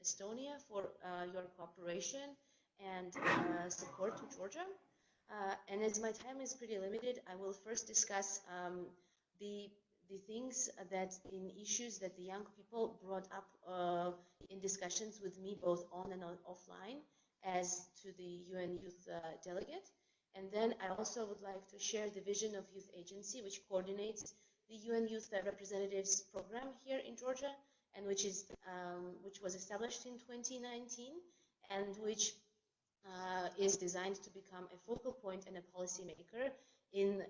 Estonia for your cooperation and support to Georgia. And as my time is pretty limited, I will first discuss the things that in issues that the young people brought up in discussions with me both on and offline as to the UN Youth Delegate. And then I also would like to share the vision of Youth Agency, which coordinates the UN Youth Representatives Program here in Georgia, and which was established in 2019, and which is designed to become a focal point and a policymaker in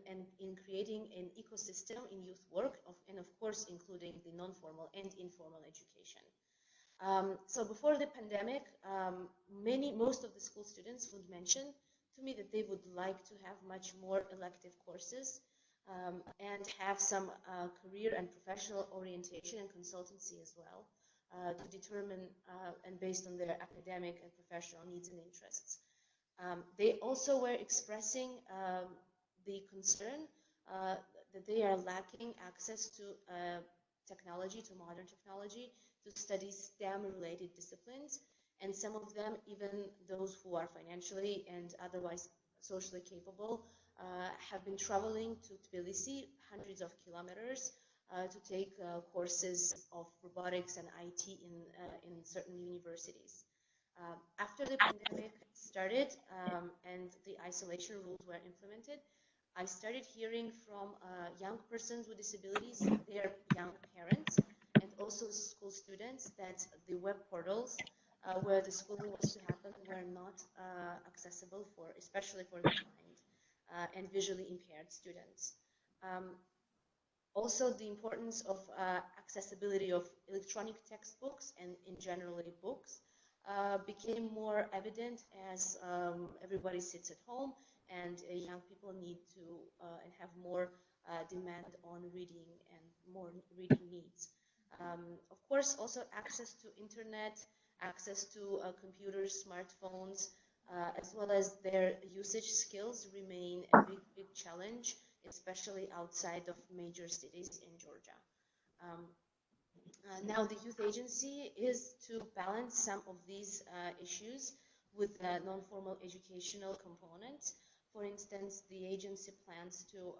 creating an ecosystem in youth work, and of course including the non-formal and informal education. So before the pandemic, most of the school students would mention to me that they would like to have much more elective courses and have some career and professional orientation and consultancy as well to determine and based on their academic and professional needs and interests. They also were expressing the concern that they are lacking access to technology, to modern technology, to study STEM-related disciplines, and some of them, even those who are financially and otherwise socially capable, have been traveling to Tbilisi, hundreds of kilometers, to take courses of robotics and IT in certain universities. After the pandemic started and the isolation rules were implemented, I started hearing from young persons with disabilities, their young parents, and also school students that the web portals where the schooling was to happen were not accessible for, especially for the blind and visually impaired students. Also, the importance of accessibility of electronic textbooks and in generally books became more evident as everybody sits at home and young people need to and have more demand on reading and more reading needs. Of course, also access to internet, access to computers, smartphones, as well as their usage skills remain a big challenge, especially outside of major cities in Georgia. Now, the Youth Agency is to balance some of these issues with non-formal educational components. For instance, the agency plans to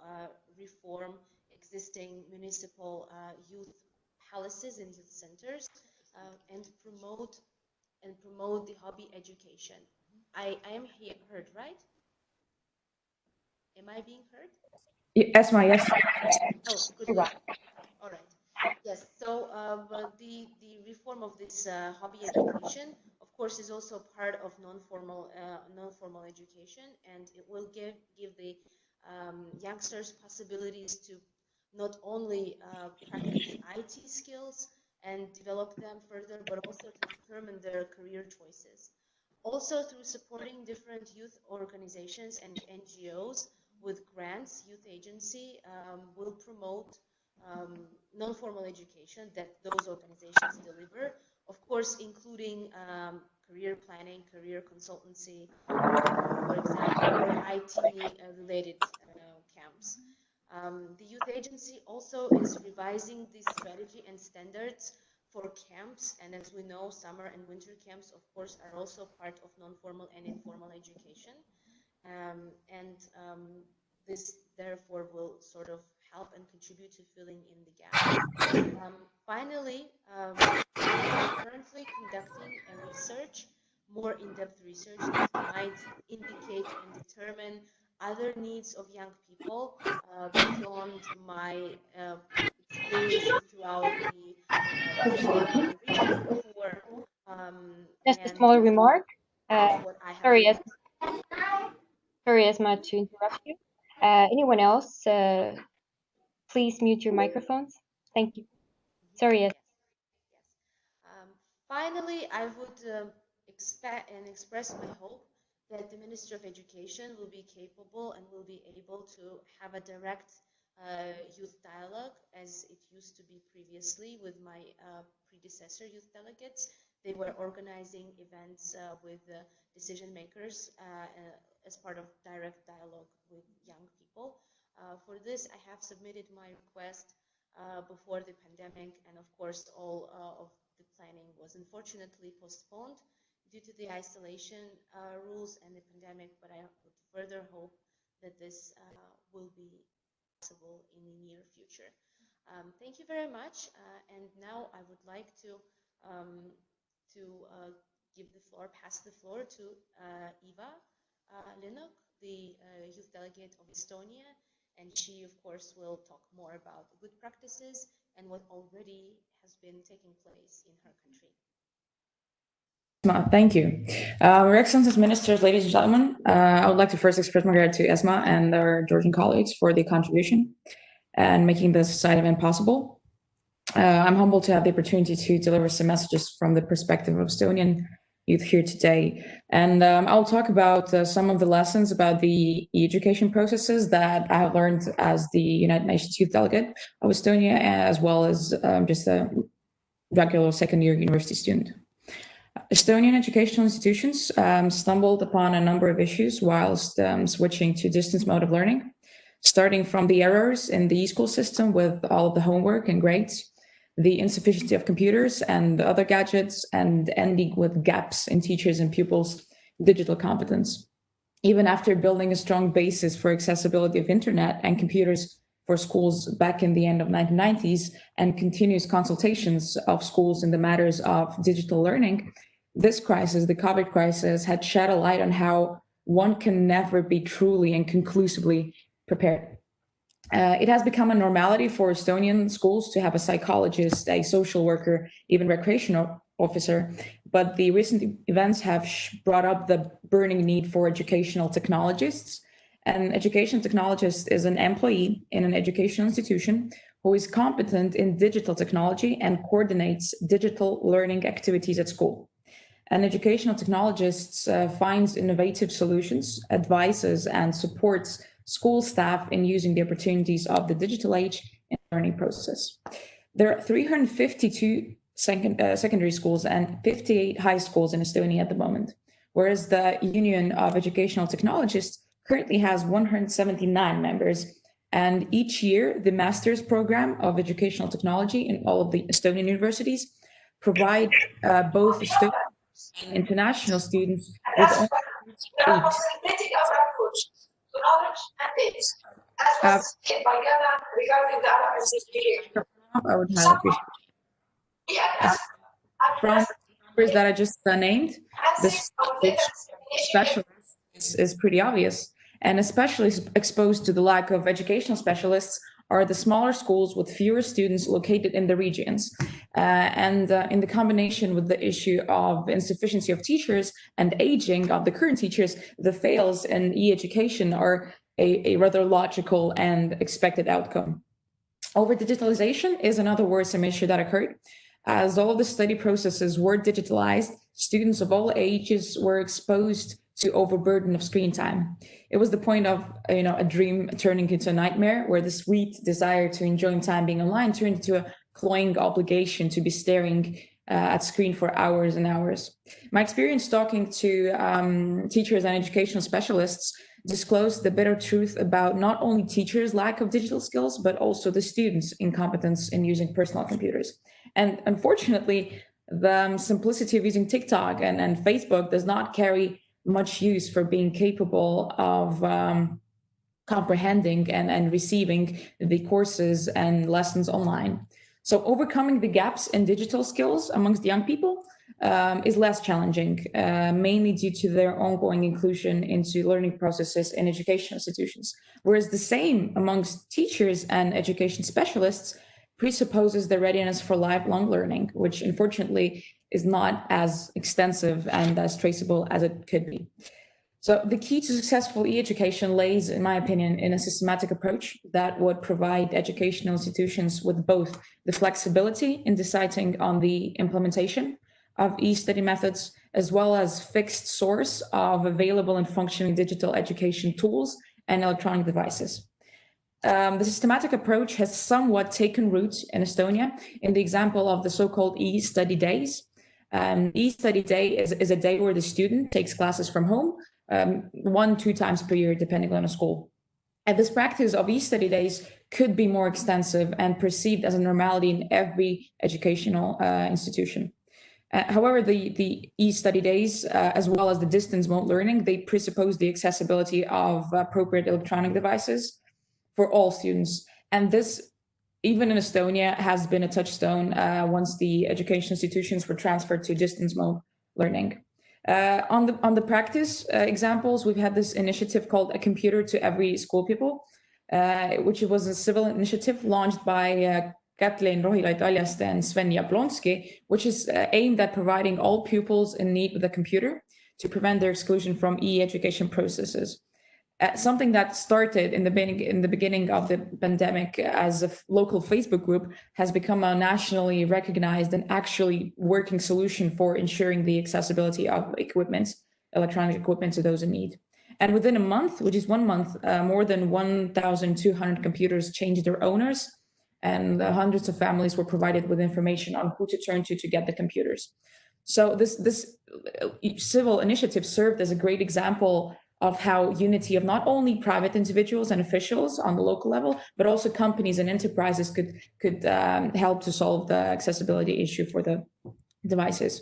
reform existing municipal youth palaces and youth centers and promote the hobby education. I am heard, right? Am I being heard? Esma, yes. Oh, good. All right. Yes. So the reform of this hobby education, of course, is also part of non-formal education, and it will give the youngsters possibilities to not only practice IT skills and develop them further, but also to determine their career choices. Also, through supporting different youth organizations and NGOs with grants, Youth Agency will promote non-formal education that those organizations deliver, of course, including career planning, career consultancy, for example, IT-related camps. The Youth Agency also is revising the strategy and standards for camps, and as we know, summer and winter camps, of course, are also part of non-formal and informal education, this therefore will sort of help and contribute to filling in the gaps. Finally, we are currently conducting a research, more in-depth research that might indicate and determine other needs of young people beyond my experience throughout the region before. Just a small remark. Sorry, Esma, to interrupt you. Anyone else, please mute your microphones. Thank you. Sorry, yes. Finally, I would expect and express my hope that the Ministry of Education will be capable and will be able to have a direct youth dialogue as it used to be previously with my predecessor youth delegates. They were organizing events with decision makers as part of direct dialogue with young people. For this, I have submitted my request before the pandemic, and of course, all of the planning was unfortunately postponed due to the isolation rules and the pandemic, but I would further hope that this will be possible in the near future. Thank you very much, and now I would like to pass the floor to Eva Linuk, the youth delegate of Estonia, and she, of course, will talk more about the good practices and what already has been taking place in her country. Esma, thank you. Your Excellencies, Ministers, ladies and gentlemen, I would like to first express my gratitude to Esma and our Georgian colleagues for the contribution and making this side event possible. I'm humbled to have the opportunity to deliver some messages from the perspective of Estonian youth here today. And I'll talk about some of the lessons about the education processes that I have learned as the United Nations Youth Delegate of Estonia, as well as just a regular second-year university student. Estonian educational institutions stumbled upon a number of issues whilst switching to distance mode of learning, starting from the errors in the e-school system with all of the homework and grades, the insufficiency of computers and other gadgets, and ending with gaps in teachers' and pupils' digital competence. Even after building a strong basis for accessibility of internet and computers for schools back in the end of 1990s and continuous consultations of schools in the matters of digital learning, this crisis, the COVID crisis, had shed a light on how one can never be truly and conclusively prepared. It has become a normality for Estonian schools to have a psychologist, a social worker, even recreational officer, but the recent events have brought up the burning need for educational technologists. An education technologist is an employee in an educational institution who is competent in digital technology and coordinates digital learning activities at school. An educational technologist finds innovative solutions, advises, and supports school staff in using the opportunities of the digital age in the learning process. There are 352 secondary schools and 58 high schools in Estonia at the moment, whereas the Union of Educational Technologists currently has 179 members. And each year, the master's program of educational technology in all of the Estonian universities provide both Estonian and international students with only 8. I would highly appreciate it. From the numbers that I just named, this specialist is pretty obvious, and especially exposed to the lack of educational specialists are the smaller schools with fewer students located in the regions. And in the combination with the issue of insufficiency of teachers and aging of the current teachers, the fails in e-education are a rather logical and expected outcome. Over-digitalization is another worrisome issue that occurred. As all of the study processes were digitalized, students of all ages were exposed to overburden of screen time. It was the point of a dream turning into a nightmare, where the sweet desire to enjoy time being online turned into a cloying obligation to be staring at screen for hours and hours. My experience talking to teachers and educational specialists disclosed the bitter truth about not only teachers' lack of digital skills, but also the students' incompetence in using personal computers. And unfortunately, the simplicity of using TikTok and Facebook does not carry much use for being capable of comprehending and receiving the courses and lessons online. So overcoming the gaps in digital skills amongst young people is less challenging, mainly due to their ongoing inclusion into learning processes in education institutions. Whereas the same amongst teachers and education specialists presupposes the readiness for lifelong learning, which unfortunately is not as extensive and as traceable as it could be. So the key to successful e-education lays, in my opinion, in a systematic approach that would provide educational institutions with both the flexibility in deciding on the implementation of e-study methods, as well as fixed source of available and functioning digital education tools and electronic devices. The systematic approach has somewhat taken root in Estonia in the example of the so-called e-study days. E-study day is a day where the student takes classes from home 1-2 times per year, depending on a school. And this practice of e-study days could be more extensive and perceived as a normality in every educational institution. However, the e-study days, as well as the distance remote learning, they presuppose the accessibility of appropriate electronic devices for all students. And this, even in Estonia, has been a touchstone once the education institutions were transferred to distance remote learning. On the practice examples, we've had this initiative called A Computer to Every School Pupil, which was a civil initiative launched by Katlin Rohila-Italjast and Sven Jablonski, which is aimed at providing all pupils in need with a computer to prevent their exclusion from e-education processes. Something that started in the beginning of the pandemic as a local Facebook group has become a nationally recognized and actually working solution for ensuring the accessibility of electronic equipment to those in need. And within a month, which is 1 month, more than 1,200 computers changed their owners, and hundreds of families were provided with information on who to turn to get the computers. So this civil initiative served as a great example of how unity of not only private individuals and officials on the local level, but also companies and enterprises could help to solve the accessibility issue for the devices.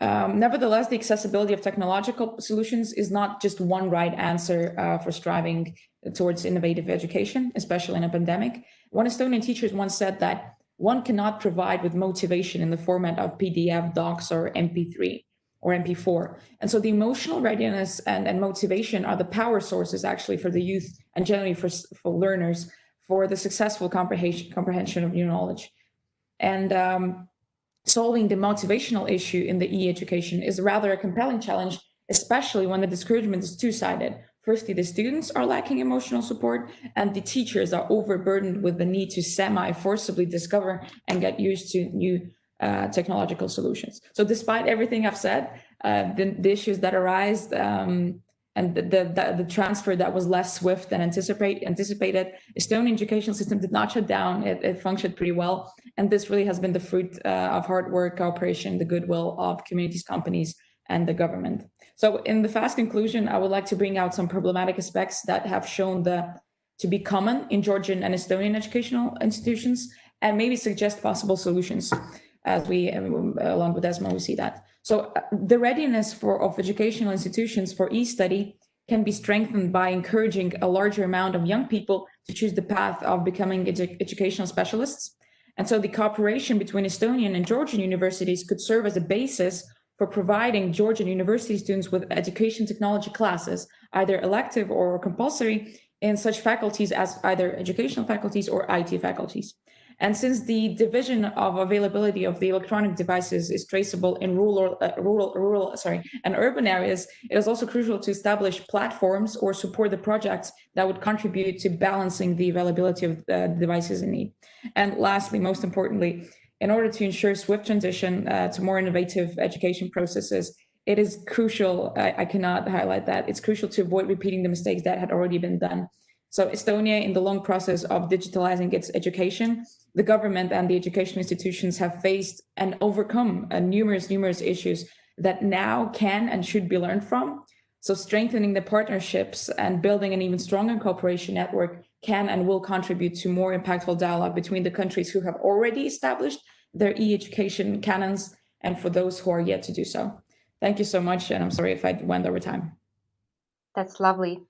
Nevertheless, the accessibility of technological solutions is not just one right answer for striving towards innovative education, especially in a pandemic. One Estonian teacher once said that one cannot provide with motivation in the format of PDF, docs, or MP3 or MP4. And so the emotional readiness and motivation are the power sources actually for the youth and generally for learners for the successful comprehension of new knowledge. And solving the motivational issue in the e-education is rather a compelling challenge, especially when the discouragement is two-sided. Firstly, the students are lacking emotional support, and the teachers are overburdened with the need to semi-forcibly discover and get used to new technological solutions. So despite everything I've said, the issues that arise and the transfer that was less swift than anticipated, Estonian educational system did not shut down. It functioned pretty well. And this really has been the fruit of hard work, cooperation, the goodwill of communities, companies, and the government. So in the fast conclusion, I would like to bring out some problematic aspects that have shown to be common in Georgian and Estonian educational institutions, and maybe suggest possible solutions as we, along with Esma, we see that. So the readiness of educational institutions for e-study can be strengthened by encouraging a larger amount of young people to choose the path of becoming educational specialists. And so the cooperation between Estonian and Georgian universities could serve as a basis for providing Georgian university students with education technology classes, either elective or compulsory, in such faculties as either educational faculties or IT faculties. And since the division of availability of the electronic devices is traceable in rural and urban areas, it is also crucial to establish platforms or support the projects that would contribute to balancing the availability of the devices in need. And lastly, most importantly, in order to ensure swift transition to more innovative education processes, it is crucial, I cannot highlight that, it's crucial to avoid repeating the mistakes that had already been done. So Estonia, in the long process of digitalizing its education, the government and the education institutions have faced and overcome numerous issues that now can and should be learned from. So strengthening the partnerships and building an even stronger cooperation network can and will contribute to more impactful dialogue between the countries who have already established their e-education canons and for those who are yet to do so. Thank you so much, and I'm sorry if I went over time. That's lovely.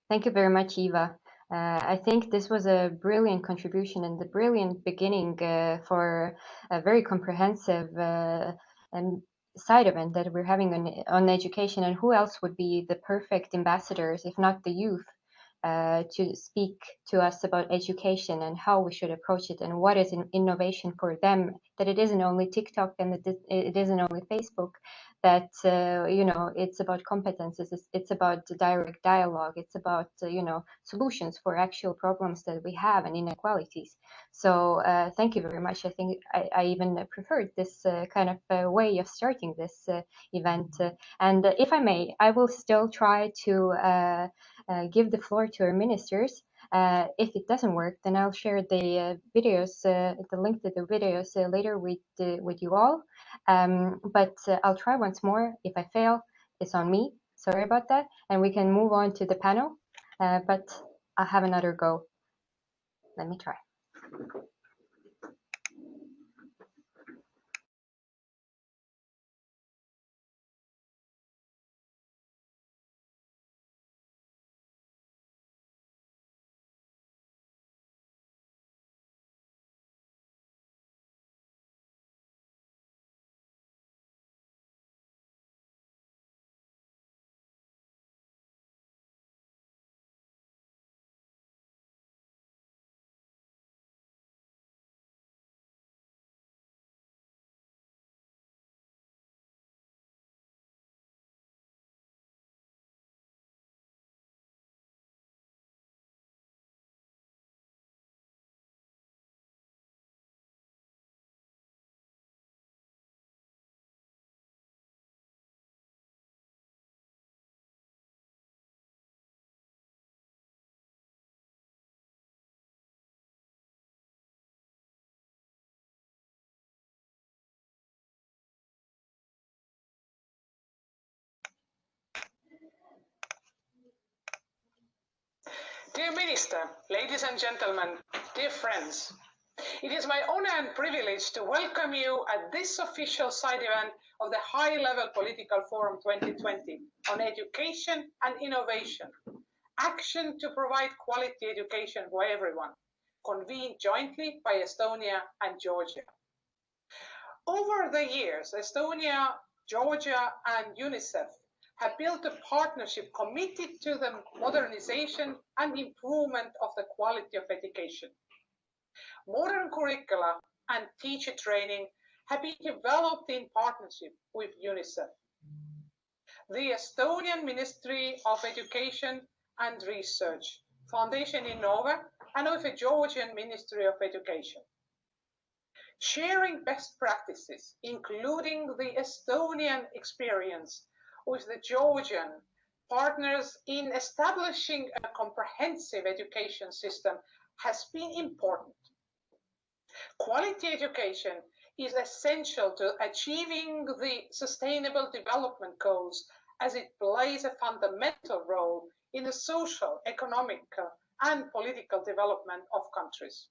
Thank you very much, Eva. I think this was a brilliant contribution and a brilliant beginning for a very comprehensive side event that we're having on education. And who else would be the perfect ambassadors, if not the youth, to speak to us about education and how we should approach it and what is an innovation for them, that it isn't only TikTok and it isn't only Facebook, that it's about competences, it's about direct dialogue, it's about solutions for actual problems that we have and inequalities. So thank you very much. I think I even preferred this kind of way of starting this event. And if I may, I will still try to give the floor to our ministers. If it doesn't work, then I'll share the videos, the link to the videos later with you all. But I'll try once more. If I fail, it's on me. Sorry about that. And we can move on to the panel. But I'll have another go. Let me try. Dear Minister, ladies and gentlemen, dear friends, it is my honor and privilege to welcome you at this official side event of the High-Level Political Forum 2020 on education and innovation, action to provide quality education for everyone, convened jointly by Estonia and Georgia. Over the years, Estonia, Georgia, and UNICEF have built a partnership committed to the modernization and improvement of the quality of education. Modern curricula and teacher training have been developed in partnership with UNICEF. The Estonian Ministry of Education and Research, Foundation Innova, and with the Georgian Ministry of Education. Sharing best practices, including the Estonian experience with the Georgian partners in establishing a comprehensive education system, has been important. Quality education is essential to achieving the Sustainable Development Goals, as it plays a fundamental role in the social, economic, and political development of countries.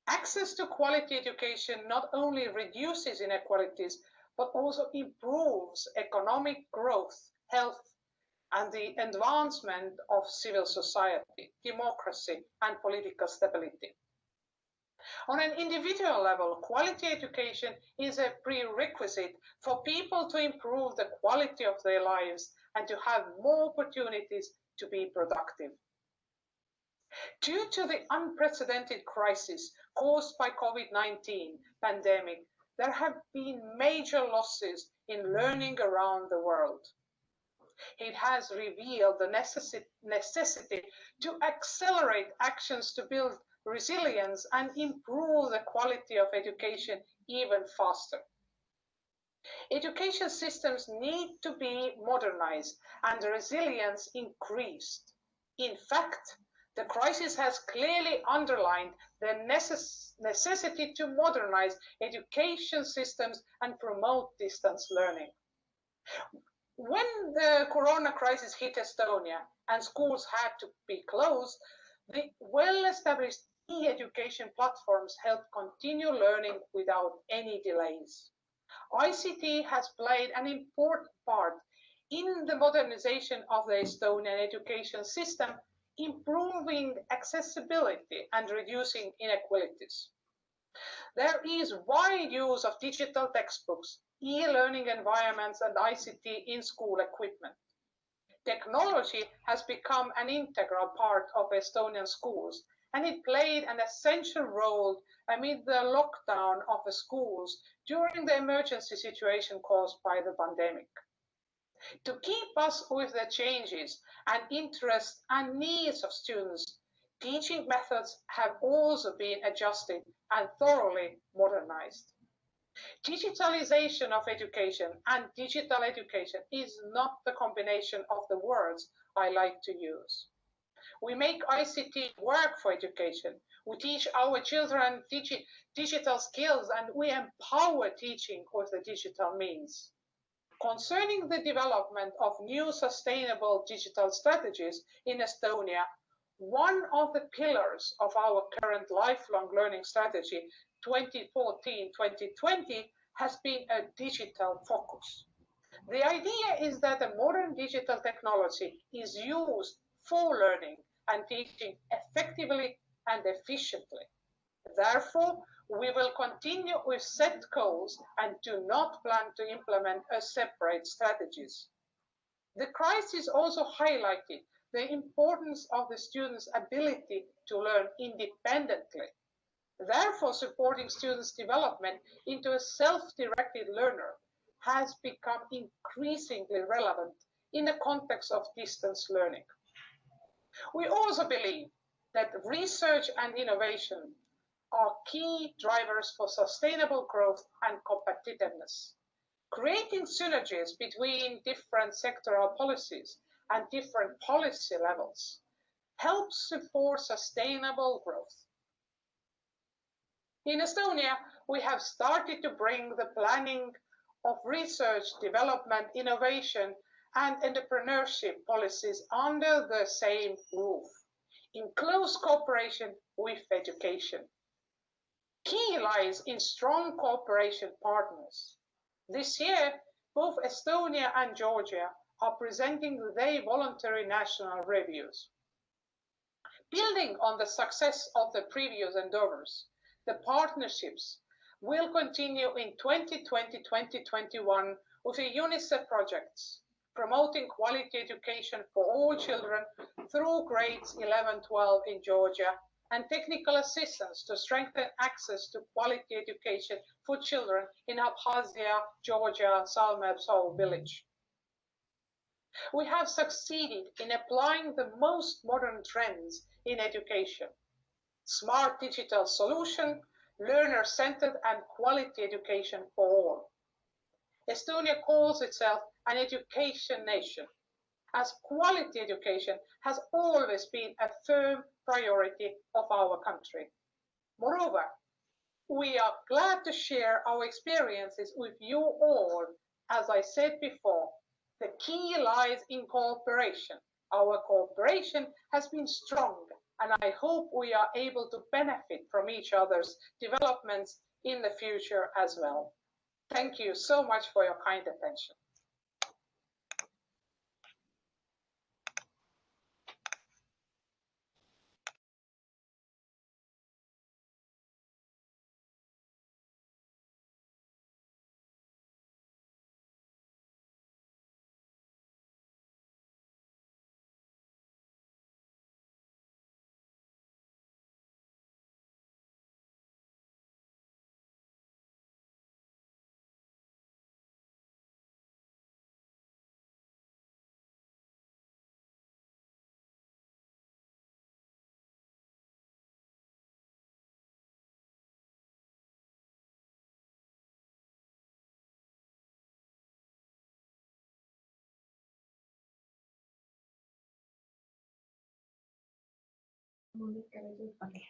Access to quality education not only reduces inequalities, but also improves economic growth, health, and the advancement of civil society, democracy, and political stability. On an individual level, quality education is a prerequisite for people to improve the quality of their lives and to have more opportunities to be productive. Due to the unprecedented crisis caused by COVID-19 pandemic, there have been major losses in learning around the world. It has revealed the necessity to accelerate actions to build resilience and improve the quality of education even faster. Education systems need to be modernized and resilience increased. In fact, the crisis has clearly underlined the necessity to modernize education systems and promote distance learning. When the corona crisis hit Estonia and schools had to be closed, the well-established e-education platforms helped continue learning without any delays. ICT has played an important part in the modernization of the Estonian education system, improving accessibility and reducing inequalities. There is wide use of digital textbooks, e-learning environments, and ICT in school equipment. Technology has become an integral part of Estonian schools, and it played an essential role amid the lockdown of the schools during the emergency situation caused by the pandemic. To keep us with the changes and interests and needs of students, teaching methods have also been adjusted and thoroughly modernized. Digitalization of education and digital education is not the combination of the words I like to use. We make ICT work for education. We teach our children digital skills, and we empower teaching with the digital means. Concerning the development of new sustainable digital strategies in Estonia, one of the pillars of our current lifelong learning strategy 2014-2020 has been a digital focus. The idea is that a modern digital technology is used for learning and teaching effectively and efficiently. Therefore, we will continue with set goals and do not plan to implement a separate strategies. The crisis also highlighted the importance of the students' ability to learn independently. Therefore, supporting students' development into a self-directed learner has become increasingly relevant in the context of distance learning. We also believe that research and innovation are key drivers for sustainable growth and competitiveness. Creating synergies between different sectoral policies and different policy levels helps support sustainable growth. In Estonia, we have started to bring the planning of research, development, innovation, and entrepreneurship policies under the same roof, in close cooperation with education. Key lies in strong cooperation partners. This year, both Estonia and Georgia are presenting their voluntary national reviews. Building on the success of the previous endeavors, the partnerships will continue in 2020-2021 with the UNICEF projects, promoting quality education for all children through grades 11-12 in Georgia, and technical assistance to strengthen access to quality education for children in Abkhazia, Georgia, Salme-Psov village. We have succeeded in applying the most modern trends in education: smart digital solution, learner-centered and quality education for all. Estonia calls itself an education nation, as quality education has always been a firm priority of our country. Moreover, we are glad to share our experiences with you all. As I said before, the key lies in cooperation. Our cooperation has been strong, and I hope we are able to benefit from each other's developments in the future as well. Thank you so much for your kind attention.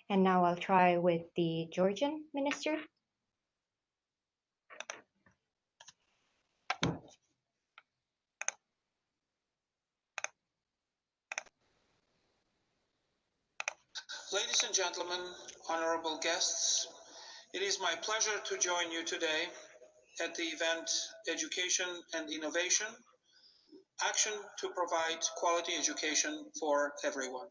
And now I'll try with the Georgian minister. Ladies and gentlemen, honorable guests, it is my pleasure to join you today at the event Education and Innovation, Action to Provide Quality Education for Everyone.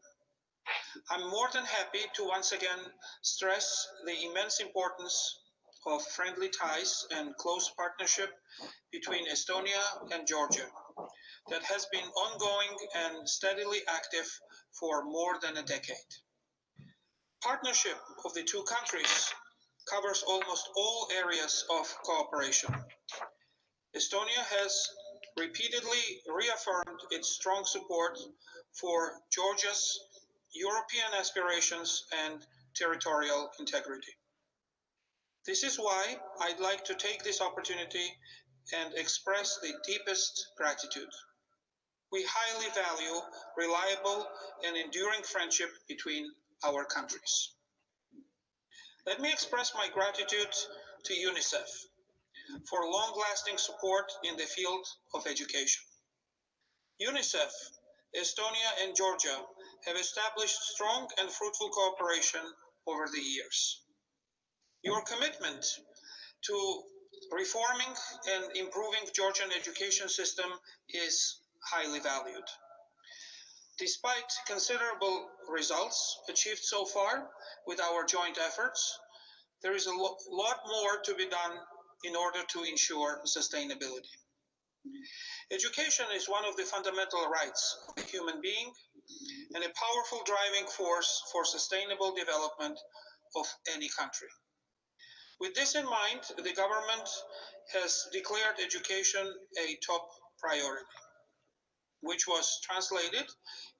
I'm more than happy to once again stress the immense importance of friendly ties and close partnership between Estonia and Georgia that has been ongoing and steadily active for more than a decade. Partnership of the two countries covers almost all areas of cooperation. Estonia has repeatedly reaffirmed its strong support for Georgia's European aspirations and territorial integrity. This is why I'd like to take this opportunity and express the deepest gratitude. We highly value reliable and enduring friendship between our countries. Let me express my gratitude to UNICEF for long-lasting support in the field of education. UNICEF, Estonia and Georgia have established strong and fruitful cooperation over the years. Your commitment to reforming and improving Georgian education system is highly valued. Despite considerable results achieved so far with our joint efforts, there is a lot more to be done in order to ensure sustainability. Education is one of the fundamental rights of a human being and a powerful driving force for sustainable development of any country. With this in mind, the government has declared education a top priority, which was translated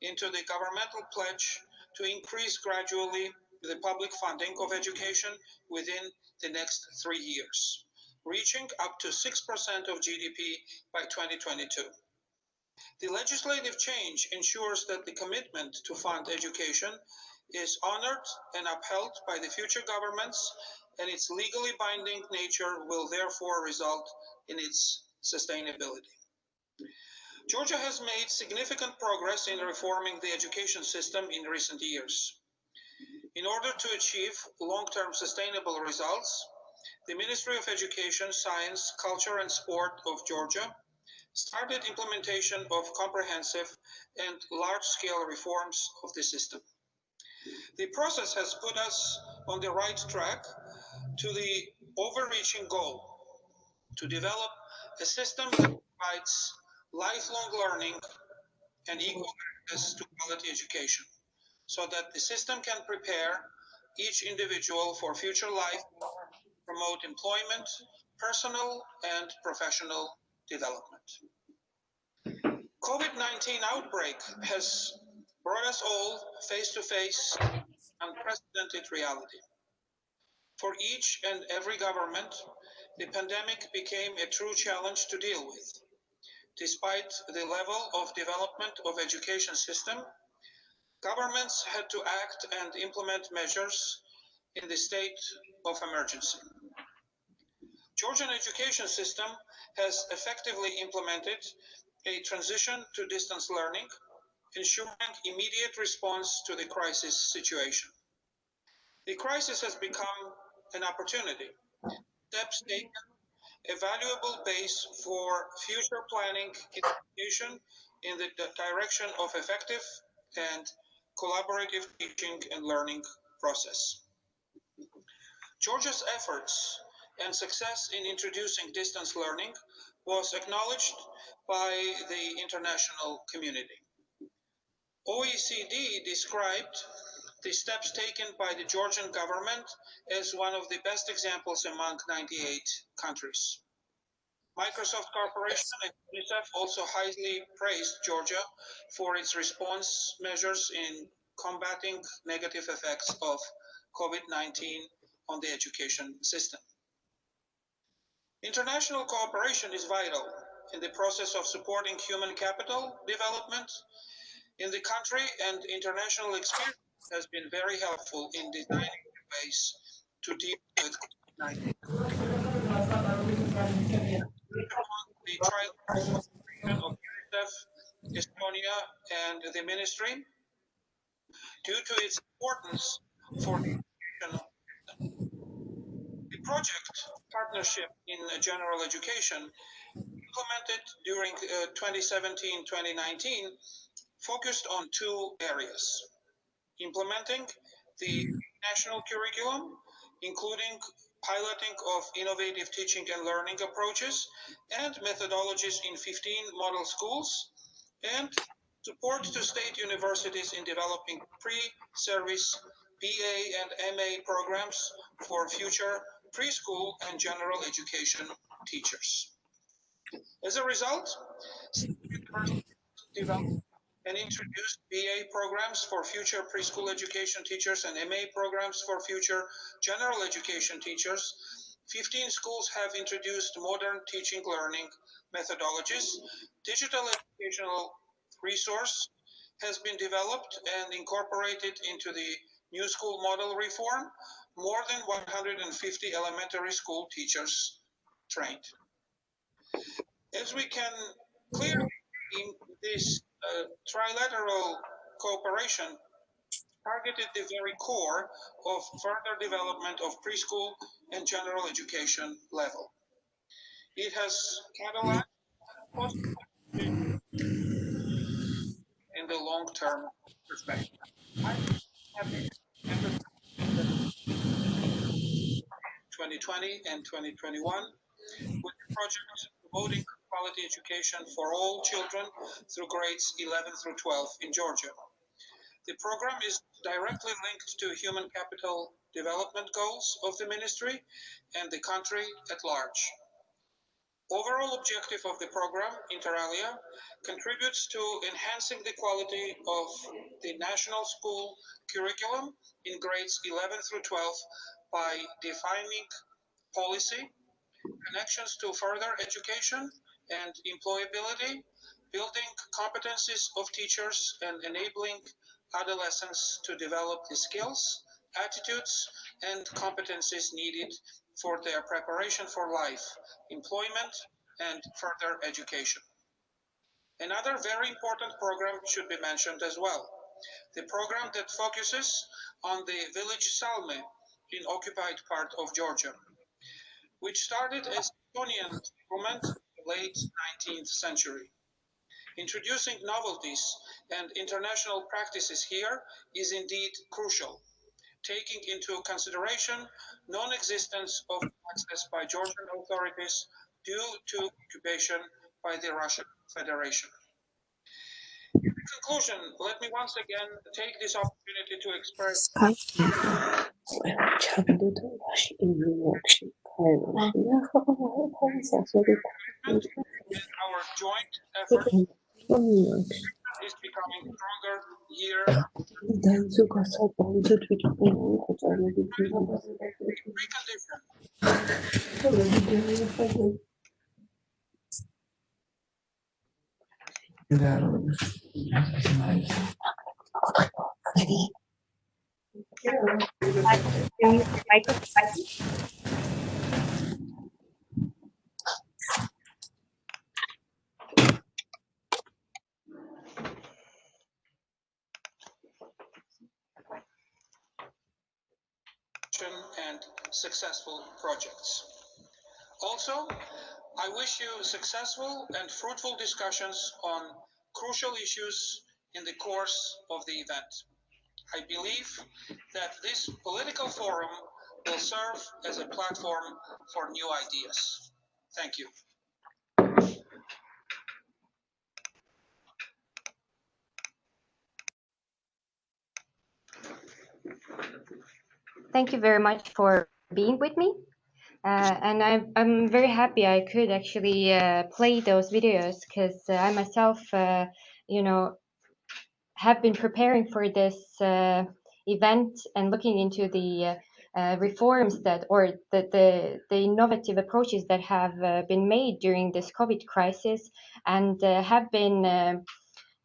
into the governmental pledge to increase gradually the public funding of education within the next 3 years, reaching up to 6% of GDP by 2022. The legislative change ensures that the commitment to fund education is honored and upheld by the future governments, and its legally binding nature will therefore result in its sustainability. Georgia has made significant progress in reforming the education system in recent years. In order to achieve long-term sustainable results, the Ministry of Education, Science, Culture and Sport of Georgia started implementation of comprehensive and large-scale reforms of the system. The process has put us on the right track to the overreaching goal to develop a system that provides lifelong learning and equal access to quality education, so that the system can prepare each individual for future life, promote employment, personal and professional development. COVID-19 outbreak has brought us all face-to-face unprecedented reality. For each and every government, the pandemic became a true challenge to deal with. Despite the level of development of education system, governments had to act and implement measures in the state of emergency. Georgian education system has effectively implemented a transition to distance learning, ensuring immediate response to the crisis situation. The crisis has become an opportunity. Steps taken, a valuable base for future planning in education in the direction of effective and collaborative teaching and learning process. Georgia's efforts and success in introducing distance learning was acknowledged by the international community. OECD described the steps taken by the Georgian government as one of the best examples among 98 countries. Microsoft Corporation and UNICEF also highly praised Georgia for its response measures in combating negative effects of COVID-19 on the education system. International cooperation is vital in the process of supporting human capital development in the country, and international experience has been very helpful in designing ways to deal with COVID-19. The trilateral cooperation of UNICEF, Estonia, and the ministry, due to its importance for the education system. The project partnership in general education implemented during 2017-2019 focused on two areas: implementing the national curriculum, including piloting of innovative teaching and learning approaches and methodologies in 15 model schools, and support to state universities in developing pre-service BA and MA programs for future preschool and general education teachers. As a result, universities developed and introduced BA programs for future preschool education teachers and MA programs for future general education teachers. 15 schools have introduced modern teaching learning methodologies. Digital educational resource has been developed and incorporated into the new school model reform. More than 150 elementary school teachers trained. As we can clearly see, this trilateral cooperation targeted the very core of further development of preschool and general education level. It has catalyzed in the long-term perspective. I'm happy 2020 and 2021 with the project promoting quality education for all children through grades 11 through 12 in Georgia. The program is directly linked to human capital development goals of the ministry and the country at large. Overall objective of the program, inter alia, contributes to enhancing the quality of the national school curriculum in grades 11 through 12 by defining policy, connections to further education and employability, building competencies of teachers and enabling adolescents to develop the skills, attitudes, and competencies needed for their preparation for life, employment, and further education. Another very important program should be mentioned as well. The program that focuses on the village Salme in occupied part of Georgia, which started as Estonian settlement in the late 19th century. Introducing novelties and international practices here is indeed crucial, taking into consideration non-existence of access by Georgian authorities due to occupation by the Russian Federation. In conclusion, let me once again take this opportunity to express our joint effort is becoming stronger year. And successful projects. Also, I wish you successful and fruitful discussions on crucial issues in the course of the event. I believe that this political forum will serve as a platform for new ideas. Thank you. Thank you very much for being with me. And I'm very happy I could actually play those videos because I myself, have been preparing for this event and looking into the reforms that, or the innovative approaches that have been made during this COVID crisis, and have been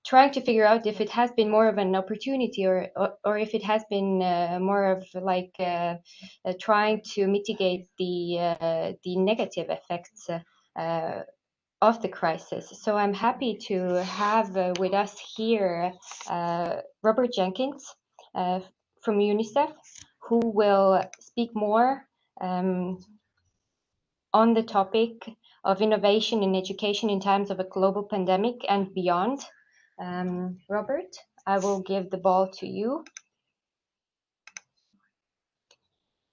trying to figure out if it has been more of an opportunity or if it has been more of like trying to mitigate the negative effects of the crisis. So I'm happy to have with us here Robert Jenkins from UNICEF, who will speak more on the topic of innovation in education in times of a global pandemic and beyond. Robert, I will give the ball to you.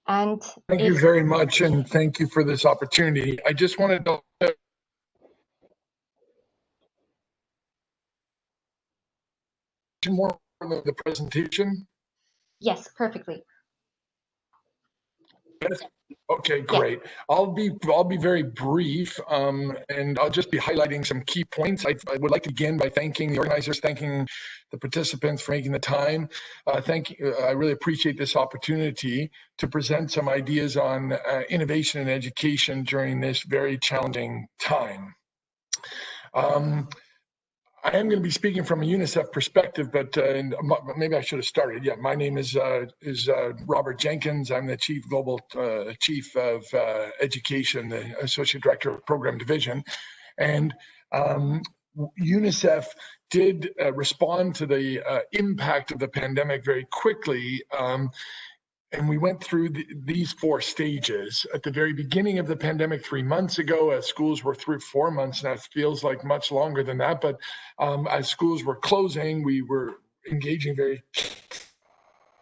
And thank you very much, and thank you for this opportunity. I just wanted to more of the presentation. Yes, perfectly. Yes. Okay, great. Yeah. I'll be very brief, and I'll just be highlighting some key points. I would like to begin by thanking the organizers, thanking the participants for making the time. Thank you. I really appreciate this opportunity to present some ideas on innovation in education during this very challenging time. I am going to be speaking from a UNICEF perspective, but maybe I should have started. Yeah, my name is Robert Jenkins. I'm the Chief of Education, the Associate Director of Program Division. And UNICEF did respond to the impact of the pandemic very quickly. And we went through these 4 stages. At the very beginning of the pandemic 3 months ago, as schools were through 4 months, now it feels like much longer than that, but as schools were closing, we were engaging very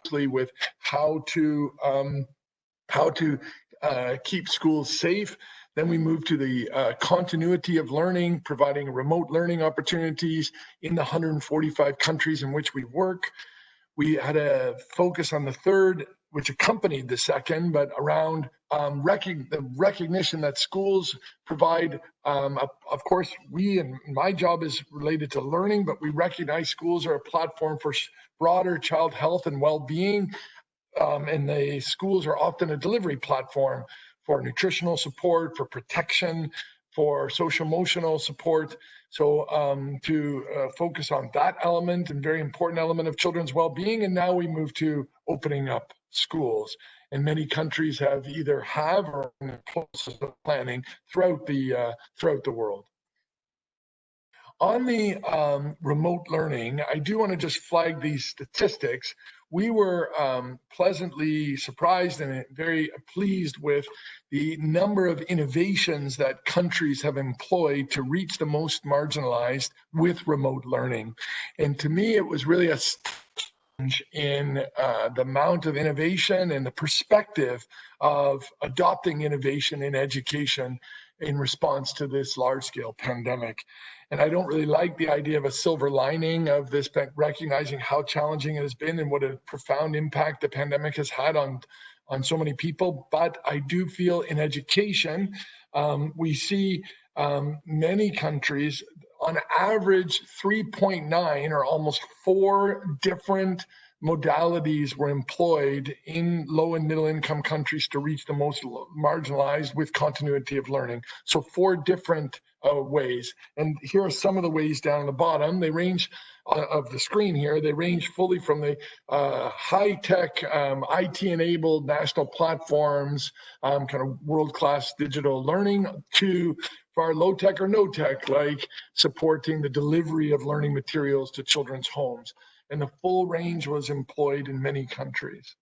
closely with how to keep schools safe. Then we moved to the continuity of learning, providing remote learning opportunities in the 145 countries in which we work. We had a focus on the third, which accompanied the second, but around the recognition that schools provide, of course, my job is related to learning, but we recognize schools are a platform for broader child health and well-being, and the schools are often a delivery platform for nutritional support, for protection, for social-emotional support. So to focus on that element and very important element of children's well-being. And now we move to opening up schools. And many countries have or are in the process of planning throughout the world. On the remote learning, I do want to just flag these statistics. We were pleasantly surprised and very pleased with the number of innovations that countries have employed to reach the most marginalized with remote learning. And to me, it was really a change in the amount of innovation and the perspective of adopting innovation in education in response to this large-scale pandemic. And I don't really like the idea of a silver lining of this, recognizing how challenging it has been and what a profound impact the pandemic has had on so many people. But I do feel in education, we see many countries, on average, 3.9 or almost 4 different modalities were employed in low and middle income countries to reach the most marginalized with continuity of learning. So 4 different ways. And here are some of the ways down the bottom. They range of the screen here. They range fully from the high-tech, IT-enabled national platforms, kind of world-class digital learning, to far low-tech or no-tech, like supporting the delivery of learning materials to children's homes. And the full range was employed in many countries.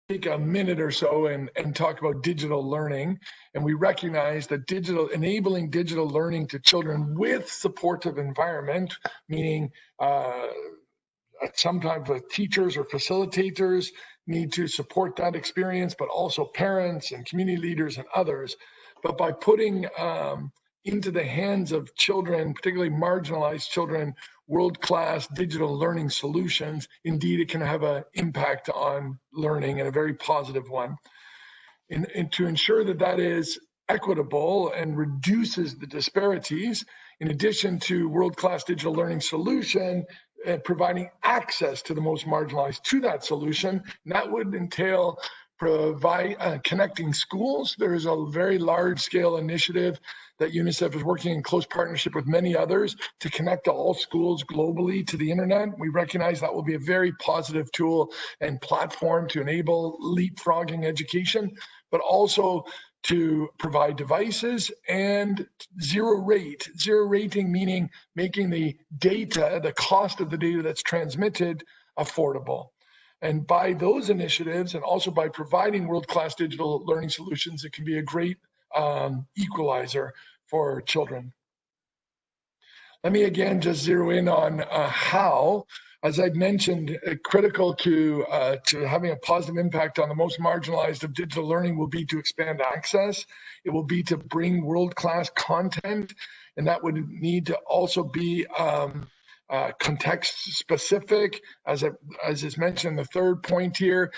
Take a minute or so and talk about digital learning. And we recognize that enabling digital learning to children with supportive environment, meaning sometimes teachers or facilitators need to support that experience, but also parents and community leaders and others. But by putting into the hands of children, particularly marginalized children, world-class digital learning solutions, indeed it can have an impact on learning, and a very positive one. And to ensure that that is equitable and reduces the disparities, in addition to world-class digital learning solution, providing access to the most marginalized to that solution, and that would entail connecting schools. There is a very large-scale initiative that UNICEF is working in close partnership with many others to connect all schools globally to the internet. We recognize that will be a very positive tool and platform to enable leapfrogging education, but also to provide devices and zero rating, meaning making the data, the cost of the data that's transmitted, affordable. And by those initiatives, and also by providing world-class digital learning solutions, it can be a great equalizer for children. Let me again just zero in on how, as I've mentioned, critical to having a positive impact on the most marginalized of digital learning will be to expand access. It will be to bring world-class content, and that would need to also be context specific, as is mentioned in the third point here,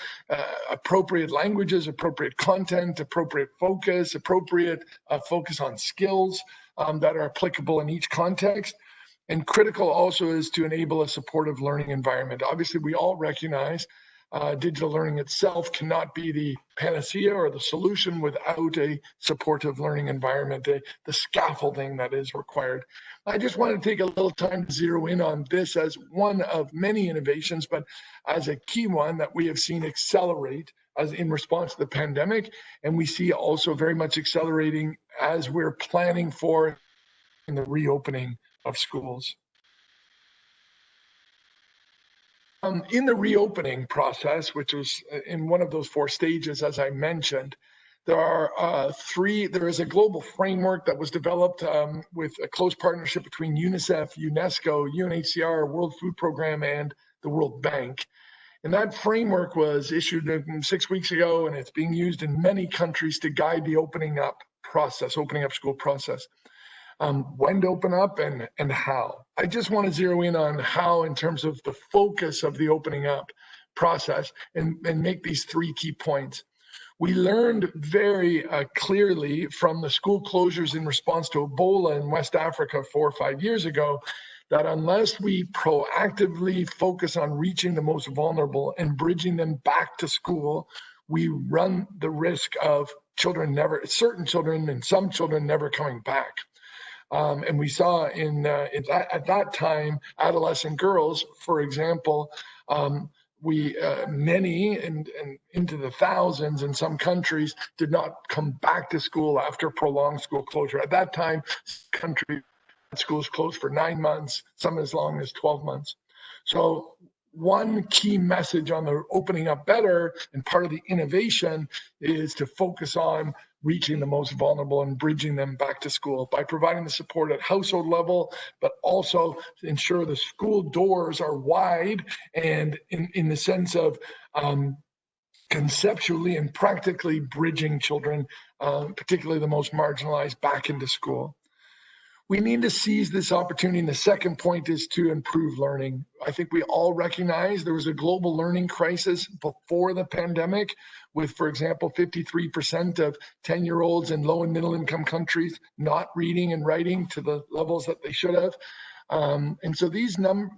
appropriate languages, appropriate content, appropriate focus on skills that are applicable in each context. And critical also is to enable a supportive learning environment. Obviously, we all recognize digital learning itself cannot be the panacea or the solution without a supportive learning environment, the scaffolding that is required. I just want to take a little time to zero in on this as one of many innovations, but as a key one that we have seen accelerate as in response to the pandemic. And we see also very much accelerating as we're planning for in the reopening of schools. In the reopening process, which was in one of those 4 stages, as I mentioned, there is a global framework that was developed with a close partnership between UNICEF, UNESCO, UNHCR, World Food Program, and the World Bank. And that framework was issued 6 weeks ago, and it's being used in many countries to guide the opening up school process. When to open up and how. I just want to zero in on how in terms of the focus of the opening up process and make these 3 key points. We learned very clearly from the school closures in response to Ebola in West Africa 4 or 5 years ago that unless we proactively focus on reaching the most vulnerable and bridging them back to school, we run the risk of certain children and some children never coming back. And we saw at that time, adolescent girls, for example, many and into the thousands in some countries did not come back to school after prolonged school closure. At that time, schools closed for 9 months, some as long as 12 months. So one key message on the opening up better and part of the innovation is to focus on reaching the most vulnerable and bridging them back to school by providing the support at household level, but also to ensure the school doors are wide and in the sense of conceptually and practically bridging children, particularly the most marginalized, back into school. We need to seize this opportunity. And the second point is to improve learning. I think we all recognize there was a global learning crisis before the pandemic with, for example, 53% of 10-year-olds in low and middle income countries not reading and writing to the levels that they should have. And so the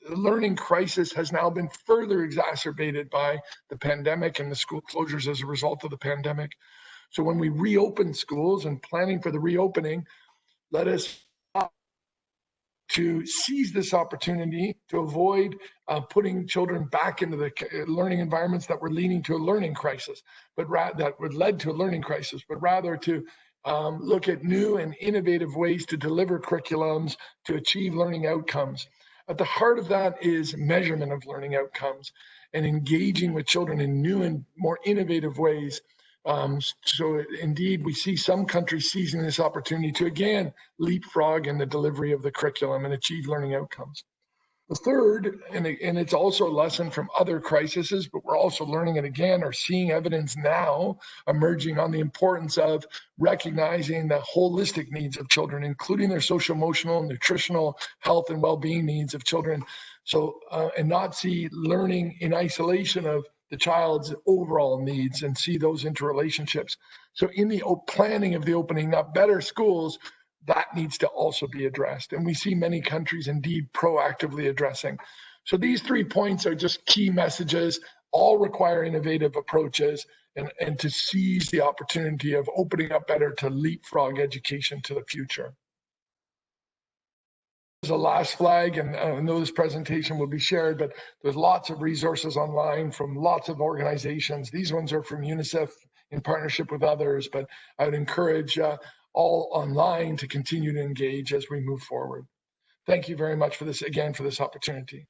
learning crisis has now been further exacerbated by the pandemic and the school closures as a result of the pandemic. So when we reopen schools and planning for the reopening, let us to seize this opportunity to avoid putting children back into the learning environments that were leading to a learning crisis, that would led to a learning crisis, but rather to look at new and innovative ways to deliver curriculums to achieve learning outcomes. At the heart of that is measurement of learning outcomes and engaging with children in new and more innovative ways. So indeed, we see some countries seizing this opportunity to again leapfrog in the delivery of the curriculum and achieve learning outcomes. The third, and it's also a lesson from other crises, but we're also learning it again or seeing evidence now emerging on the importance of recognizing the holistic needs of children, including their social, emotional, nutritional, health, and well-being needs of children. So, and not see learning in isolation of the child's overall needs and see those interrelationships. So in the planning of the opening up better schools, that needs to also be addressed. And we see many countries indeed proactively addressing. So these 3 points are just key messages, all require innovative approaches and to seize the opportunity of opening up better to leapfrog education to the future. There's a last flag, and I know this presentation will be shared, but there's lots of resources online from lots of organizations. These ones are from UNICEF in partnership with others, but I would encourage all online to continue to engage as we move forward. Thank you very much for this, again, for this opportunity.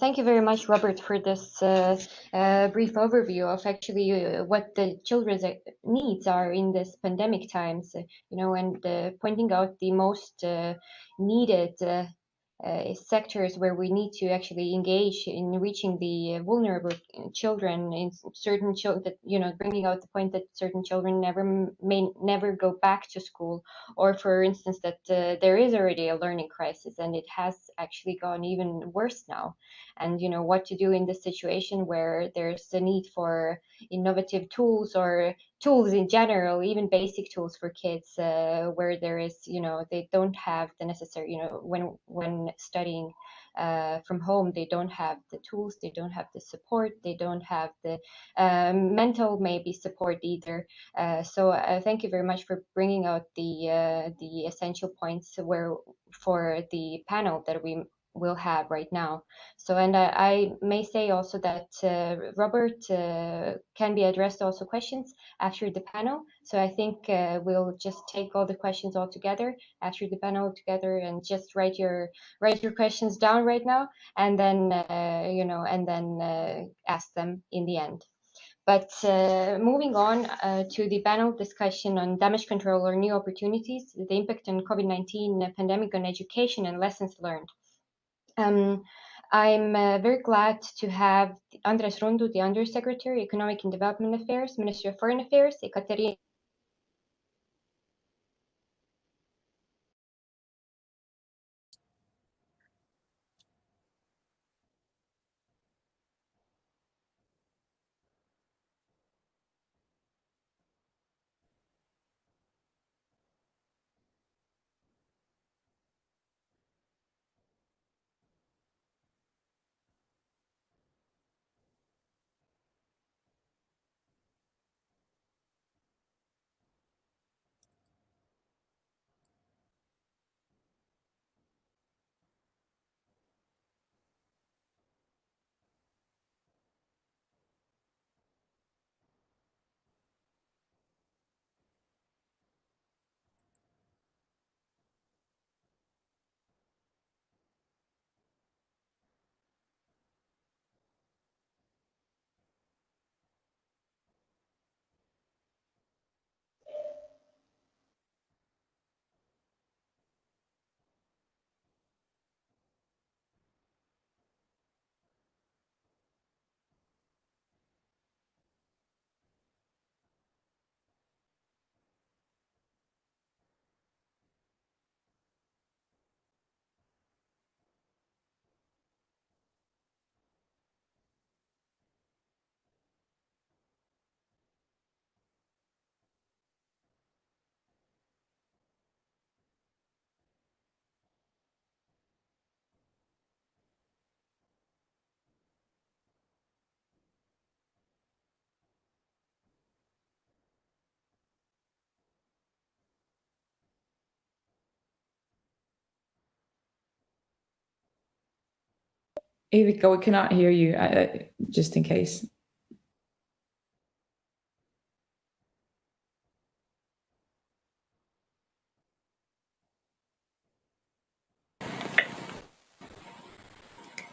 Thank you very much, Robert, for this brief overview of actually what the children's needs are in this pandemic times, and pointing out the most needed sectors where we need to actually engage in reaching the vulnerable children, in certain children, bringing out the point that certain children may never go back to school, or for instance that there is already a learning crisis and it has actually gone even worse now, and what to do in this situation where there's a need for innovative tools or tools in general, even basic tools for kids, where there is, they don't have the necessary, when studying from home, they don't have the tools, they don't have the support, they don't have the mental maybe support either. So thank you very much for bringing out the essential points for the panel that we will have right now. So, and I may say also that Robert can be addressed also questions after the panel. So I think we'll just take all the questions all together after the panel together, and just write your questions down right now, and then ask them in the end. But moving on to the panel discussion on damage control or new opportunities, the impact on COVID-19 pandemic on education and lessons learned. I'm very glad to have Andres Rondu, the Undersecretary, Economic and Development Affairs, Ministry of Foreign Affairs, Ekaterina. Evika, we cannot hear you, just in case.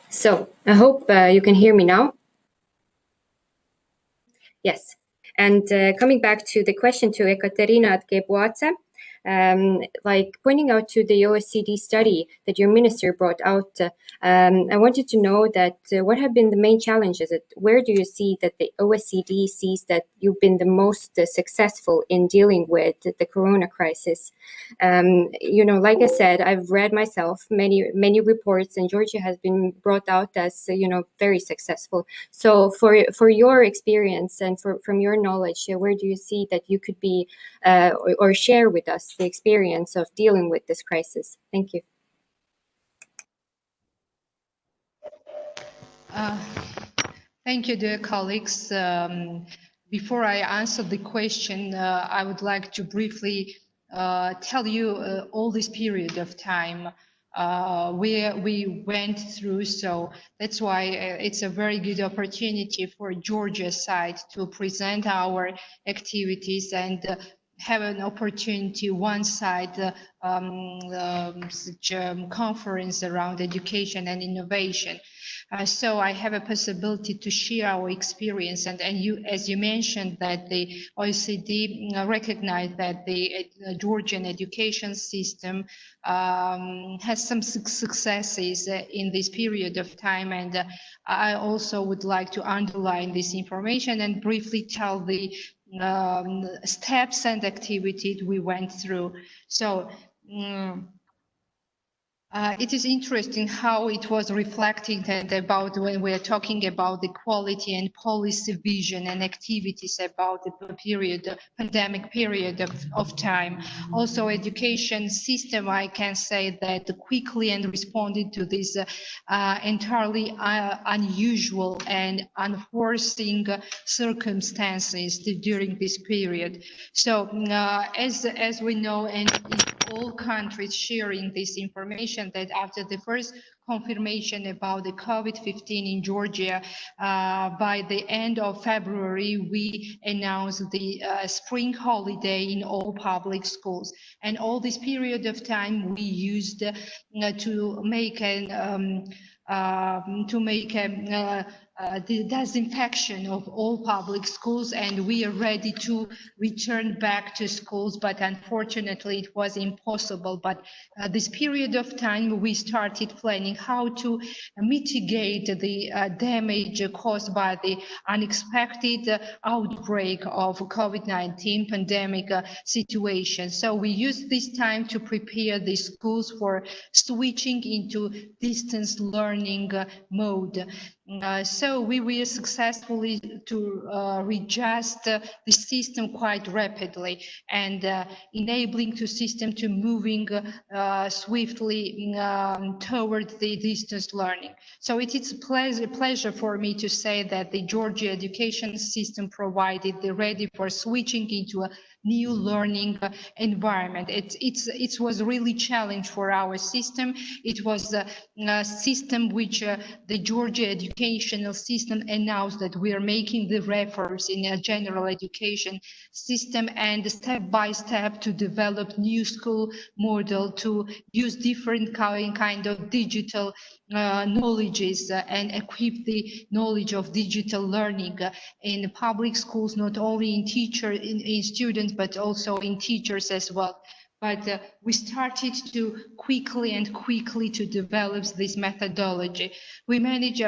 So I hope you can hear me now. Yes. And coming back to the question to Ekaterina Atgebuatse, like pointing out to the OECD study that your minister brought out, I wanted to know that what have been the main challenges? Where do you see that the OECD sees that you've been the most successful in dealing with the corona crisis? Like I said, I've read myself many reports, and Georgia has been brought out as very successful. So for your experience and from your knowledge, where do you see that you could be or share with us the experience of dealing with this crisis? Thank you. Thank you, dear colleagues. Before I answer the question, I would like to briefly tell you all this period of time where we went through. So that's why it's a very good opportunity for Georgia's side to present our activities and have an opportunity one side such conference around education and innovation. So I have a possibility to share our experience, and you, as you mentioned, that the OECD recognized that the Georgian education system has some successes in this period of time, and I also would like to underline this information and briefly tell the steps and activities we went through. So it is interesting how it was reflecting about when we are talking about the quality and policy vision and activities about the period, pandemic period of time. Also, education system, I can say that quickly and responded to this entirely unusual and unforeseen circumstances during this period. So as we know, and all countries sharing this information, that after the first confirmation about the COVID-15 in Georgia. By the end of February, we announced the spring holiday in all public schools. And all this period of time we used to make the disinfection of all public schools, and we are ready to return back to schools, but unfortunately it was impossible. But this period of time we started planning how to mitigate the damage caused by the unexpected outbreak of COVID-19 pandemic situation. So we used this time to prepare the schools for switching into distance learning mode. So we were successfully to readjust the system quite rapidly, and enabling the system to moving swiftly toward the distance learning. So it is a pleasure for me to say that the Georgia education system provided the ready for switching into a new learning environment. It was really challenge for our system. It was a system which the Georgia educational system announced that we are making the reforms in a general education system, and step by step to develop new school model to use different kind of digital knowledges and equip the knowledge of digital learning in public schools, not only in students, but also in teachers as well. But we started to quickly to develop this methodology. We manage,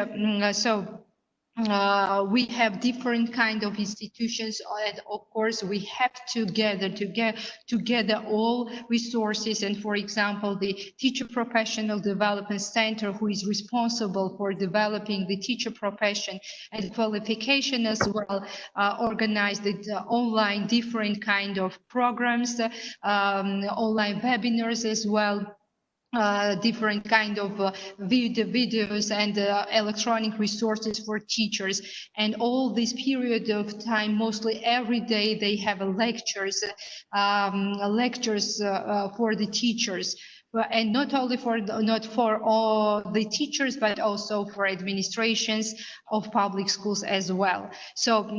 we have different kind of institutions, and of course we have to gather together all resources. And for example, the Teacher Professional Development Center, who is responsible for developing the teacher profession and qualification as well, organized the online different kind of programs, online webinars as well. Different kind of videos and electronic resources for teachers. And all this period of time, mostly every day, they have lectures for the teachers. And not only for all the teachers, but also for administrations of public schools as well. So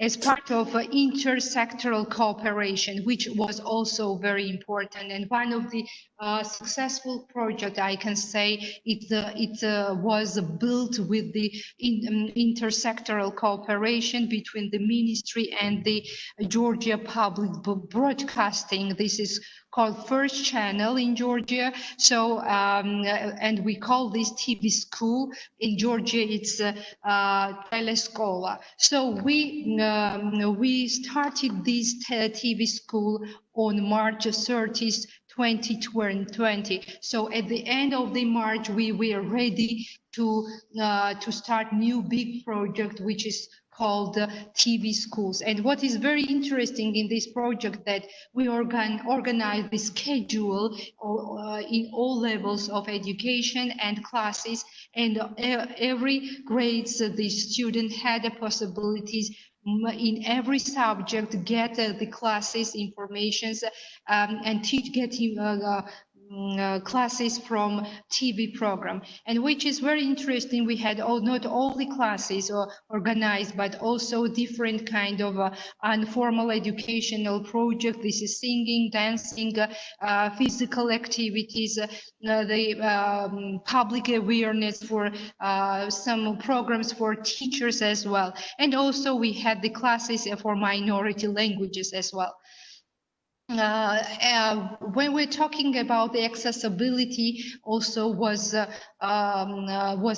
as part of intersectoral cooperation, which was also very important, and one of the successful project, I can say, it was built with the intersectoral cooperation between the ministry and the Georgia Public Broadcasting. This is called First Channel in Georgia. So, and we call this TV school. In Georgia, it's Telescola. So we started this TV school on March 30th, 2020. So at the end of the March, we were ready to start new big project, which is called TV schools. And what is very interesting in this project, that we organize the schedule in all levels of education and classes, and every grades the student had the possibilities in every subject get the classes informations and getting classes from TV program. And which is very interesting, we had not all the classes organized, but also different kind of informal educational project. This is singing, dancing, physical activities, the public awareness for some programs for teachers as well. And also we had the classes for minority languages as well. When we're talking about the accessibility, also was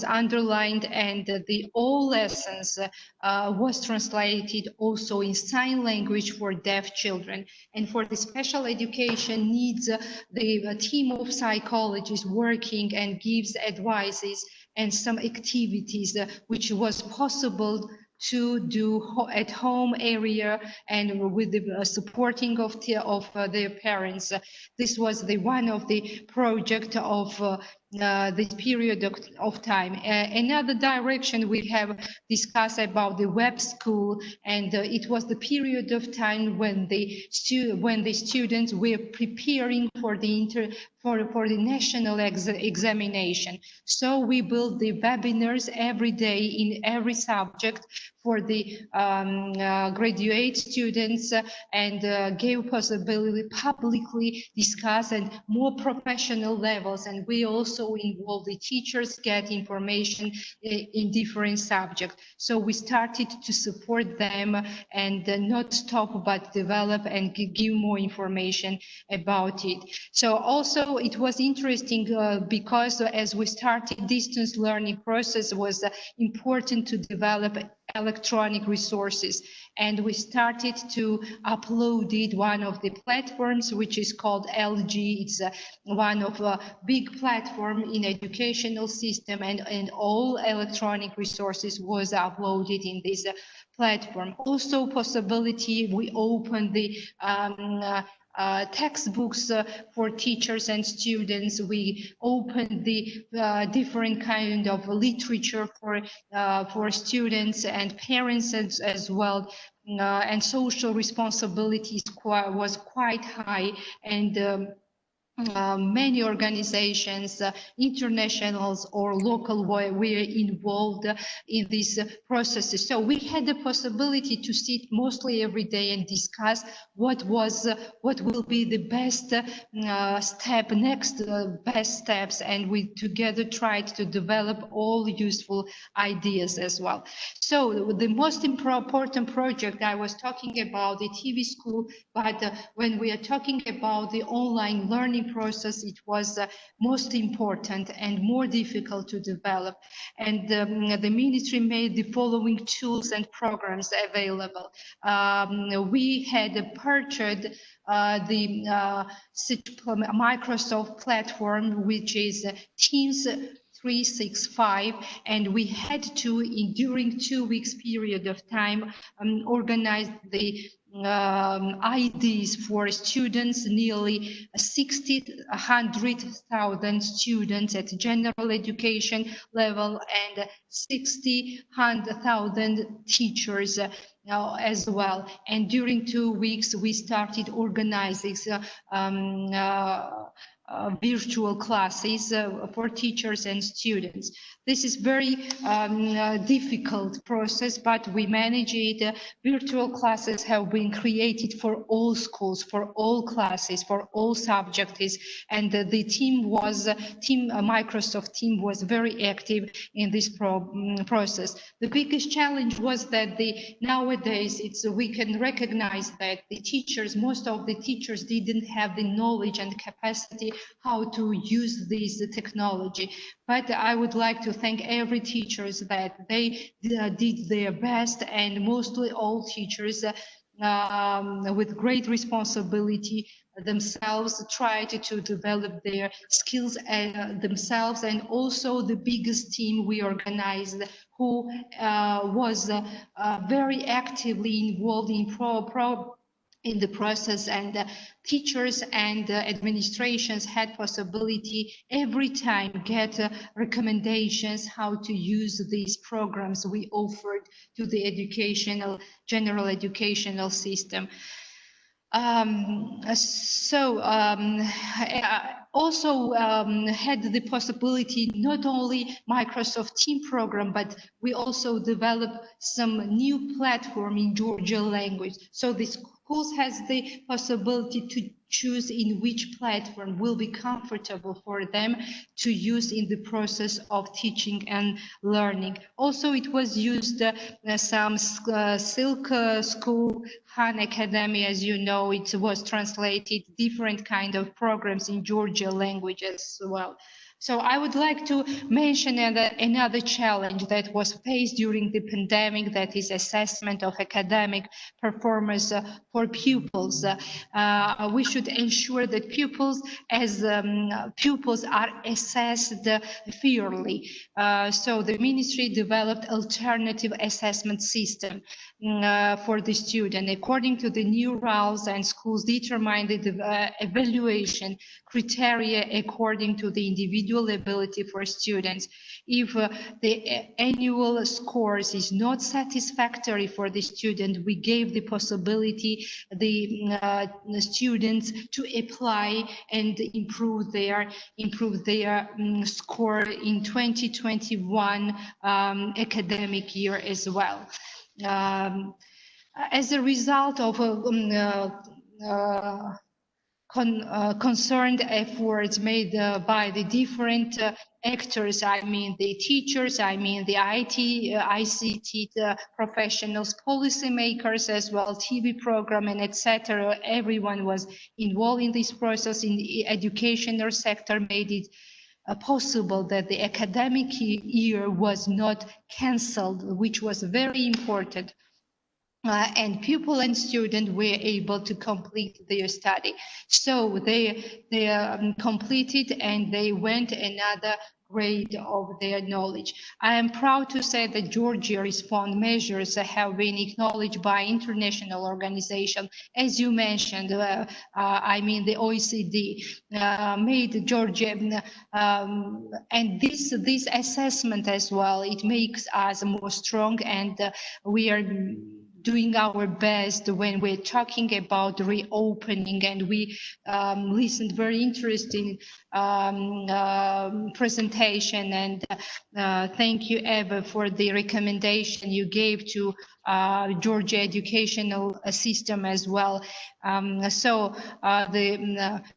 underlined, and the all lessons was translated also in sign language for deaf children. And for the special education needs, the team of psychologists working and gives advices and some activities which was possible to do at home area, and with the supporting of their parents. This was the one of the project of this period of time. Another direction we have discussed about the web school, and it was the period of time when the students were preparing for the national examination. So we built the webinars every day in every subject for the graduate students, and gave possibility publicly discuss and more professional levels. And we also involve the teachers, get information in different subjects. So we started to support them and not stop but develop and give more information about it. So also it was interesting because as we started distance learning process, was important to develop electronic resources, and we started to upload it one of the platforms which is called LG. It's one of a big platform in educational system, and all electronic resources was uploaded in this platform. Also possibility, we opened the textbooks for teachers and students. We opened the different kind of literature for students and parents as well. And social responsibilities was quite high, and many organizations, internationals or local, were involved in these processes. So we had the possibility to sit mostly every day and discuss what will be the best next best steps, and we together tried to develop all useful ideas as well. So the most important project I was talking about, the TV school, but when we are talking about the online learning process, it was most important and more difficult to develop. And the ministry made the following tools and programs available. We had purchased the Microsoft platform, which is Teams 365, and we had to, during 2 weeks period of time, organize the IDs for students, nearly 100,000 students at general education level, and 60,000 teachers as well. And during 2 weeks, we started organizing virtual classes for teachers and students. This is very difficult process, but we manage it. Virtual classes have been created for all schools, for all classes, for all subjects, and the Microsoft team was very active in this process. The biggest challenge was that nowadays we can recognize that the teachers, most of the teachers didn't have the knowledge and capacity how to use this technology. But I would like to thank every teachers that they did their best, and mostly all teachers with great responsibility themselves tried to develop their skills themselves. And also the biggest team we organized, who was very actively involved in the process, and teachers and administrations had possibility every time get recommendations how to use these programs we offered to the general educational system. Also had the possibility, not only Microsoft Team program, but we also developed some new platform in Georgian language. So the schools has the possibility to choose in which platform will be comfortable for them to use in the process of teaching and learning. Also, it was used some Silk School, Han Academy, as you know, it was translated different kind of programs in Georgian language as well. So I would like to mention another challenge that was faced during the pandemic, that is assessment of academic performance for pupils. We should ensure that pupils are assessed fairly. So the ministry developed alternative assessment system. for the student. According to the new rules, and schools determine the evaluation criteria according to the individual ability for students. If the annual scores is not satisfactory for the student, we gave the possibility the students to apply and improve their score in 2021 academic year as well. As a result of concerned efforts made by the different actors, I mean the teachers, I mean the ICT professionals, policymakers as well, TV program and etc. Everyone was involved in this process in the educational sector, made it possible that the academic year was not cancelled, which was very important. And pupil and student were able to complete their study. So they completed and they went another grade of their knowledge. I am proud to say that Georgia response measures have been acknowledged by international organizations. As you mentioned, I mean the OECD made Georgia, and this assessment as well, it makes us more strong, and we are doing our best when we're talking about reopening, and we listened very interesting presentation, and thank you, Eva, for the recommendation you gave to Georgia educational system as well. The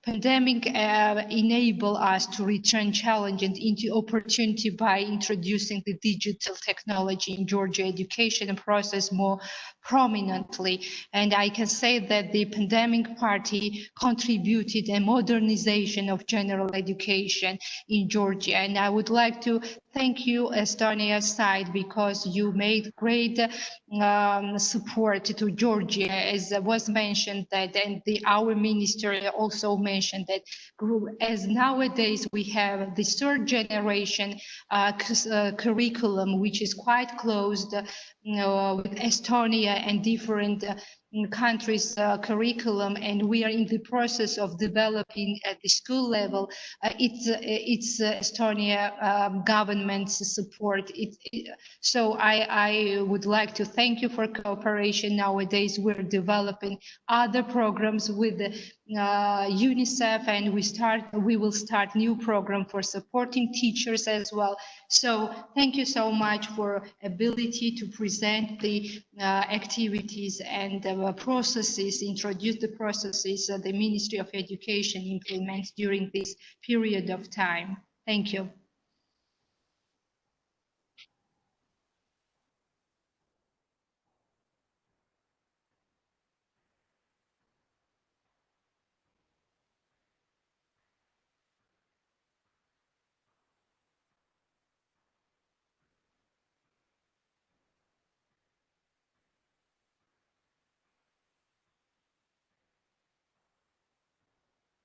pandemic enabled us to return challenges into opportunity by introducing the digital technology in Georgia education process more prominently. And I can say that the pandemic party contributed a modernization of general education in Georgia. And I would like to thank you, Estonia side, because you made great support to Georgia, as was mentioned that, and our minister also mentioned that, as nowadays we have the third generation curriculum, which is quite closed, with Estonia and different countries' curriculum, and we are in the process of developing at the school level. It's Estonia government's support. So I would like to thank you for cooperation. Nowadays we're developing other programs with UNICEF, and we will start new program for supporting teachers as well. So thank you so much for ability to present the activities and processes, introduce the processes the Ministry of Education implements during this period of time. Thank you.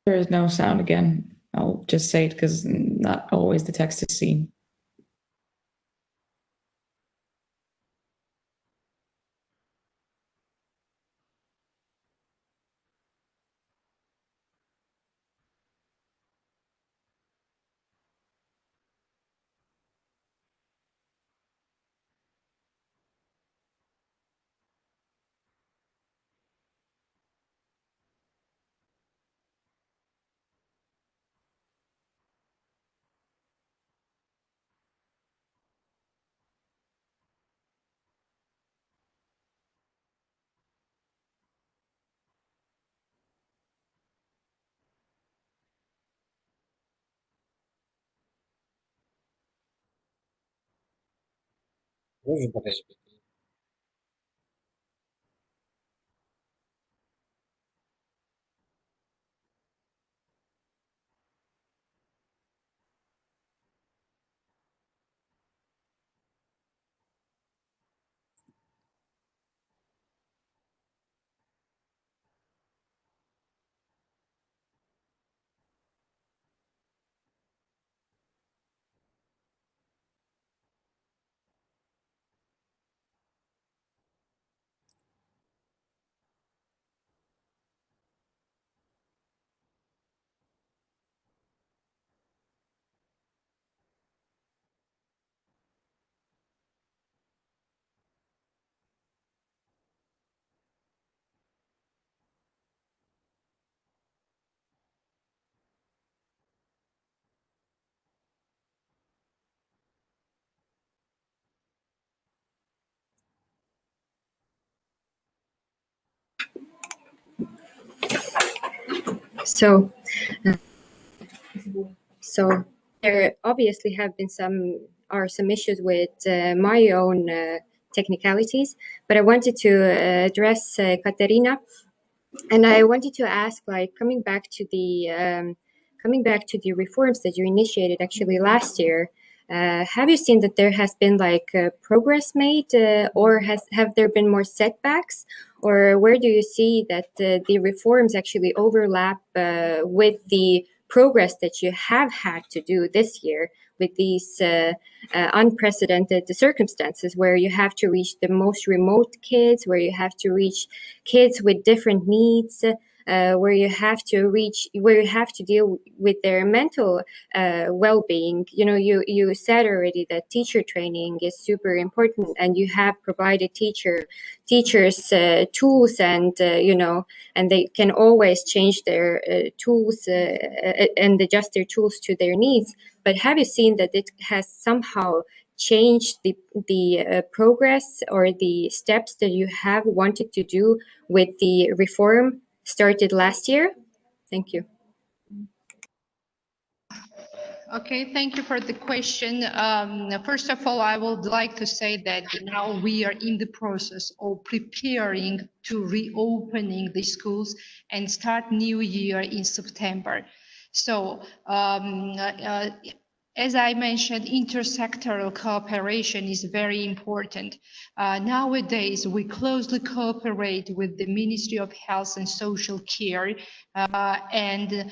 There is no sound again. I'll just say it because not always the text is seen. So there obviously have been some issues with my own technicalities, but I wanted to address Katerina, and I wanted to ask, like, coming back to the reforms that you initiated actually last year. Have you seen that there has been like progress made, or have there been more setbacks, or where do you see that the reforms actually overlap with the progress that you have had to do this year with these unprecedented circumstances, where you have to reach the most remote kids, where you have to reach kids with different needs, where you have to deal with their mental well-being. You know, you said already that teacher training is super important, and you have provided teachers tools, and you know, and they can always change their tools and adjust their tools to their needs. But have you seen that it has somehow changed the progress or the steps that you have wanted to do with the reform started last year? Thank you. Okay, thank you for the question. First of all, I would like to say that now we are in the process of preparing to reopening the schools and start new year in September. So as I mentioned, intersectoral cooperation is very important. Nowadays, we closely cooperate with the Ministry of Health and Social Care, and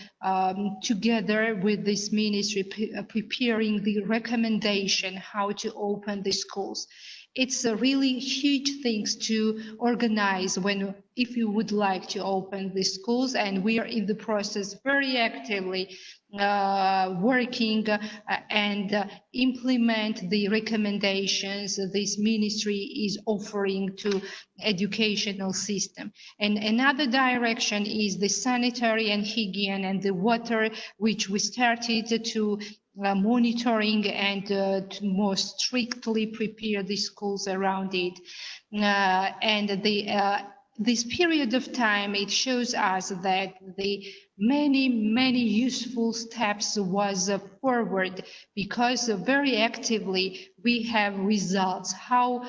together with this ministry preparing the recommendation how to open the schools. It's a really huge things to organize if you would like to open the schools, and we are in the process very actively working and implement the recommendations this ministry is offering to educational system. And another direction is the sanitary and hygiene and the water, which we started to monitoring and to more strictly prepare the schools around it. And this period of time, it shows us that the many useful steps was forward, because very actively we have results how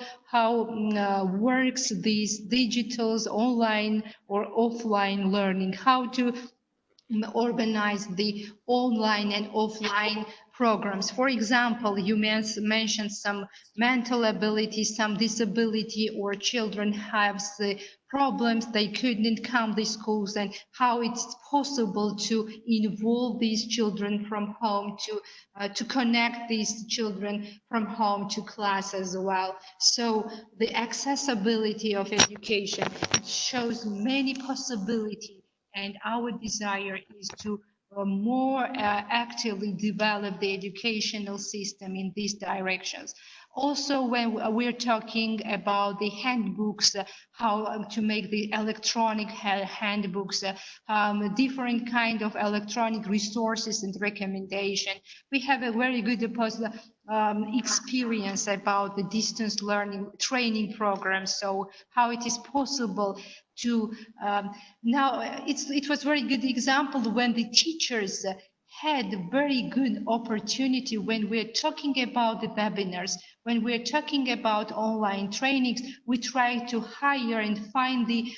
works these digitals online or offline learning, how to organize the online and offline programs. For example, you mentioned some mental abilities, some disability, or children have the problems, they couldn't come to schools, and how it's possible to involve these children from home, to connect these children from home to class as well. So the accessibility of education, it shows many possibilities, and our desire is to more actively develop the educational system in these directions. Also, when we're talking about the handbooks, how to make the electronic handbooks, different kind of electronic resources and recommendation, we have a very good experience about the distance learning training program. So how it is possible to now it was very good example when the teachers had very good opportunity when we're talking about the webinars, when we're talking about online trainings. We try to hire and find the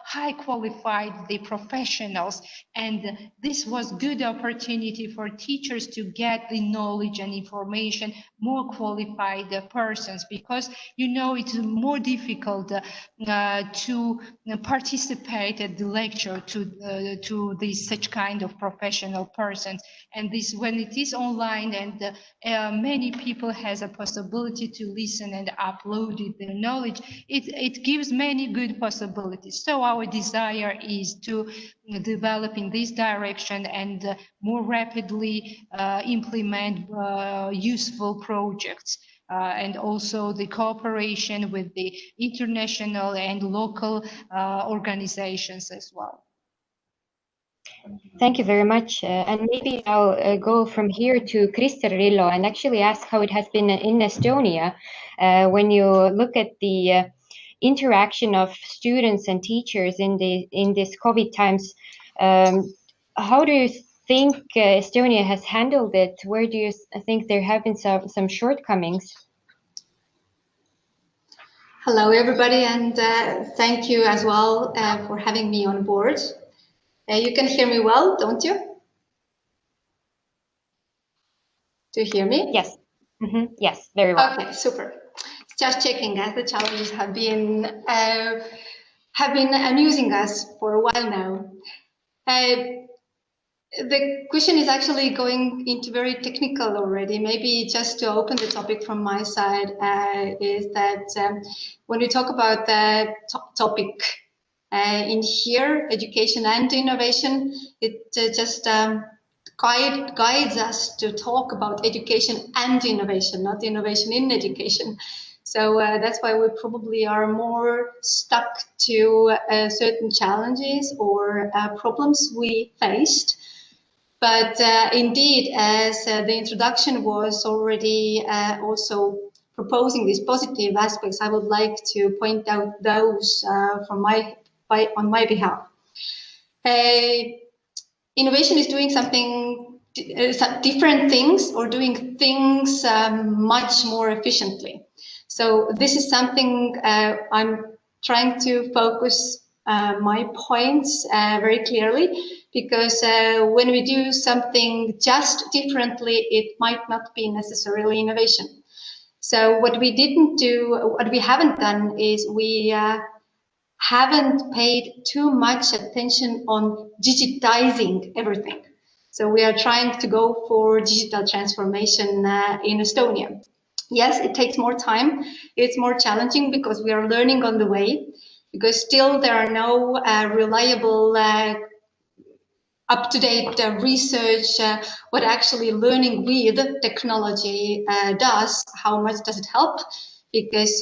high qualified the professionals, and this was good opportunity for teachers to get the knowledge and information, more qualified persons, because you know it's more difficult to participate at the lecture to these such kind of professional persons. And this, when it is online and many people has a possibility to listen and upload their knowledge, it gives many good possibilities. So our desire is to develop in this direction and more rapidly implement useful projects, and also the cooperation with the international and local organizations as well. Thank you very much. And maybe I'll go from here to Krister and actually ask how it has been in Estonia when you look at the interaction of students and teachers in this COVID times. how do you think Estonia has handled it? Where do you think there have been some shortcomings? Hello, everybody, and thank you as well for having me on board. You can hear me well, don't you? Do you hear me? Yes. Mm-hmm. Yes, very well. Okay, super. Just checking, as the challenges have been amusing us for a while now. The question is actually going into very technical already. Maybe just to open the topic from my side is that when we talk about the topic in here, education and innovation, it just guides us to talk about education and innovation, not innovation in education. So that's why we probably are more stuck to certain challenges or problems we faced. But indeed, as the introduction was already also proposing these positive aspects, I would like to point out those on my behalf. Innovation is doing something, different things, or doing things much more efficiently. So this is something I'm trying to focus my points very clearly, because when we do something just differently, it might not be necessarily innovation. So what we haven't done is we haven't paid too much attention on digitizing everything. So we are trying to go for digital transformation in Estonia. Yes, it takes more time. It's more challenging because we are learning on the way, because still there are no reliable up-to-date research, what actually learning with technology does, how much does it help, because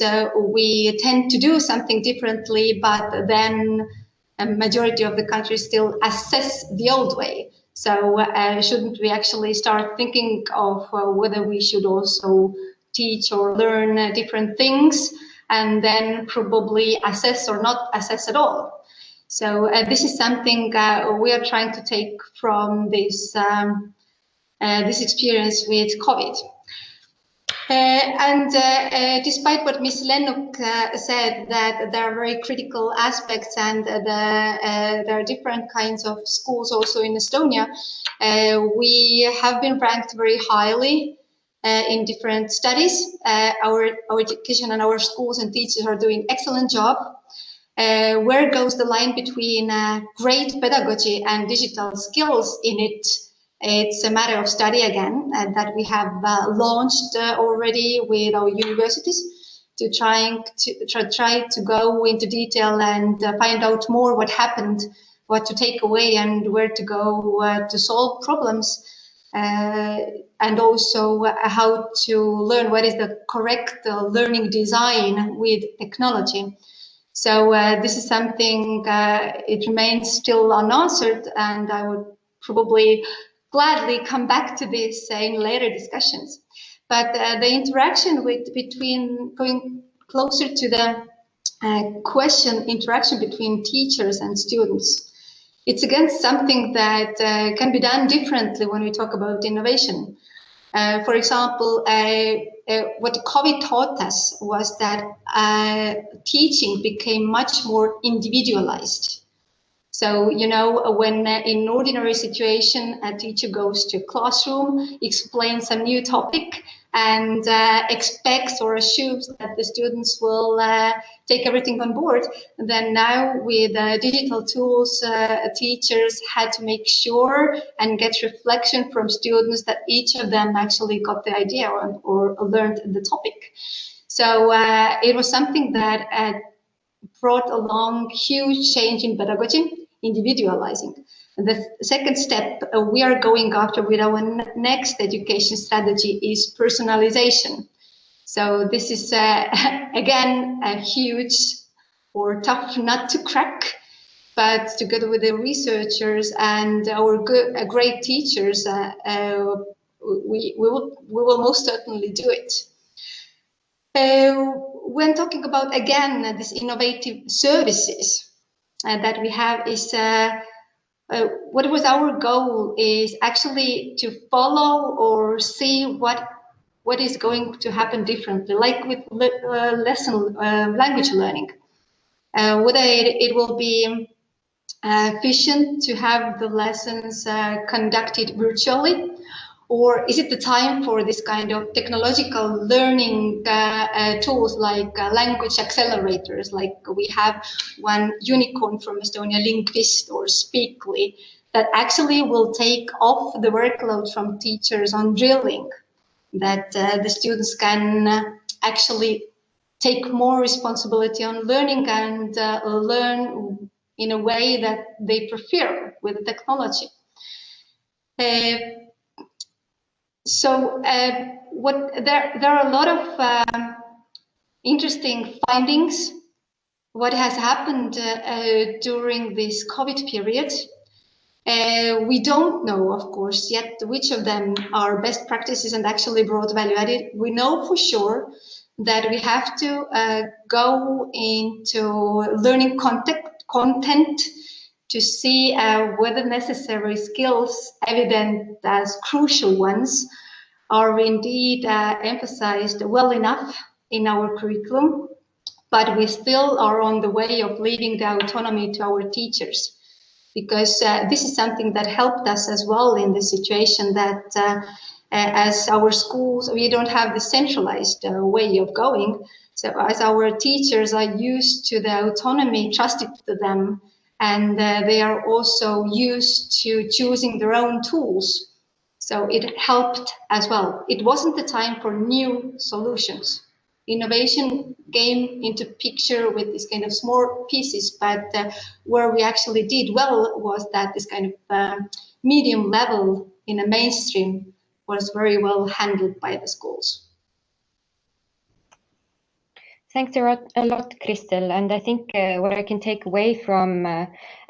we tend to do something differently, but then a majority of the countries still assess the old way. So shouldn't we actually start thinking of whether we should also teach or learn different things, and then probably assess or not assess at all? So this is something we are trying to take from this this experience with COVID. Despite what Ms. Lennuk said, that there are very critical aspects and there are different kinds of schools also in Estonia, we have been ranked very highly in different studies. Our education and our schools and teachers are doing excellent job. Where goes the line between great pedagogy and digital skills in it? It's a matter of study again, that we have launched already with our universities to try to go into detail and find out more what happened, what to take away, and where to go to solve problems, and also how to learn what is the correct learning design with technology. So this is something, it remains still unanswered, and I would probably gladly come back to this in later discussions. But the interaction between, going closer to the interaction between teachers and students, it's again something that can be done differently when we talk about innovation. For example, what COVID taught us was that teaching became much more individualized. So, you know, when in an ordinary situation, a teacher goes to a classroom, explains some new topic, and expects or assumes that the students will take everything on board, then now with digital tools, teachers had to make sure and get reflection from students that each of them actually got the idea or learned the topic. So it was something that brought along huge change in pedagogy, individualizing. The second step we are going after with our next education strategy is personalization. So this is again a huge or tough nut to crack, but together with the researchers and our great teachers, we will most certainly do it. When talking about again these innovative services that we have, is what was our goal is actually to follow or see what is going to happen differently, like with language learning. Whether it will be efficient to have the lessons conducted virtually, or is it the time for this kind of technological learning tools like language accelerators, like we have one unicorn from Estonia, Linguist or Speakly, that actually will take off the workload from teachers on drilling, that the students can actually take more responsibility on learning and learn in a way that they prefer with the technology. So there are a lot of interesting findings. What has happened during this COVID period? We don't know, of course, yet which of them are best practices and actually brought value added. We know for sure that we have to go into learning content to see whether necessary skills evident as crucial ones are indeed emphasized well enough in our curriculum, but we still are on the way of leaving the autonomy to our teachers, because this is something that helped us as well in the situation that as our schools, we don't have the centralized way of going. So as our teachers are used to the autonomy trusted to them, and they are also used to choosing their own tools. So it helped as well. It wasn't the time for new solutions. Innovation came into picture with this kind of small pieces, but where we actually did well was that this kind of medium level in a mainstream was very well handled by the schools. Thanks a lot, Kristel. And I think what I can take away from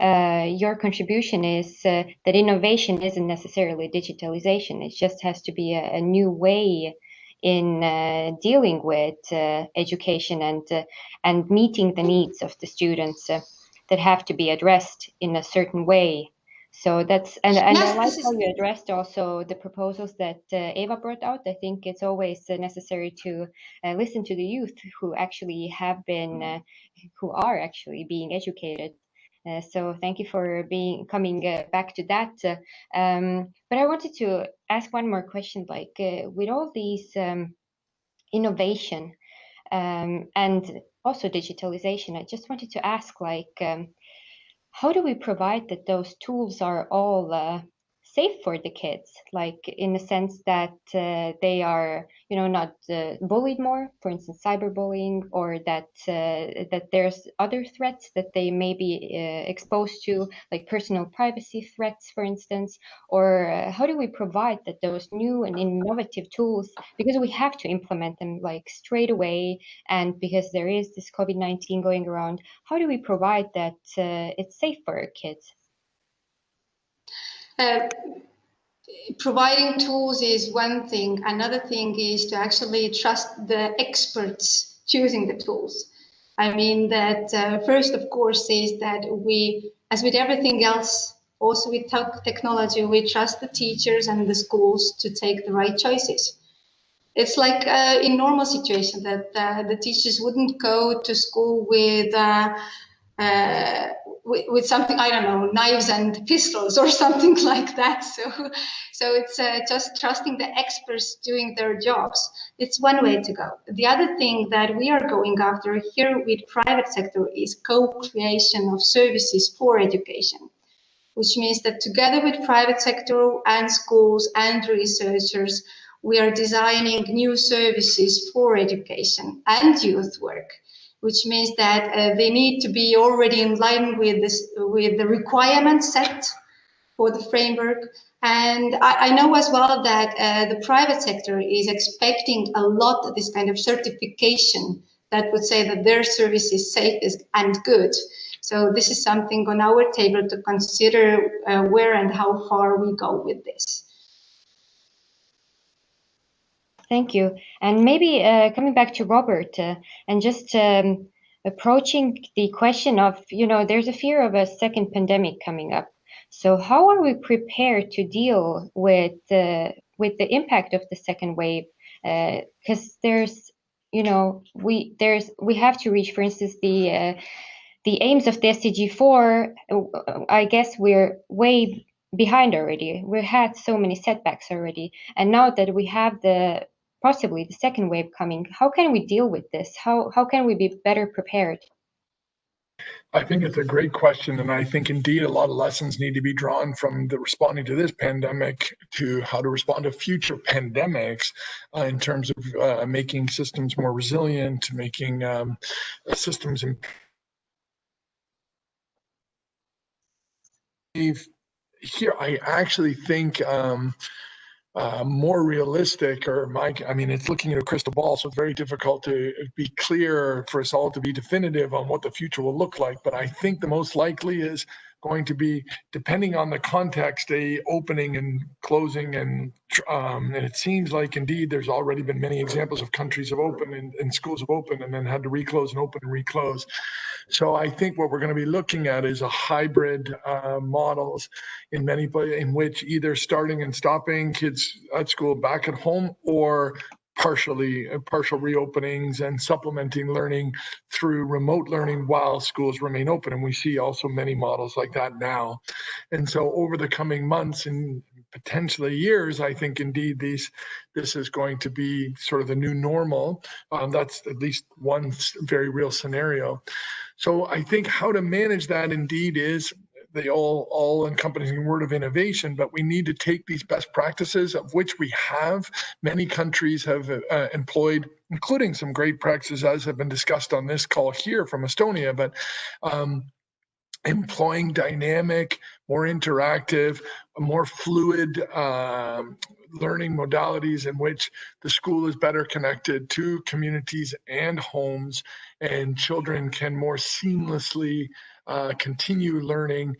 your contribution is that innovation isn't necessarily digitalization. It just has to be a new way in dealing with education and meeting the needs of the students that have to be addressed in a certain way. So that's, and yes, I like how you addressed also the proposals that Eva brought out. I think it's always necessary to listen to the youth who actually have been, who are actually being educated. So thank you for coming back to that. But I wanted to ask one more question, like with all these innovation and also digitalization, I just wanted to ask, like, how do we provide that those tools are all safe for the kids, like in the sense that they are, you know, not bullied more, for instance, cyberbullying, or that that there's other threats that they may be exposed to, like personal privacy threats, for instance, or how do we provide that those new and innovative tools, because we have to implement them like straight away, and because there is this COVID-19 going around, how do we provide that it's safe for our kids? Providing tools is one thing. Another thing is to actually trust the experts choosing the tools. I mean that first, of course, is that we, as with everything else, also with technology, we trust the teachers and the schools to take the right choices. It's like in normal situation that the teachers wouldn't go to school with something, I don't know, knives and pistols or something like that. So it's just trusting the experts doing their jobs. It's one way to go. The other thing that we are going after here with private sector is co-creation of services for education, which means that together with private sector and schools and researchers, we are designing new services for education and youth work, which means that they need to be already in line with this, with the requirements set for the framework. And I know as well that the private sector is expecting a lot of this kind of certification that would say that their service is safe and good. So this is something on our table to consider where and how far we go with this. Thank you. And maybe coming back to Robert and just approaching the question of, you know, there's a fear of a second pandemic coming up. So how are we prepared to deal with the impact of the second wave? Because there's, you know, we have to reach, for instance, the aims of the SDG 4. I guess we're way behind already. We had so many setbacks already, and now that we have possibly the second wave coming, how can we deal with this? How can we be better prepared? I think it's a great question, and I think indeed a lot of lessons need to be drawn from the responding to this pandemic to how to respond to future pandemics in terms of making systems more resilient, making systems here. I actually think more realistic, I mean, it's looking at a crystal ball, so it's very difficult to be clear for us all to be definitive on what the future will look like. But I think the most likely is going to be, depending on the context, a opening and closing, and it seems like indeed there's already been many examples of countries have opened and schools have opened and then had to reclose and open and reclose. So I think what we're going to be looking at is a hybrid models in many places, in which either starting and stopping kids at school back at home, or partial reopenings and supplementing learning through remote learning while schools remain open. And we see also many models like that now. And so over the coming months and potentially years, I think indeed this is going to be sort of the new normal. That's at least one very real scenario. So I think how to manage that indeed is the all-encompassing word of innovation, but we need to take these best practices, of which we have. Many countries have employed, including some great practices as have been discussed on this call here from Estonia, but employing dynamic, more interactive, more fluid learning modalities in which the school is better connected to communities and homes, and children can more seamlessly continue learning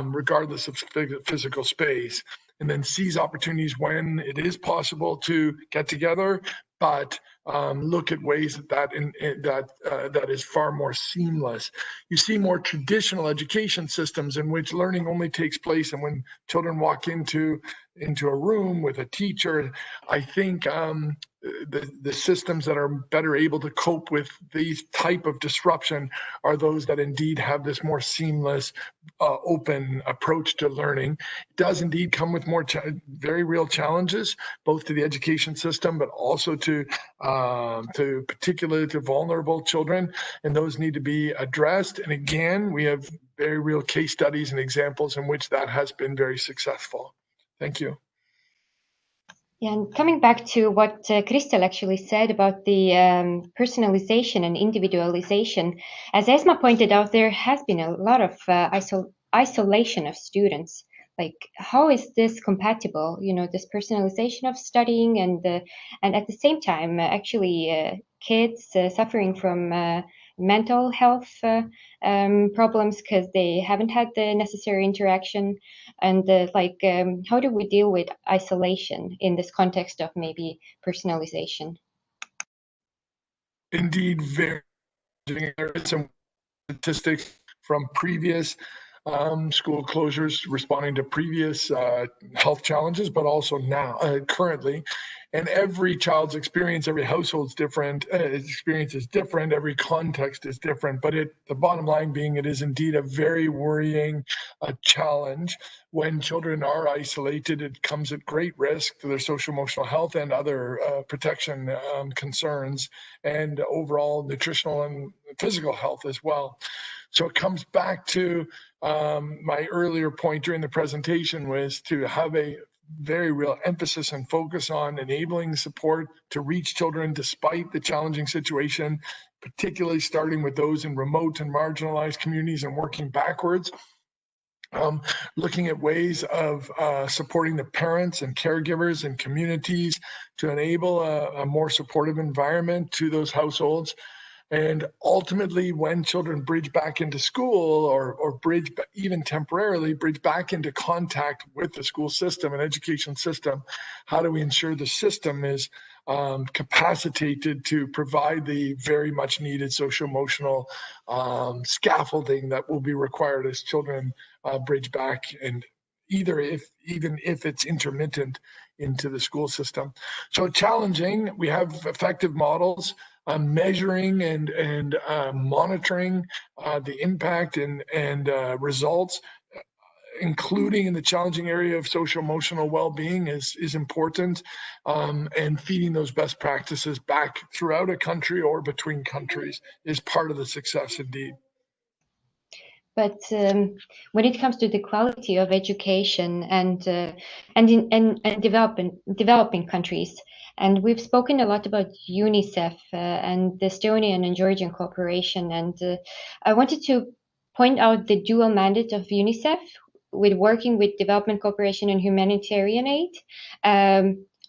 regardless of physical space, and then seize opportunities when it is possible to get together, but look at ways that is far more seamless. You see more traditional education systems in which learning only takes place, and when children walk into a room with a teacher, I think the systems that are better able to cope with these type of disruption are those that indeed have this more seamless, open approach to learning. It does indeed come with more very real challenges, both to the education system, but also to particularly to vulnerable children, and those need to be addressed. And again, we have very real case studies and examples in which that has been very successful. Thank you. Yeah, and coming back to what Kristel actually said about the personalization and individualization, as Esma pointed out, there has been a lot of isolation of students. Like, how is this compatible? You know, this personalization of studying and at the same time, actually, kids suffering from mental health problems because they haven't had the necessary interaction, and how do we deal with isolation in this context of maybe personalization? Indeed, some statistics from previous school closures responding to previous health challenges, but also now, currently. And every child's experience, every household's different, experience is different, every context is different, but the bottom line being, it is indeed a very worrying challenge. When children are isolated, it comes at great risk to their social emotional health and other protection concerns, and overall nutritional and physical health as well. So it comes back to my earlier point during the presentation, was to have a very real emphasis and focus on enabling support to reach children despite the challenging situation, particularly starting with those in remote and marginalized communities and working backwards. Looking at ways of supporting the parents and caregivers and communities to enable a more supportive environment to those households. And ultimately, when children bridge back into school or bridge, even temporarily, bridge back into contact with the school system and education system, how do we ensure the system is capacitated to provide the very much needed socio-emotional scaffolding that will be required as children bridge back, and even if it's intermittent, into the school system. So challenging. We have effective models measuring and monitoring the impact and results, including in the challenging area of social-emotional well-being is important, and feeding those best practices back throughout a country or between countries is part of the success indeed. But when it comes to the quality of education and developing countries, and we've spoken a lot about UNICEF and the Estonian and Georgian cooperation, and I wanted to point out the dual mandate of UNICEF with working with development cooperation and humanitarian aid.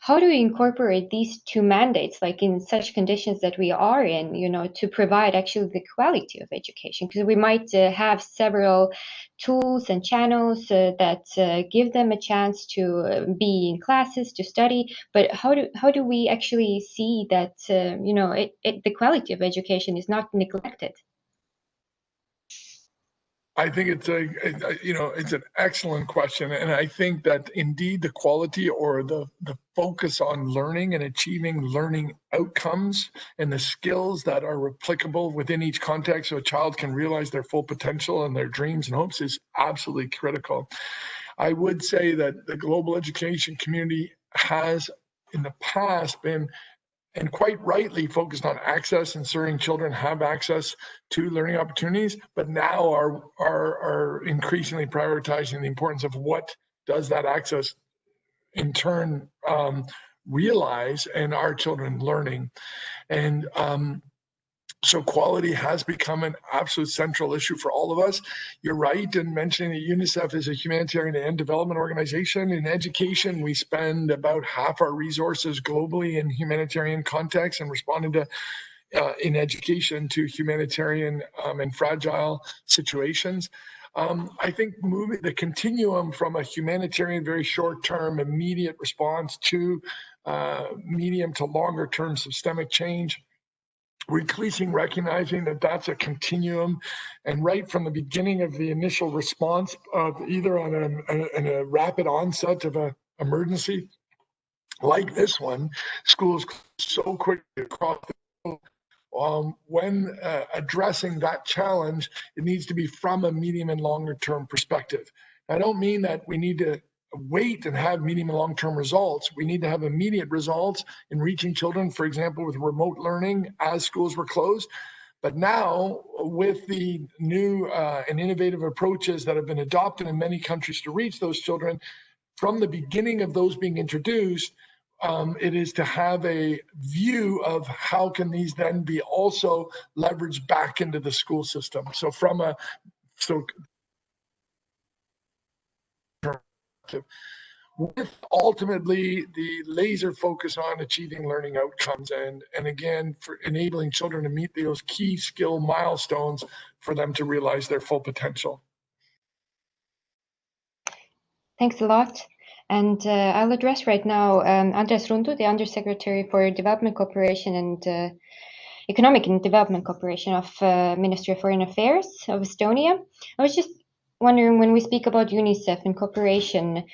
How do we incorporate these two mandates, like in such conditions that we are in, to provide actually the quality of education? Because we might have several tools and channels that give them a chance to be in classes, to study, but how do we actually see that, the quality of education is not neglected? I think it's it's an excellent question, and I think that indeed the quality or the focus on learning and achieving learning outcomes and the skills that are replicable within each context, so a child can realize their full potential and their dreams and hopes, is absolutely critical. I would say that the global education community has in the past been, and quite rightly, focused on access, ensuring children have access to learning opportunities, but now are increasingly prioritizing the importance of what does that access in turn realize and are children learning. And so quality has become an absolute central issue for all of us. You're right in mentioning that UNICEF is a humanitarian and development organization. In education, we spend about half our resources globally in humanitarian contexts and responding to, in education, to humanitarian and fragile situations. I think moving the continuum from a humanitarian, very short-term, immediate response to medium to longer-term systemic change, we're increasingly recognizing that that's a continuum, and right from the beginning of the initial response, either on a rapid onset of an emergency like this one, schools so quickly across the world, when addressing that challenge, it needs to be from a medium and longer term perspective. I don't mean that we need to wait and have medium and long-term results. We need to have immediate results in reaching children, for example, with remote learning as schools were closed. But now, with the new and innovative approaches that have been adopted in many countries to reach those children, from the beginning of those being introduced, it is to have a view of how can these then be also leveraged back into the school system. So with ultimately the laser focus on achieving learning outcomes and again for enabling children to meet those key skill milestones for them to realize their full potential. Thanks a lot. And I'll address right now Andres Rundu, the Undersecretary for Development Cooperation and Economic and Development Cooperation of Ministry of Foreign Affairs of Estonia. I was just wondering, when we speak about UNICEF and cooperation,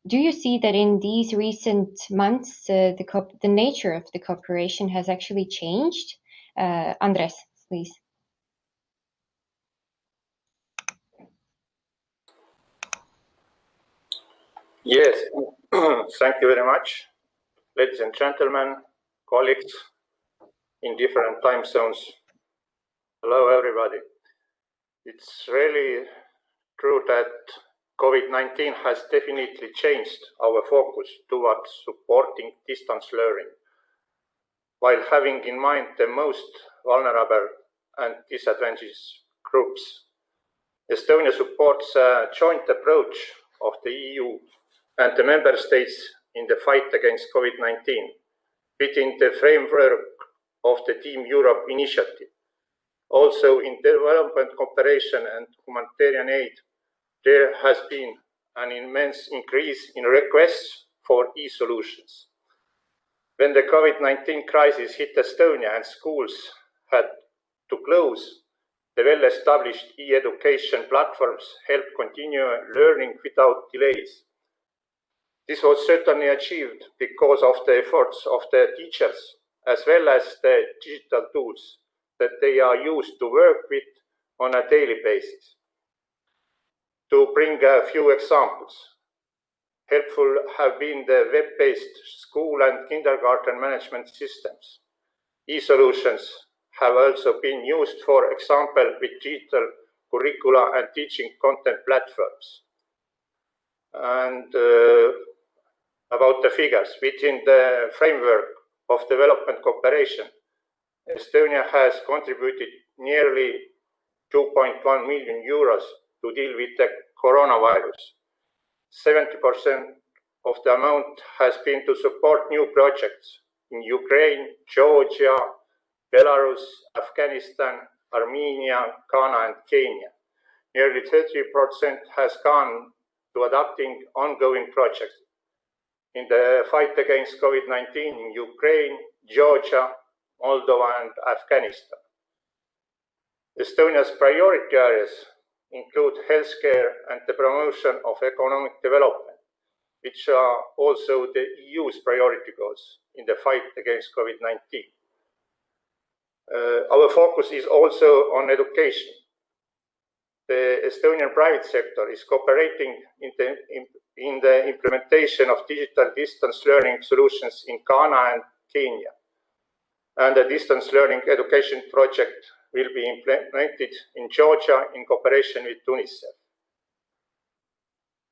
do you see that in these recent months, the nature of the cooperation has actually changed? Andres, please. Yes, thank you very much. Ladies and gentlemen, colleagues in different time zones, hello everybody. It's really true that COVID-19 has definitely changed our focus towards supporting distance learning, while having in mind the most vulnerable and disadvantaged groups. Estonia supports a joint approach of the EU and the member states in the fight against COVID-19 within the framework of the Team Europe initiative, Also, in development cooperation and humanitarian aid, there has been an immense increase in requests for e-solutions. When the COVID-19 crisis hit Estonia and schools had to close, the well-established e-education platforms helped continue learning without delays. This was certainly achieved because of the efforts of the teachers, as well as the digital tools that they are used to work with on a daily basis. To bring a few examples, helpful have been the web-based school and kindergarten management systems. E-solutions have also been used, for example, with digital curricula and teaching content platforms. And about the figures, within the framework of development cooperation, Estonia has contributed nearly 2.1 million euros to deal with the coronavirus. 70% of the amount has been to support new projects in Ukraine, Georgia, Belarus, Afghanistan, Armenia, Ghana, and Kenya. Nearly 30% has gone to adapting ongoing projects in the fight against COVID-19 in Ukraine, Georgia, Moldova, and Afghanistan. Estonia's priority areas include healthcare and the promotion of economic development, which are also the EU's priority goals in the fight against COVID-19. Our focus is also on education. The Estonian private sector is cooperating in the implementation of digital distance learning solutions in Ghana and Kenya. And the distance learning education project will be implemented in Georgia in cooperation with UNICEF.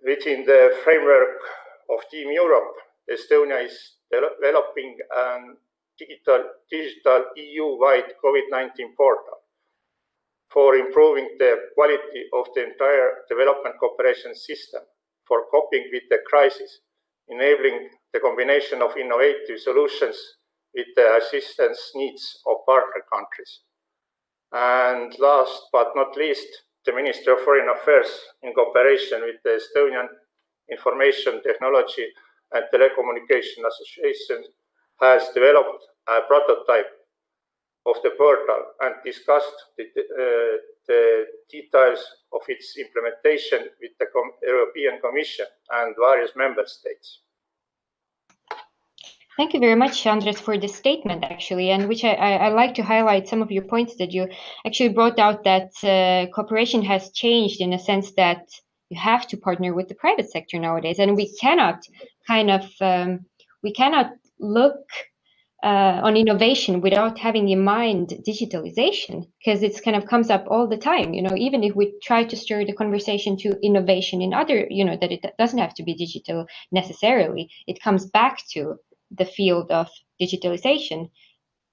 Within the framework of Team Europe, Estonia is developing a digital EU-wide COVID-19 portal for improving the quality of the entire development cooperation system for coping with the crisis, enabling the combination of innovative solutions with the assistance needs of partner countries. And last but not least, the Ministry of Foreign Affairs, in cooperation with the Estonian Information Technology and Telecommunication Association, has developed a prototype of the portal and discussed the details of its implementation with the European Commission and various member states. Thank you very much, Andres, for this statement, actually, and which I like to highlight some of your points that you actually brought out, that cooperation has changed in a sense that you have to partner with the private sector nowadays, and we cannot look on innovation without having in mind digitalization, because it's kind of comes up all the time. You know, even if we try to stir the conversation to innovation in other, you know, that it doesn't have to be digital necessarily, it comes back to the field of digitalization.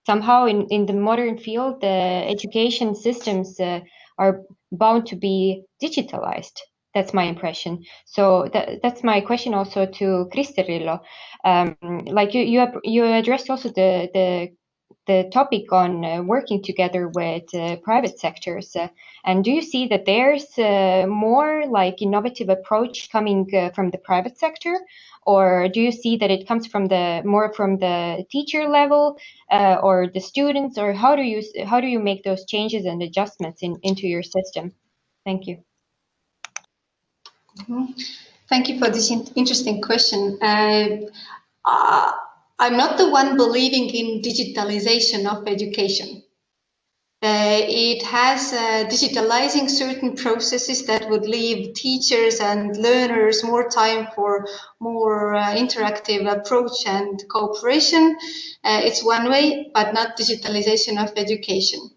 Somehow in the modern field, the education systems are bound to be digitalized. That's my impression. So that's my question also to Kristerillo. Like you addressed also the topic on working together with private sectors. And do you see that there's more like innovative approach coming from the private sector? Or do you see that it comes from more from the teacher level or the students? Or how do you make those changes and adjustments into your system? Thank you. Thank you for this interesting question. I'm not the one believing in digitalization of education. It has digitalizing certain processes that would leave teachers and learners more time for more interactive approach and cooperation. It's one way, but not digitalization of education.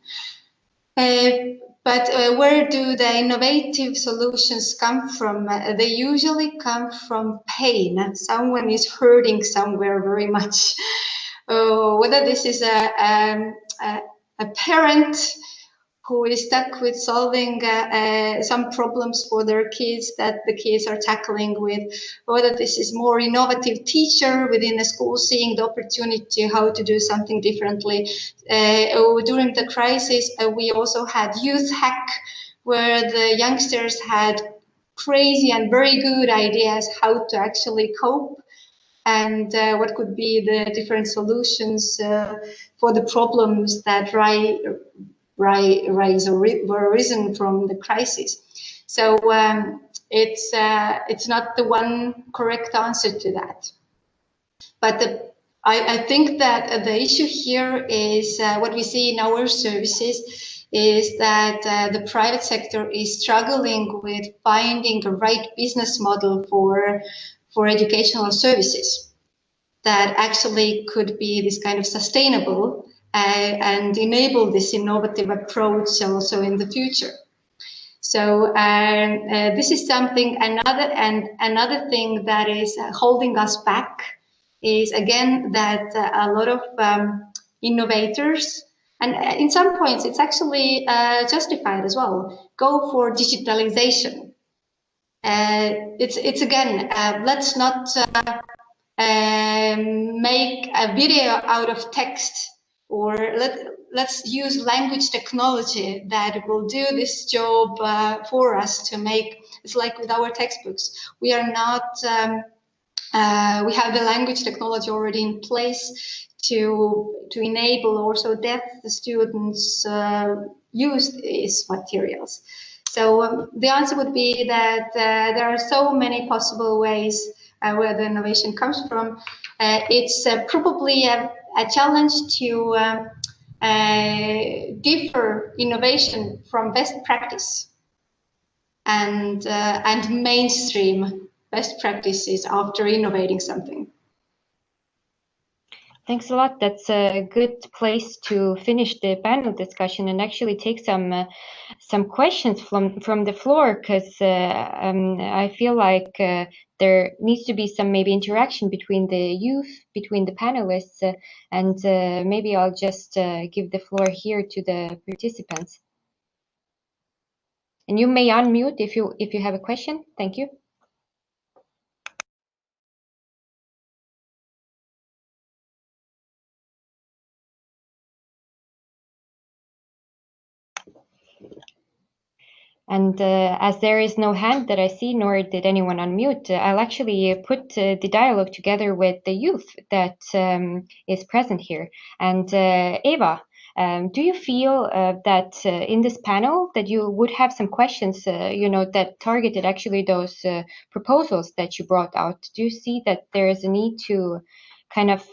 But where do the innovative solutions come from? They usually come from pain. Someone is hurting somewhere very much. Whether this is a parent who is stuck with solving some problems for their kids that the kids are tackling with, whether this is more innovative teacher within the school seeing the opportunity how to do something differently. During the crisis, we also had youth hack, where the youngsters had crazy and very good ideas how to actually cope and what could be the different solutions for the problems that were arisen from the crisis. So it's not the one correct answer to that. But I think that the issue here is what we see in our services is that the private sector is struggling with finding a right business model for educational services that actually could be this kind of sustainable and enable this innovative approach also in the future. So this is something, another thing that is holding us back is again that a lot of innovators, and in some points it's actually justified as well, go for digitalization. It's again, let's not make a video out of text, or let's use language technology that will do this job for us to make. It's like with our textbooks, we are not we have the language technology already in place to enable also deaf students use these materials. So the answer would be that there are so many possible ways where the innovation comes from. It's probably a challenge to differ innovation from best practice and mainstream best practices after innovating something. Thanks a lot. That's a good place to finish the panel discussion and actually take some questions from the floor, because I feel like there needs to be some maybe interaction between the youth, between the panelists, and maybe I'll just give the floor here to the participants. And you may unmute if you have a question. Thank you. And as there is no hand that I see, nor did anyone unmute, I'll actually put the dialogue together with the youth that is present here. And Eva, do you feel that in this panel that you would have some questions, that targeted actually those proposals that you brought out? Do you see that there is a need to kind of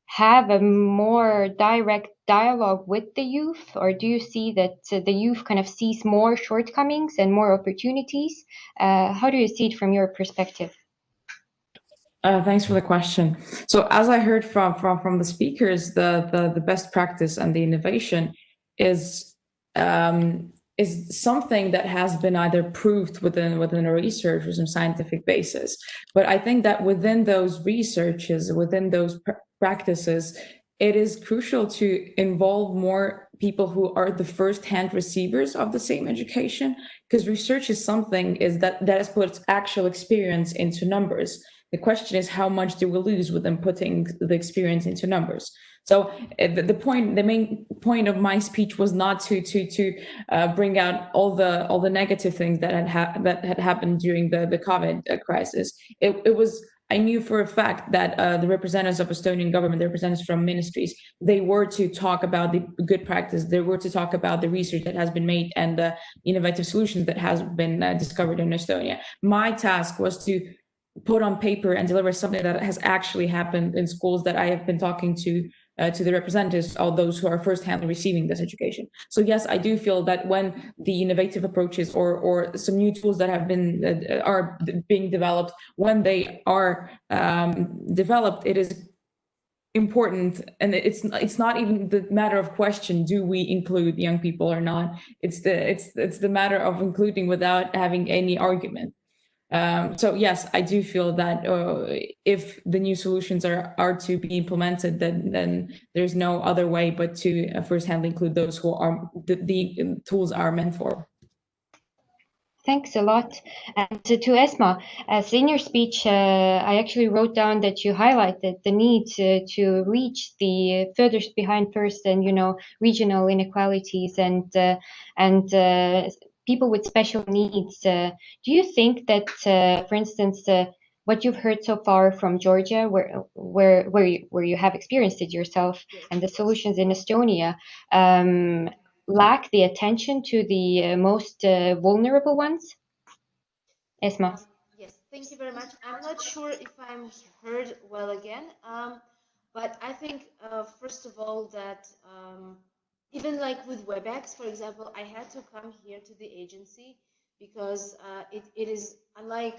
have a more direct dialogue with the youth, or do you see that the youth kind of sees more shortcomings and more opportunities? How do you see it from your perspective? Thanks for the question. So as I heard from the speakers, the best practice and the innovation is something that has been either proved within a research or some scientific basis. But I think that within those researches, within those practices, it is crucial to involve more people who are the first-hand receivers of the same education, because research is something that has put actual experience into numbers. The question is, how much do we lose with them putting the experience into numbers? So the main point of my speech was not to bring out all the negative things that had happened during the COVID crisis. It was, I knew for a fact that the representatives of Estonian government, the representatives from ministries, they were to talk about the good practice, they were to talk about the research that has been made and the innovative solutions that has been discovered in Estonia. My task was to put on paper and deliver something that has actually happened in schools that I have been talking to the representatives of those who are firsthand receiving this education. So yes, I do feel that when the innovative approaches or some new tools that have been are being developed, when they are developed, it is important, and it's not even the matter of question, do we include young people or not? It's the matter of including without having any argument. So yes, I do feel that if the new solutions are to be implemented, then there's no other way but to firsthand include those who are the tools are meant for. Thanks a lot. And to Esma, as in your speech, I actually wrote down that you highlighted the need to reach the furthest behind first and, regional inequalities and people with special needs. Do you think that, for instance, what you've heard so far from Georgia, where you have experienced it yourself, and the solutions in Estonia, lack the attention to the most vulnerable ones? Esma. Yes, thank you very much. I'm not sure if I'm heard well again, but I think, first of all, that even like with WebEx, for example, I had to come here to the agency because it is unlike,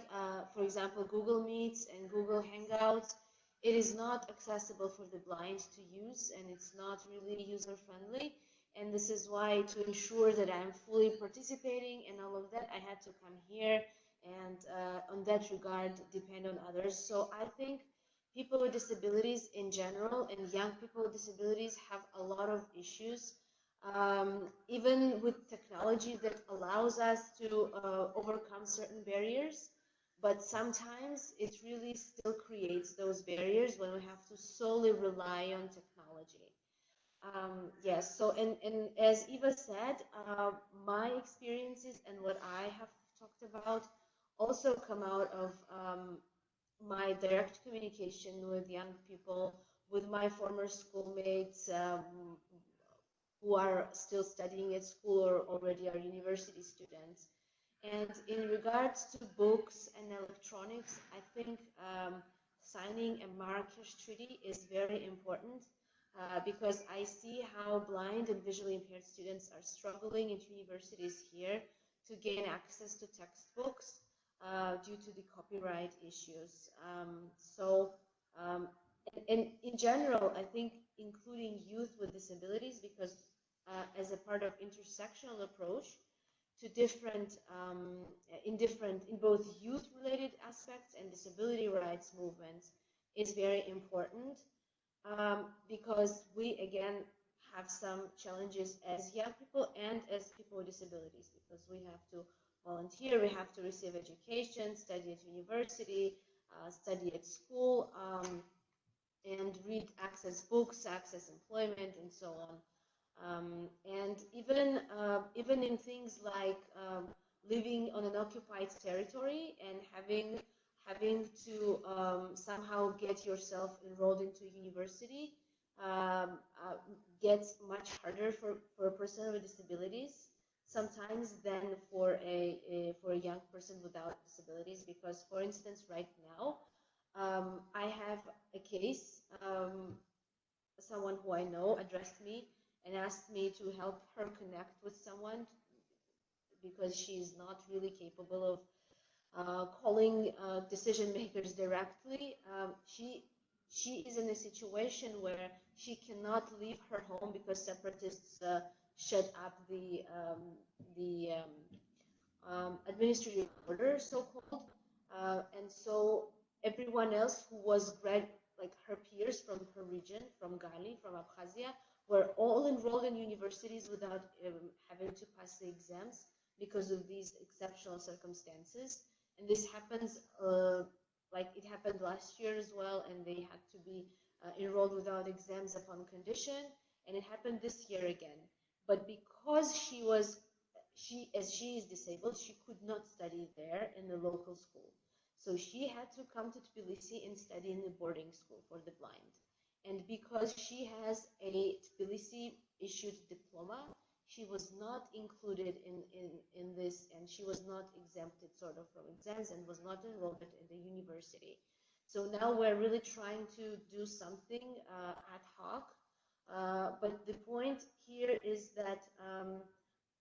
for example, Google Meets and Google Hangouts. It is not accessible for the blind to use, and it's not really user-friendly. And this is why, to ensure that I'm fully participating and all of that, I had to come here and on that regard depend on others. So I think people with disabilities in general and young people with disabilities have a lot of issues, even with technology that allows us to overcome certain barriers, but sometimes it really still creates those barriers when we have to solely rely on technology. Yes, so and as Eva said, my experiences and what I have talked about also come out of my direct communication with young people, with my former schoolmates who are still studying at school or already are university students. And in regards to books and electronics, I think signing a Marrakesh Treaty is very important because I see how blind and visually impaired students are struggling in universities here to gain access to textbooks due to the copyright issues. And in general, I think including youth with disabilities, because as a part of intersectional approach to different, in both youth-related aspects and disability rights movements is very important because we, again, have some challenges as young people and as people with disabilities, because we have to volunteer, we have to receive education, study at university, study at school, and read, access books, access employment, and so on. And even in things like living on an occupied territory and having to somehow get yourself enrolled into university gets much harder for a person with disabilities sometimes than for a young person without disabilities, because, for instance, right now I have a case. Someone who I know addressed me and asked me to help her connect with someone because she's not really capable of calling decision makers directly. She is in a situation where she cannot leave her home because separatists shut up the administrative order, so-called, and so everyone else who was like her peers from her region, from Gali, from Abkhazia, were all enrolled in universities without having to pass the exams because of these exceptional circumstances. And this happens, like it happened last year as well, and they had to be enrolled without exams upon condition, and it happened this year again. But because as she is disabled, she could not study there in the local school. So she had to come to Tbilisi and study in the boarding school for the blind. And because she has a Tbilisi-issued diploma, she was not included in this, and she was not exempted sort of from exams and was not enrolled in the university. So now we're really trying to do something ad hoc. But the point here is that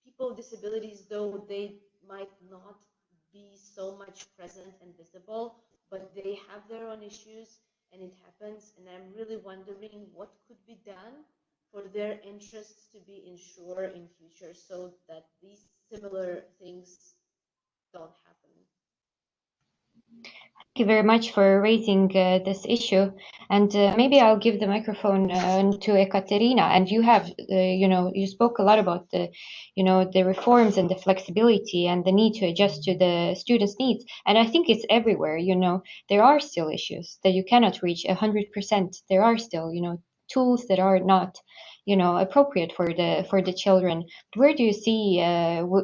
people with disabilities, though they might not be so much present and visible, but they have their own issues, and it happens. And I'm really wondering what could be done for their interests to be ensured in future so that these similar things don't happen. Thank you very much for raising this issue, and maybe I'll give the microphone to Ekaterina. And you have, you spoke a lot about the, the reforms and the flexibility and the need to adjust to the students' needs. And I think it's everywhere. There are still issues that you cannot reach 100%. There are still, tools that are not, appropriate for the children. Where do you see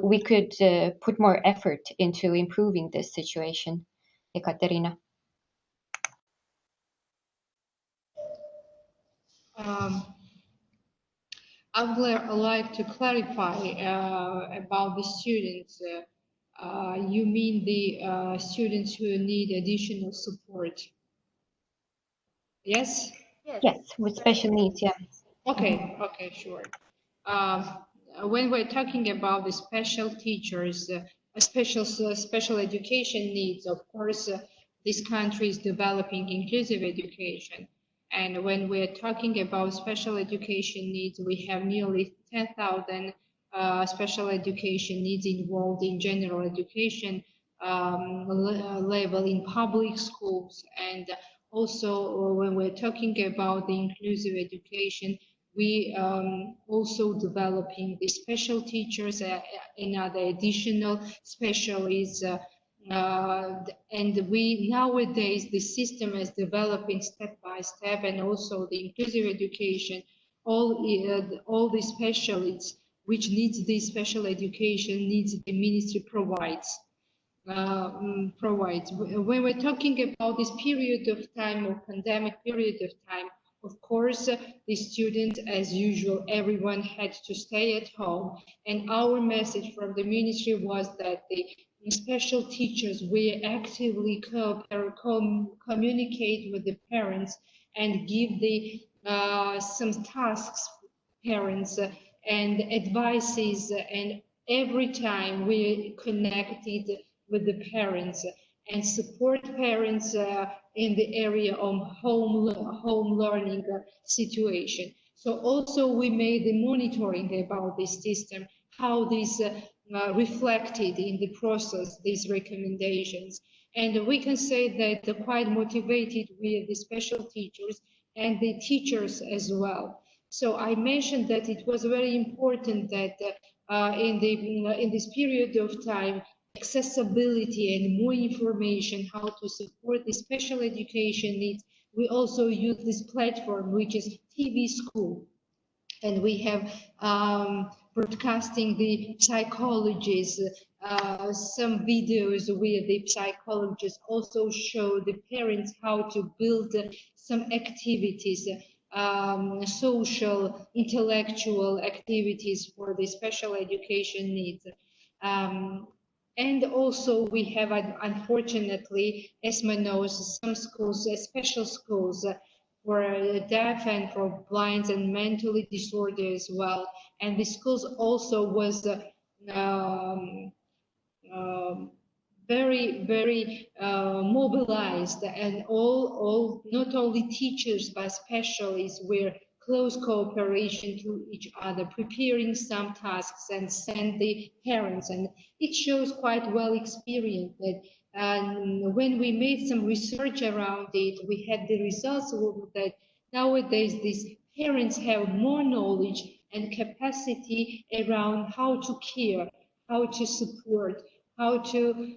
we could put more effort into improving this situation? Ekaterina. I would like to clarify about the students. You mean the students who need additional support? Yes? Yes, with special needs, yeah. Okay, sure. When we're talking about the special teachers, special education needs, of course, this country is developing inclusive education. And when we're talking about special education needs, we have nearly 10,000 special education needs involved in general education level in public schools. And also, when we're talking about the inclusive education, we also developing the special teachers and other additional specialists. And we nowadays, the system is developing step by step, and also the inclusive education, all the specialists which needs this special education needs the ministry provides. When we're talking about this period of time, or pandemic period of time, of course, the students, as usual, everyone had to stay at home. And our message from the ministry was that the special teachers will actively communicate with the parents and give some tasks parents and advices, and every time we connected with the parents and support parents in the area of home learning situation. So also we made the monitoring about this system, how this reflected in the process, these recommendations. And we can say that they're quite motivated with the special teachers and the teachers as well. So I mentioned that it was very important that in this period of time, accessibility and more information how to support the special education needs. We also use this platform, which is TV School. And we have broadcasting the psychologists, some videos where the psychologists also show the parents how to build some activities, social, intellectual activities for the special education needs. And also we have, unfortunately, Esma knows, some schools, special schools, for deaf and for blind and mentally disordered as well. And the schools also was very mobilized, and all not only teachers but specialists were close cooperation to each other, preparing some tasks and send the parents. And it shows quite well experience that when we made some research around it, we had the results that nowadays these parents have more knowledge and capacity around how to care, how to support, how to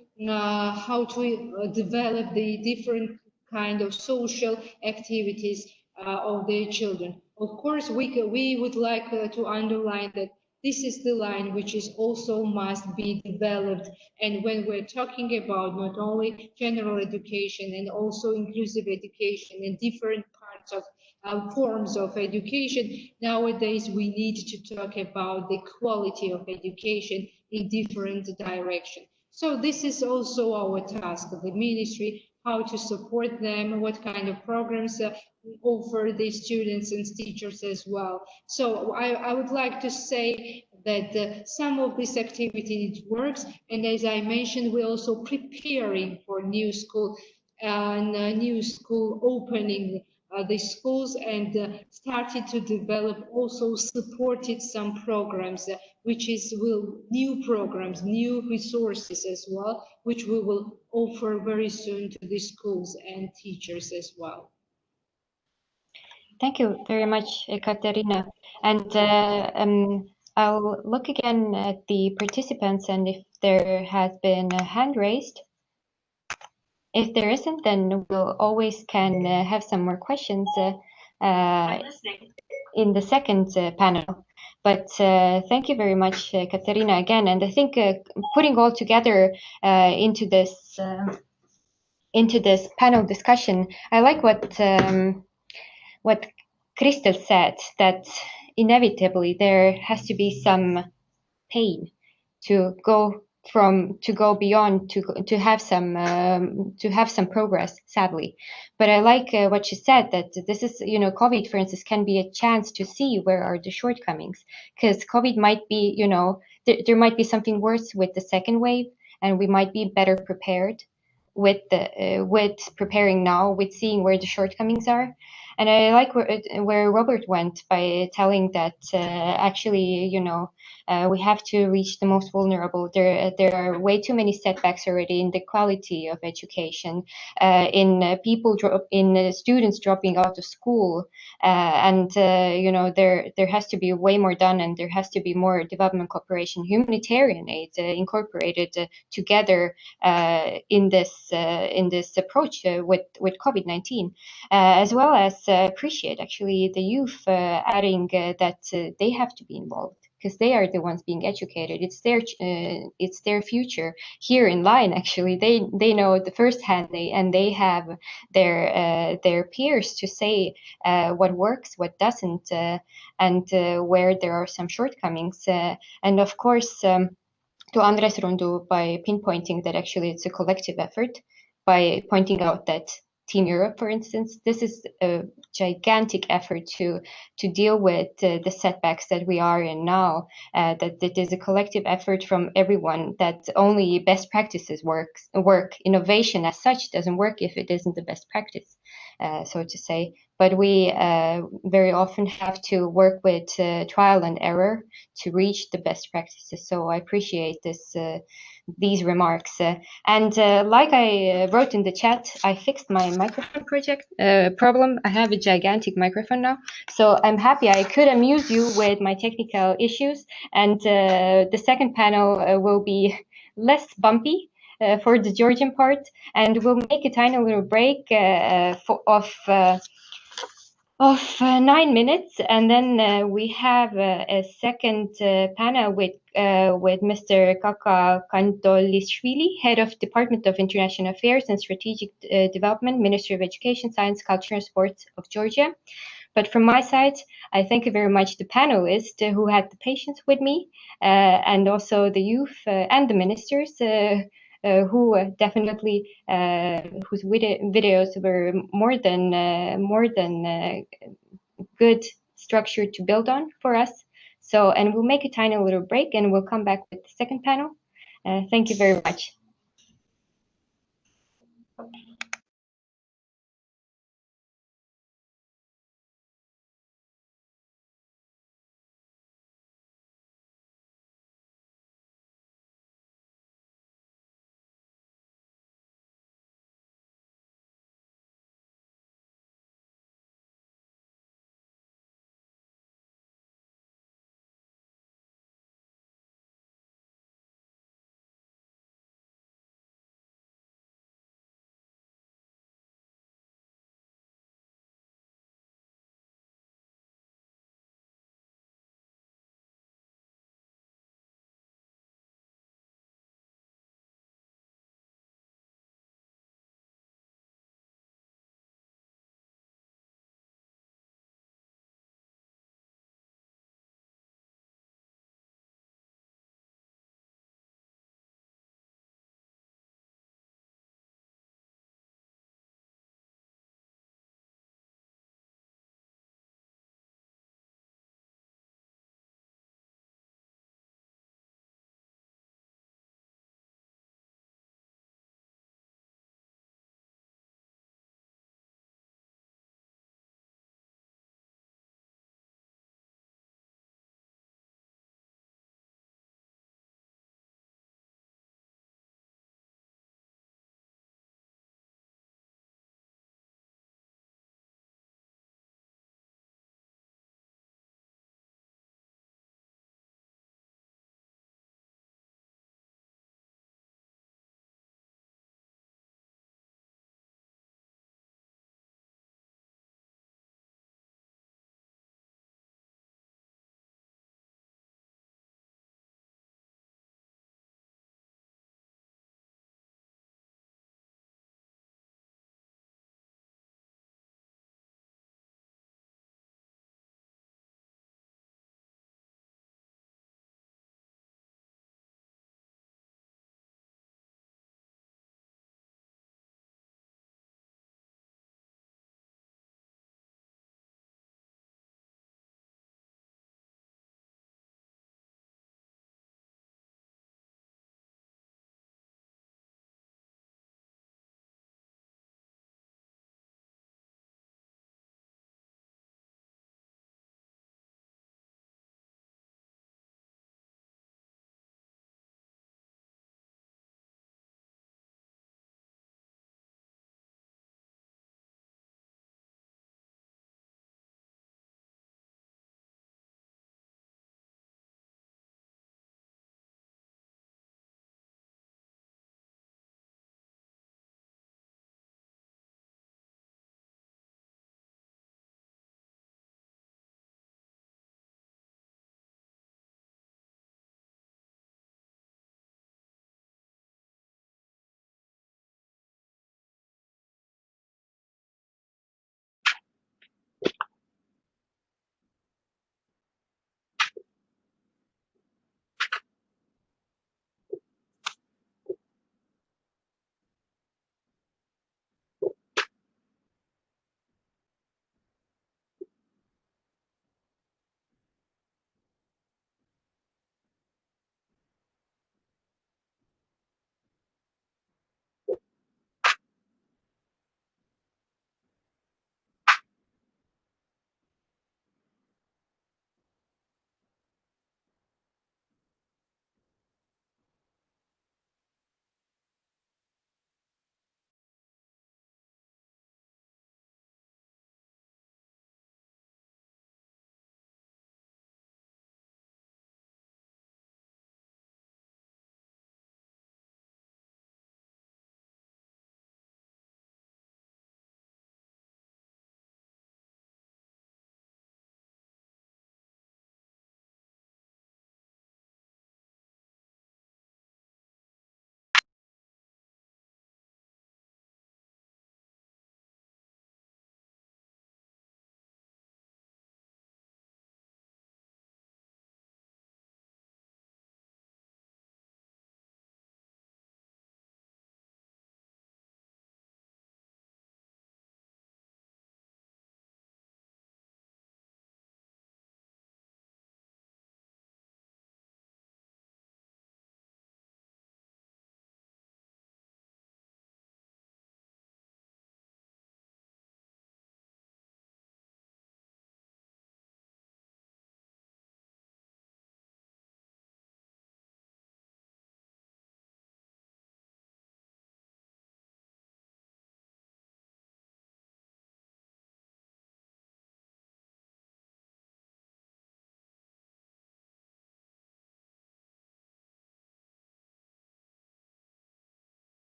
develop the different kind of social activities of their children. Of course, we would like to underline that this is the line which is also must be developed. And when we're talking about not only general education and also inclusive education and different parts of forms of education, nowadays we need to talk about the quality of education in different directions. So this is also our task of the ministry, how to support them, what kind of programs offer the students and teachers as well. So I would like to say that some of this activity works, and as I mentioned, we're also preparing for new school opening the schools and started to develop, also supported some programs, which is new programs, new resources as well, which we will offer very soon to the schools and teachers as well. Thank you very much, Ekaterina. And I'll look again at the participants, and if there has been a hand raised. If there isn't, then we'll always can have some more questions in the second panel. But thank you very much, Katerina, again. And I think putting all together into this panel discussion, I like what Crystal said, that inevitably there has to be some pain to go beyond, to have some progress, sadly. But I like what she said, that this is, COVID, for instance, can be a chance to see where are the shortcomings, because COVID might be, there might be something worse with the second wave, and we might be better prepared with preparing now, with seeing where the shortcomings are. And I like where Robert went by telling that actually, we have to reach the most vulnerable. There are way too many setbacks already in the quality of education, in students dropping out of school, and there has to be way more done, and there has to be more development cooperation, humanitarian aid incorporated together in this approach with COVID-19, as well as appreciate actually the youth adding that they have to be involved, because they are the ones being educated. It's their future here in line. Actually, they know the firsthand, and they have their peers to say what works, what doesn't, and where there are some shortcomings. And of course, to Andres Rundu, by pinpointing that actually it's a collective effort, by pointing out that Team Europe, for instance, this is a gigantic effort to deal with the setbacks that we are in now, that it is a collective effort from everyone, that only best practices work. Innovation as such doesn't work if it isn't the best practice, so to say. But we very often have to work with trial and error to reach the best practices. So I appreciate these remarks. And like I wrote in the chat, I fixed my microphone problem. I have a gigantic microphone now. So I'm happy I could amuse you with my technical issues. And the second panel will be less bumpy for the Georgian part. And we'll make a tiny little break of 9 minutes, and then we have a second panel with Mr. Kaka Kantolishvili, Head of Department of International Affairs and Strategic Development, Ministry of Education, Science, Culture and Sports of Georgia. But from my side, I thank you very much the panelists who had the patience with me, and also the youth and the ministers who definitely whose videos were more than good structure to build on for us. So, and we'll make a tiny little break, and we'll come back with the second panel. Thank you very much.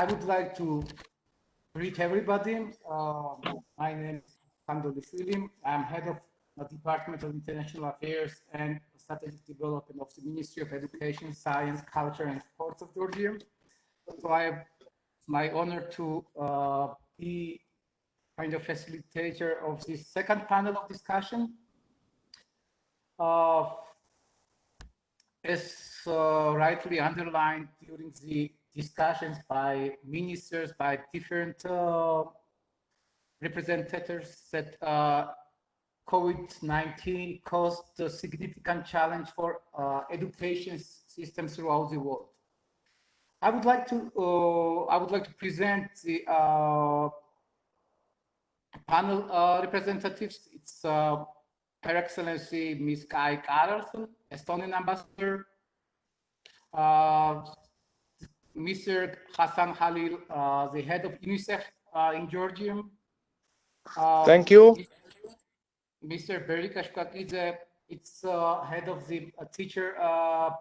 I would like to greet everybody. My name is Fili. I'm head of the Department of International Affairs and Strategic Development of the Ministry of Education, Science, Culture, and Sports of Georgia. So it's my honor to be kind of facilitator of this second panel of discussion. As rightly underlined during the discussions by ministers, by different representatives, that COVID-19 caused a significant challenge for education systems throughout the world. I would like to present the panel representatives. It's Her Excellency Ms. Kai Karlsson, Estonian ambassador, Mr. Hassan Halil, the head of UNICEF in Georgia. Thank you. Mr. Berika Shkakidze, it's head of the Teacher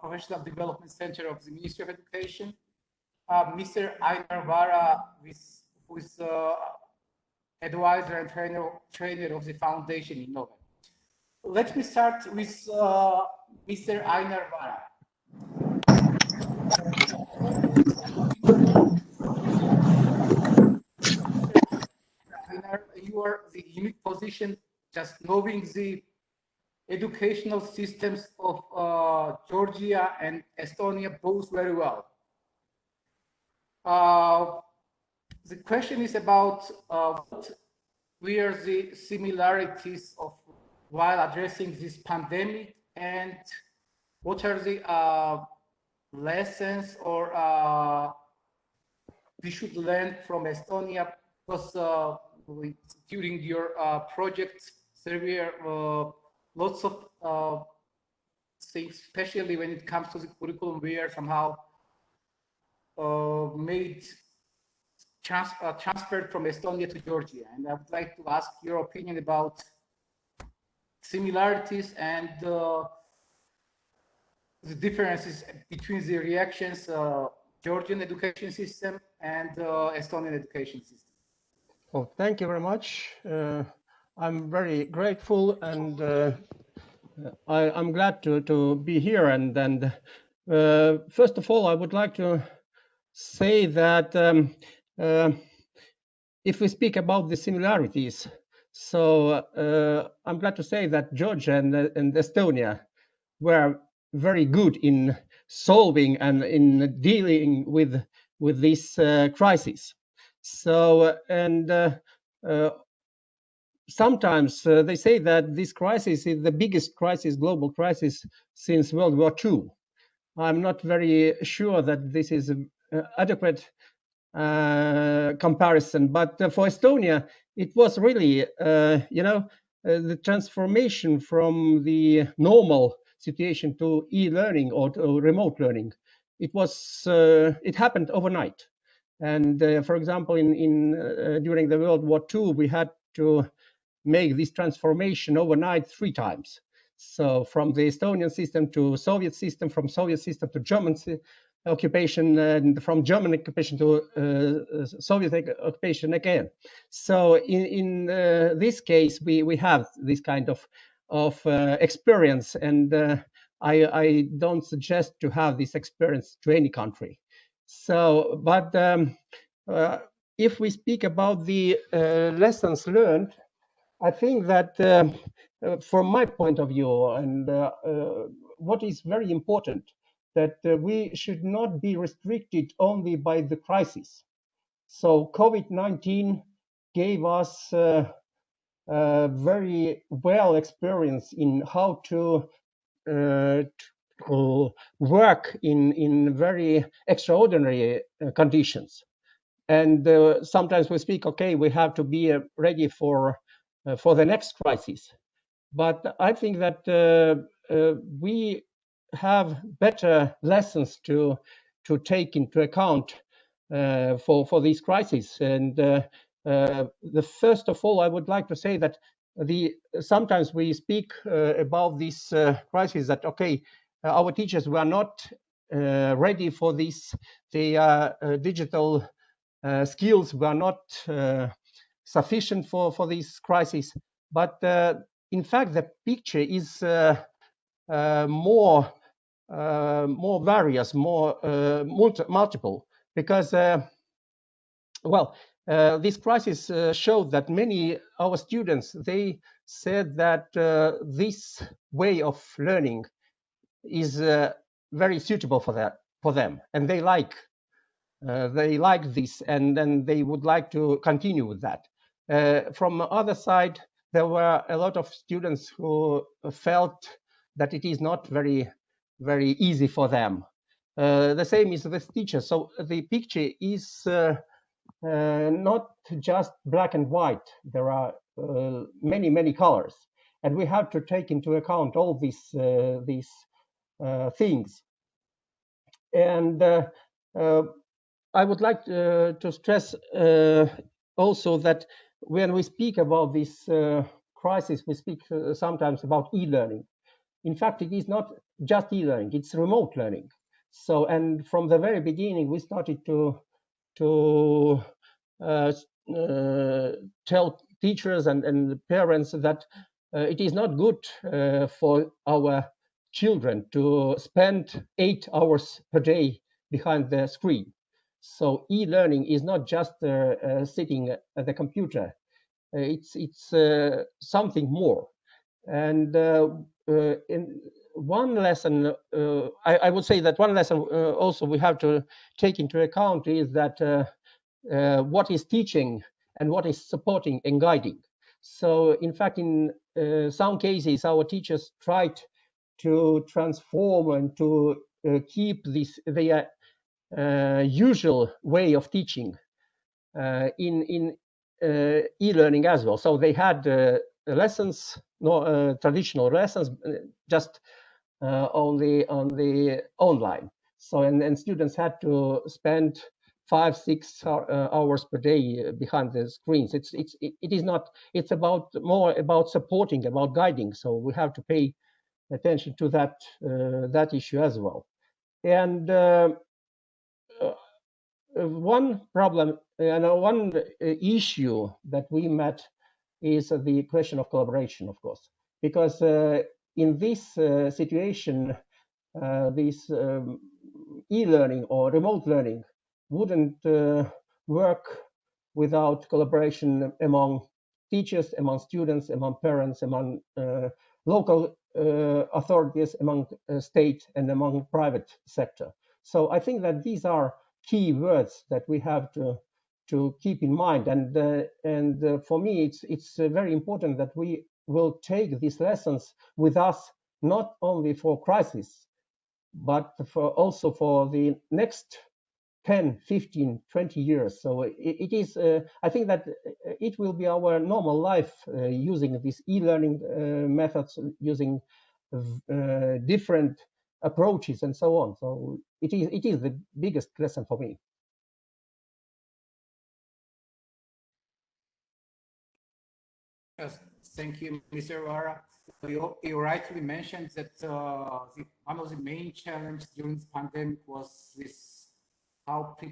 Professional Development Center of the Ministry of Education. Mr. Einar Vara, who is advisor and trainer of the foundation in Norway. Let me start with Mr. Einar Vara. You are the unique position, just knowing the educational systems of Georgia and Estonia both very well. The question is about what were the similarities of while addressing this pandemic, and what are the lessons or we should learn from Estonia, because during your project there were lots of things, especially when it comes to the curriculum, were somehow made transferred from Estonia to Georgia. And I would like to ask your opinion about similarities and the differences between the reactions Georgian education system and Estonian education system. Oh, thank you very much. I'm very grateful, and I'm glad to be here. And first of all, I would like to say that if we speak about the similarities, so I'm glad to say that Georgia and Estonia were very good in solving and in dealing with this crisis. So, and sometimes they say that this crisis is the biggest crisis, global crisis, since World War II. I'm not very sure that this is an adequate comparison, but for Estonia, it was really, the transformation from the normal situation to e-learning or to remote learning. It happened overnight. And for example, during the World War II, we had to make this transformation overnight 3 times. So from the Estonian system to Soviet system, from Soviet system to German occupation, and from German occupation to Soviet occupation again. So in this case, we have this kind of experience, and I don't suggest to have this experience to any country. So, but if we speak about the lessons learned, I think that from my point of view, and what is very important, that we should not be restricted only by the crisis. So COVID-19 gave us very well experience in how to work in very extraordinary conditions. And sometimes we speak, okay, we have to be ready for the next crisis. But I think that we have better lessons to take into account for this crisis. And the first of all, I would like to say that sometimes we speak about this crisis that, okay, our teachers were not ready for this, the digital skills were not sufficient for this crisis. But in fact, the picture is more various, more multiple, because well, this crisis showed that many our students, they said that this way of learning is very suitable for them, and they like this, and then they would like to continue with that. From the other side, there were a lot of students who felt that it is not very easy for them. The same is with teachers. So the picture is not just black and white. There are many colors, and we have to take into account all these things. And I would like to stress also that when we speak about this crisis, we speak sometimes about e-learning. In fact, it is not just e-learning; it's remote learning. So, and from the very beginning, we started to tell teachers and parents that it is not good for our children to spend 8 hours per day behind the screen. So e-learning is not just sitting at the computer. It's something more. And in one lesson, I would say that one lesson also we have to take into account is that what is teaching and what is supporting and guiding. So in fact, in some cases, our teachers tried to transform and to keep their usual way of teaching in e-learning as well. So they had lessons, no traditional lessons, just on the online. So and students had to spend 5-6 hours per day behind the screens. It is not. It's more about supporting, about guiding. So we have to pay attention to that issue as well. And one problem and one issue that we met is the question of collaboration, of course, because in this situation, this e-learning or remote learning wouldn't work without collaboration among teachers, among students, among parents, among local authorities, among state and among private sector. So I think that these are key words that we have to keep in mind. And for me, it's very important that we will take these lessons with us, not only for crisis, but also for the next 10, 15, 20 years. So it is, I think that it will be our normal life using these e-learning methods, using different approaches and so on. So it is the biggest lesson for me. Yes, thank you, Mr. Vara. You rightly mentioned that one of the main challenges during the pandemic was this, how the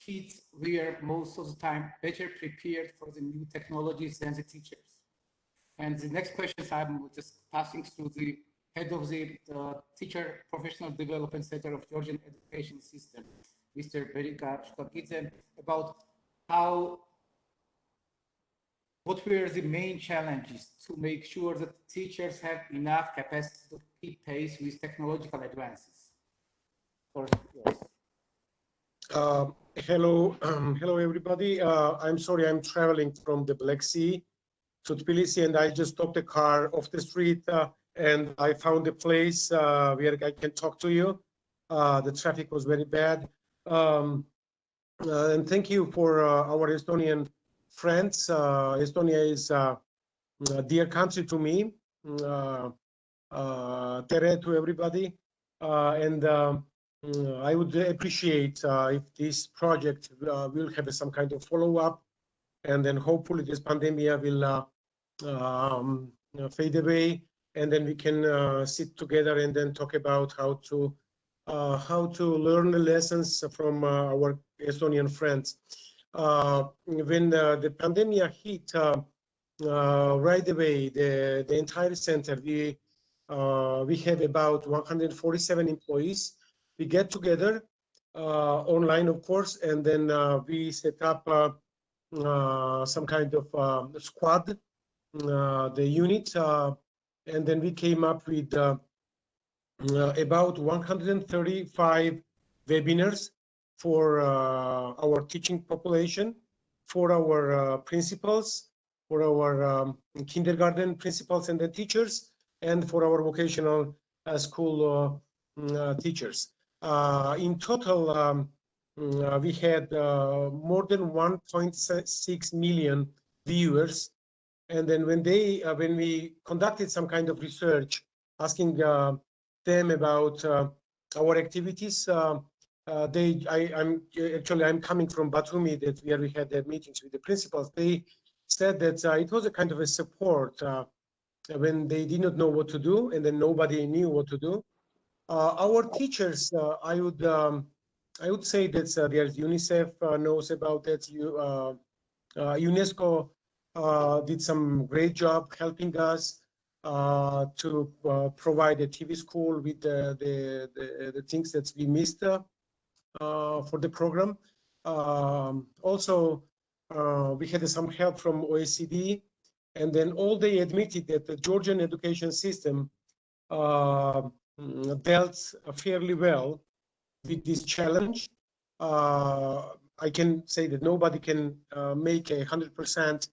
kids were most of the time better prepared for the new technologies than the teachers. And the next question, I'm just passing through the head of the Teacher Professional Development Center of Georgian Education System, Mr. Gumberidze, about what were the main challenges to make sure that teachers have enough capacity to keep pace with technological advances? Hello, everybody. I'm sorry, I'm traveling from the Black Sea to Tbilisi, and I just stopped the car off the street, and I found a place where I can talk to you. The traffic was very bad. And thank you for our Estonian friends. Estonia is a dear country to me. Tere to everybody. And I would appreciate if this project will have some kind of follow-up, and then hopefully this pandemic will fade away, and then we can sit together and then talk about how to how to learn the lessons from our Estonian friends. When the pandemic hit, right away, the entire center, we have about 147 employees. We get together online, of course, and then we set up some kind of squad, the unit, and then we came up with about 135 webinars for our teaching population, for our principals, for our kindergarten principals and the teachers, and for our vocational school teachers. In total, we had more than 1.6 million viewers. And then when we conducted some kind of research, asking them about our activities, I'm coming from Batumi, where we had the meetings with the principals. They said that it was a kind of a support when they did not know what to do, and then nobody knew what to do. Our teachers, I would say that there's UNICEF knows about that. UNESCO did some great job helping us to provide a TV school with the things that we missed for the program. Also, we had some help from OECD, and then all they admitted that the Georgian education system dealt fairly well with this challenge. I can say that nobody can make 100%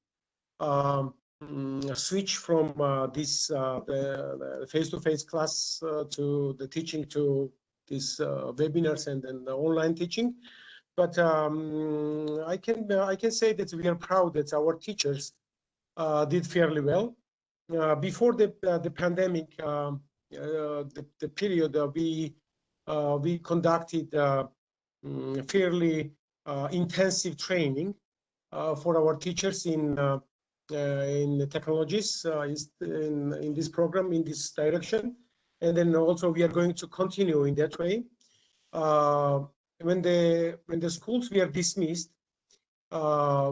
switch from this the face-to-face class to the teaching to these webinars and then the online teaching. But I can say that we are proud that our teachers did fairly well. Before the pandemic, the period we conducted fairly intensive training for our teachers in the technologies in this program, in this direction, and then also we are going to continue in that way. When the schools were dismissed,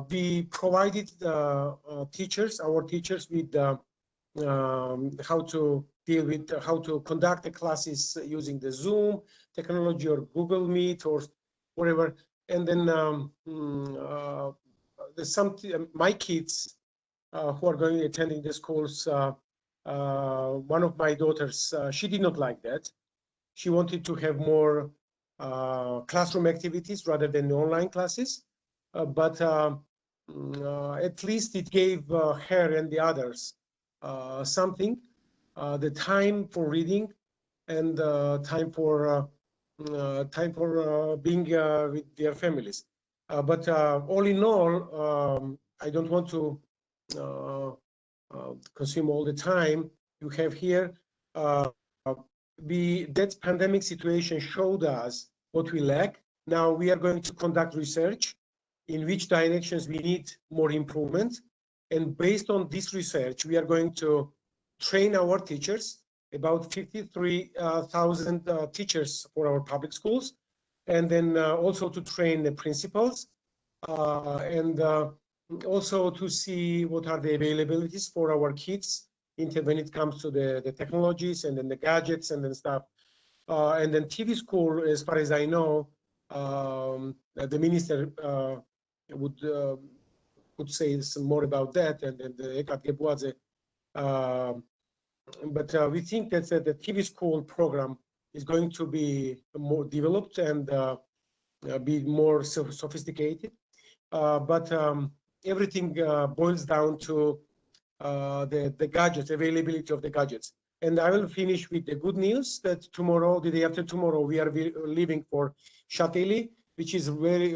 we provided our teachers with how to deal with, how to conduct the classes using the Zoom technology or Google Meet or whatever. And then my kids who are attending the schools, one of my daughters, she did not like that. She wanted to have more classroom activities rather than online classes. But at least it gave her and the others something, the time for reading and time for being with their families. But all in all, I don't want to consume all the time you have here. That pandemic situation showed us what we lack. Now we are going to conduct research in which directions we need more improvement. And based on this research, we are going to train our teachers, about 53,000 teachers for our public schools, and then also to train the principals, and also to see what are the availabilities for our kids when it comes to the technologies and then the gadgets and then stuff. And then TV school, as far as I know, the minister would say some more about that, and then the Ekat Gebuadze. But we think that the TV school program is going to be more developed and be more sophisticated. But everything boils down to the gadgets, availability of the gadgets. And I will finish with the good news that tomorrow, the day after tomorrow, we are leaving for Shatili, which is a very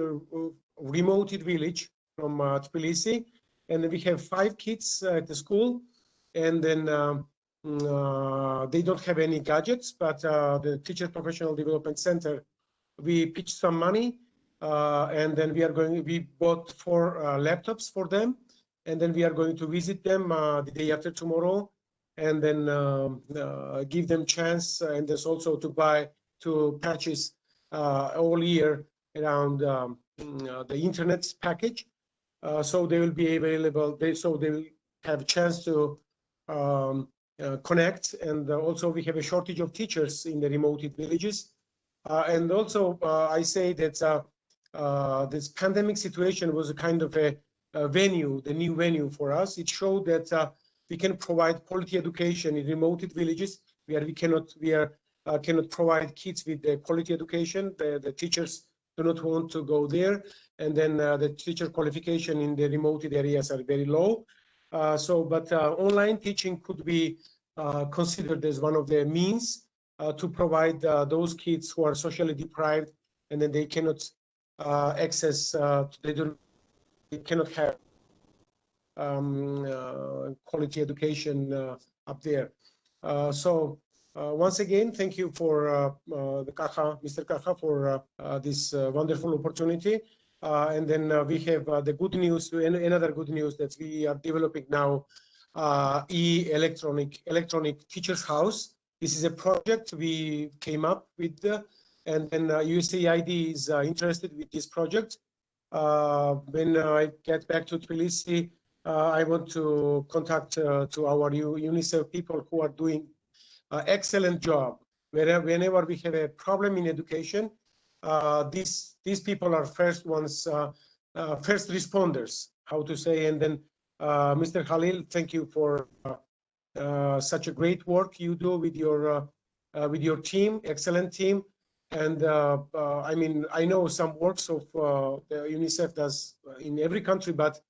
remote village from Tbilisi. And we have 5 kids at the school, and then they don't have any gadgets, but the Teacher Professional Development Center, we pitched some money, and then we bought 4 laptops for them, and then we are going to visit them the day after tomorrow, and then give them chance, and there's also to buy to purchase all year around the internet package. So they will be available. So they will have a chance to connect. And also we have a shortage of teachers in the remote villages. And also I say that this pandemic situation was a kind of a venue, the new venue for us. It showed that we can provide quality education in remote villages where we cannot provide kids with the quality education. The teachers do not want to go there, and then the teacher qualification in the remote areas are very low. But online teaching could be considered as one of the means to provide those kids who are socially deprived, and then they cannot access, they cannot have quality education up there. Once again, thank you for Mr. Kaha, for this wonderful opportunity. And then we have the good news, another good news, that we are developing now electronic teachers house. This is a project we came up with, and then USAID is interested with this project. When I get back to Tbilisi, I want to contact to our UNICEF people who are doing excellent job. Whenever we have a problem in education, these people are first responders, how to say. And then Mr. Khalil, thank you for such a great work you do with your team, excellent team. And I mean, I know some works of the UNICEF does in every country, but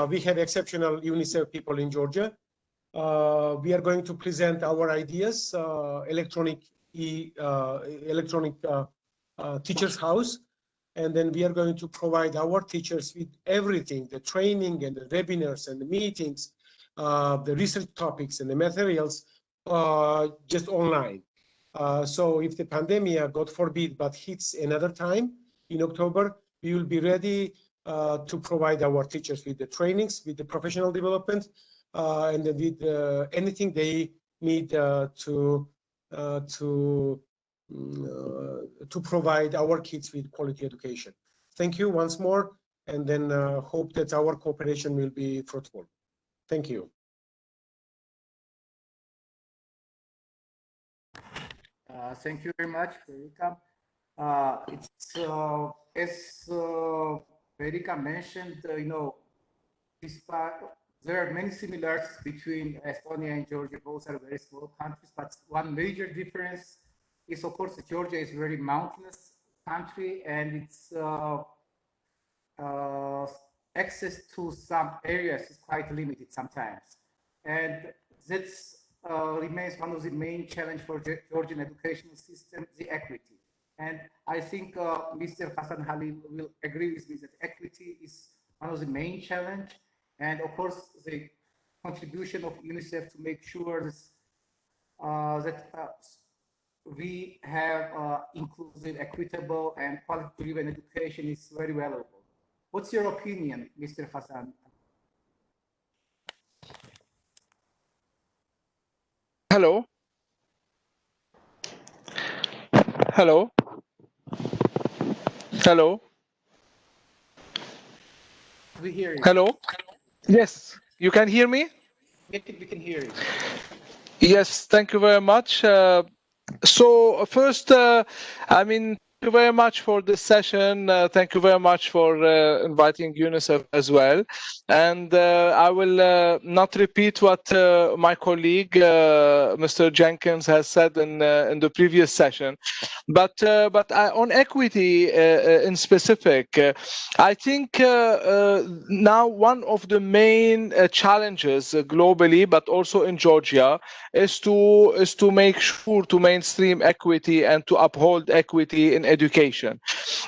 we have exceptional UNICEF people in Georgia. We are going to present our ideas, electronic teachers house, and then we are going to provide our teachers with everything, the training and the webinars and the meetings, the research topics and the materials, just online. So if the pandemic, God forbid, but hits another time in October, we will be ready to provide our teachers with the trainings, with the professional development, and with anything they need to provide our kids with quality education. Thank you once more, and then hope that our cooperation will be fruitful. Thank you. Thank you very much, Verika. As Verika mentioned, you know, there are many similarities between Estonia and Georgia. Both are very small countries, but one major difference is, of course, that Georgia is a very mountainous country, and its access to some areas is quite limited sometimes. And that's remains one of the main challenges for the Georgian educational system, the equity. And I think Mr. Hassan Halil will agree with me that equity is one of the main challenge. And of course, the contribution of UNICEF to make sure this, that we have inclusive, equitable, and quality-driven education is very valuable. What's your opinion, Mr. Hassan? Hello. Hello. Hello. We hear you. Hello. Yes, you can hear me? We can hear you. Yes, thank you very much. So first, I mean, thank you very much for this session. Thank you very much for inviting UNICEF as well. And I will not repeat what my colleague, Mr. Jenkins, has said in the previous session. But on equity in specific, I think now one of the main challenges globally, but also in Georgia, is to make sure to mainstream equity and to uphold equity in education.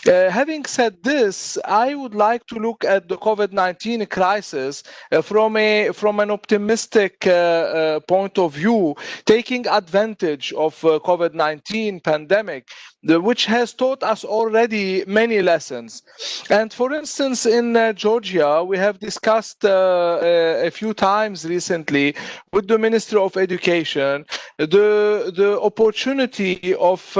Having said this, I would like to look at the COVID-19 crisis from an optimistic point of view, taking advantage of COVID-19 pandemic which has taught us already many lessons. And for instance, in Georgia, we have discussed a few times recently with the Ministry of Education the opportunity of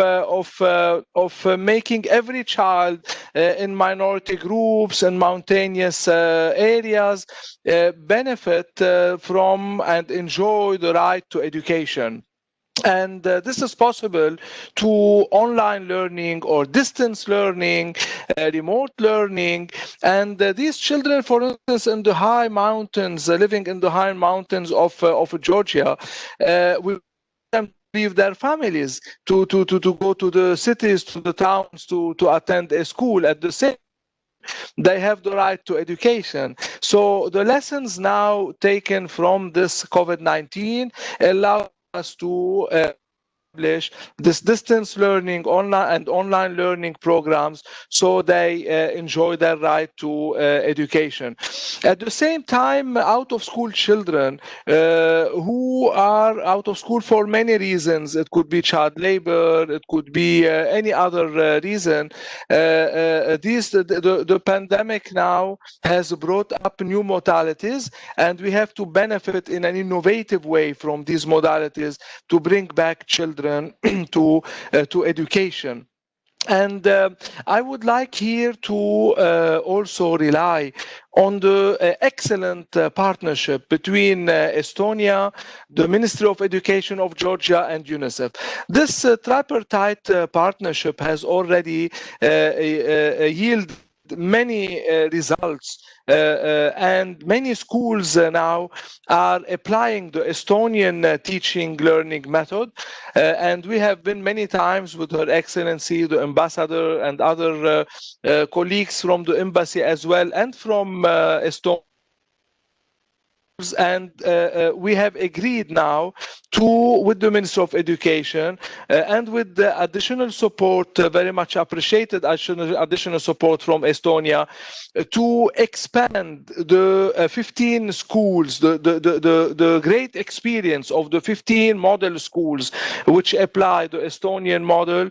making every child in minority groups and mountainous areas benefit from and enjoy the right to education. And this is possible to online learning or distance learning, remote learning. And these children, for instance, in the high mountains, living in the high mountains of Georgia, will leave their families to go to the cities, to the towns, to attend a school. At the same they have the right to education. So the lessons now taken from this COVID-19 allow us to establish this distance learning online learning programs, so they enjoy their right to education. At the same time, out of school children who are out of school for many reasons, it could be child labor, it could be any other reason, the pandemic now has brought up new modalities, and we have to benefit in an innovative way from these modalities to bring back children to education. And I would like here to also rely on the excellent partnership between Estonia, the Ministry of Education of Georgia, and UNICEF. This tripartite partnership has already yielded many results, and many schools now are applying the Estonian teaching learning method, and we have been many times with Her Excellency the Ambassador and other colleagues from the embassy as well, and from Estonia. And we have agreed now with the Ministry of Education and with the additional support, very much appreciated additional support from Estonia, to expand the 15 schools, the great experience of the 15 model schools which apply the Estonian model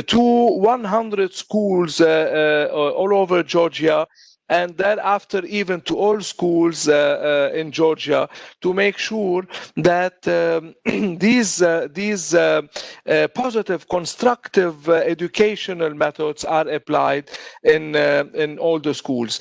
to 100 schools all over Georgia, and thereafter even to all schools in Georgia, to make sure that these positive, constructive educational methods are applied in all the schools.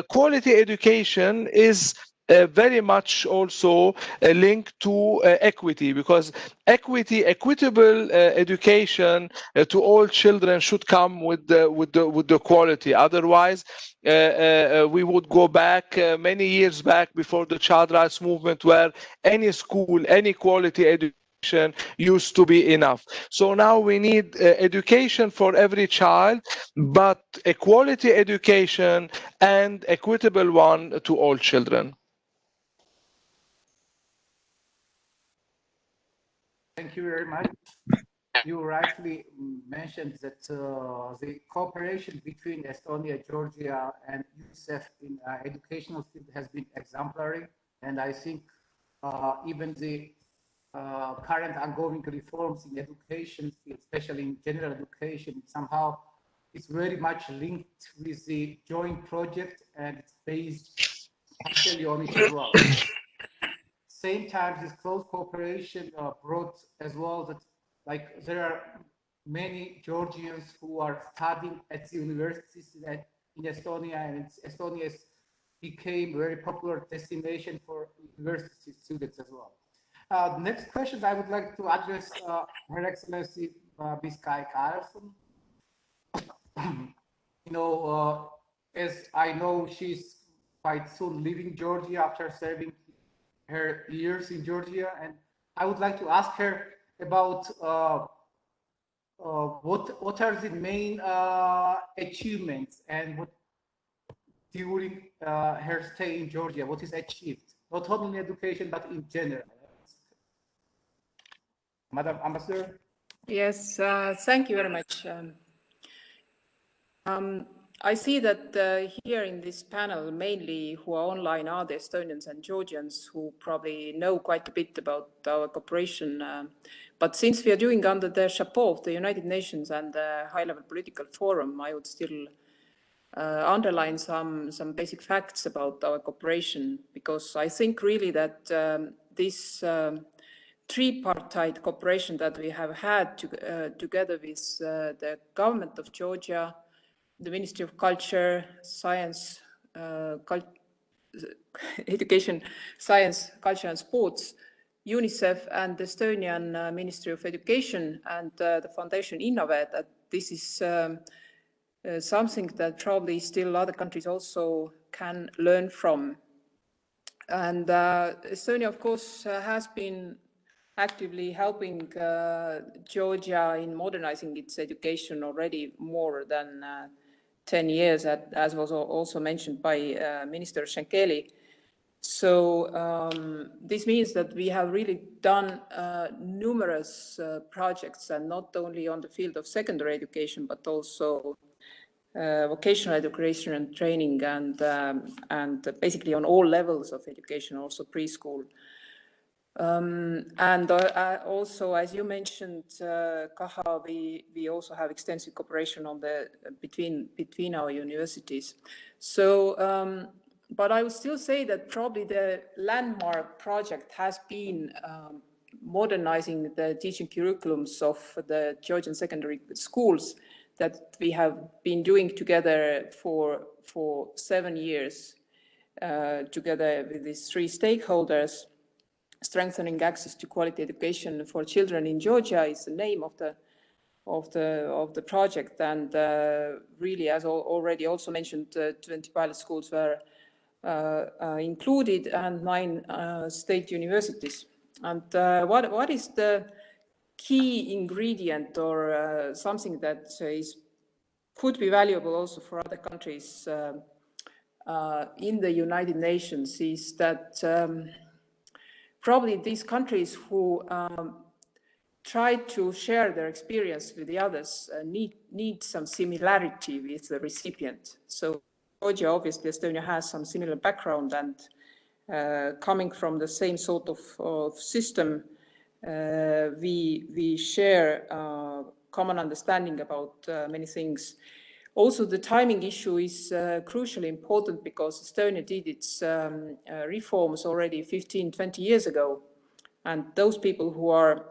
Quality education is very much also linked to equity, because equitable education to all children should come with the quality. Otherwise, we would go back many years back before the child rights movement, where any school, any quality education used to be enough. So now we need education for every child, but a quality education and equitable one to all children. Thank you very much. You rightly mentioned that the cooperation between Estonia, Georgia, and UNICEF in educational field has been exemplary, and I think even the current ongoing reforms in education, especially in general education, somehow is very much linked with the joint project, and it's based actually on it as well. Same time, this close cooperation brought as well that, like, there are many Georgians who are studying at the universities in Estonia, and Estonia became a very popular destination for university students as well. The next question I would like to address Her Excellency Ms. Kai Carlson. You know, as I know, she's quite soon leaving Georgia after serving her years in Georgia, and I would like to ask her about what are the main achievements and what during her stay in Georgia, what is achieved, not only in education but in general. Madam Ambassador. Yes, thank you very much. I see that here in this panel, mainly who are online are the Estonians and Georgians, who probably know quite a bit about our cooperation But since we are doing under the chapeau of the United Nations and the high-level political forum, I would still underline some basic facts about our cooperation, because I think really that this tripartite cooperation that we have had together with the government of Georgia, the Ministry of Culture, Science, Education, Science, Culture and Sports, UNICEF and the Estonian Ministry of Education and the Foundation Innovet, that this is something that probably still other countries also can learn from. And Estonia, of course, has been actively helping Georgia in modernizing its education already more than 10 years, as was also mentioned by Minister Shenkeli. So this means that we have really done numerous projects, and not only on the field of secondary education, but also vocational education and training, and basically on all levels of education, also preschool. And also, as you mentioned, Kaha, we also have extensive cooperation on between our universities. So, but I would still say that probably the landmark project has been modernizing the teaching curriculums of the Georgian secondary schools that we have been doing together for 7 years, together with these 3 stakeholders. Strengthening access to quality education for children in Georgia is the name of the project, and really, as already also mentioned, 20 pilot schools were included, and 9 state universities. And what is the key ingredient, or something that could be valuable also for other countries in the United Nations, is that probably these countries who try to share their experience with the others need some similarity with the recipient. So Georgia, obviously, Estonia has some similar background, and coming from the same sort of system, we share common understanding about many things. Also, the timing issue is crucially important, because Estonia did its reforms already 15, 20 years ago. And those people who are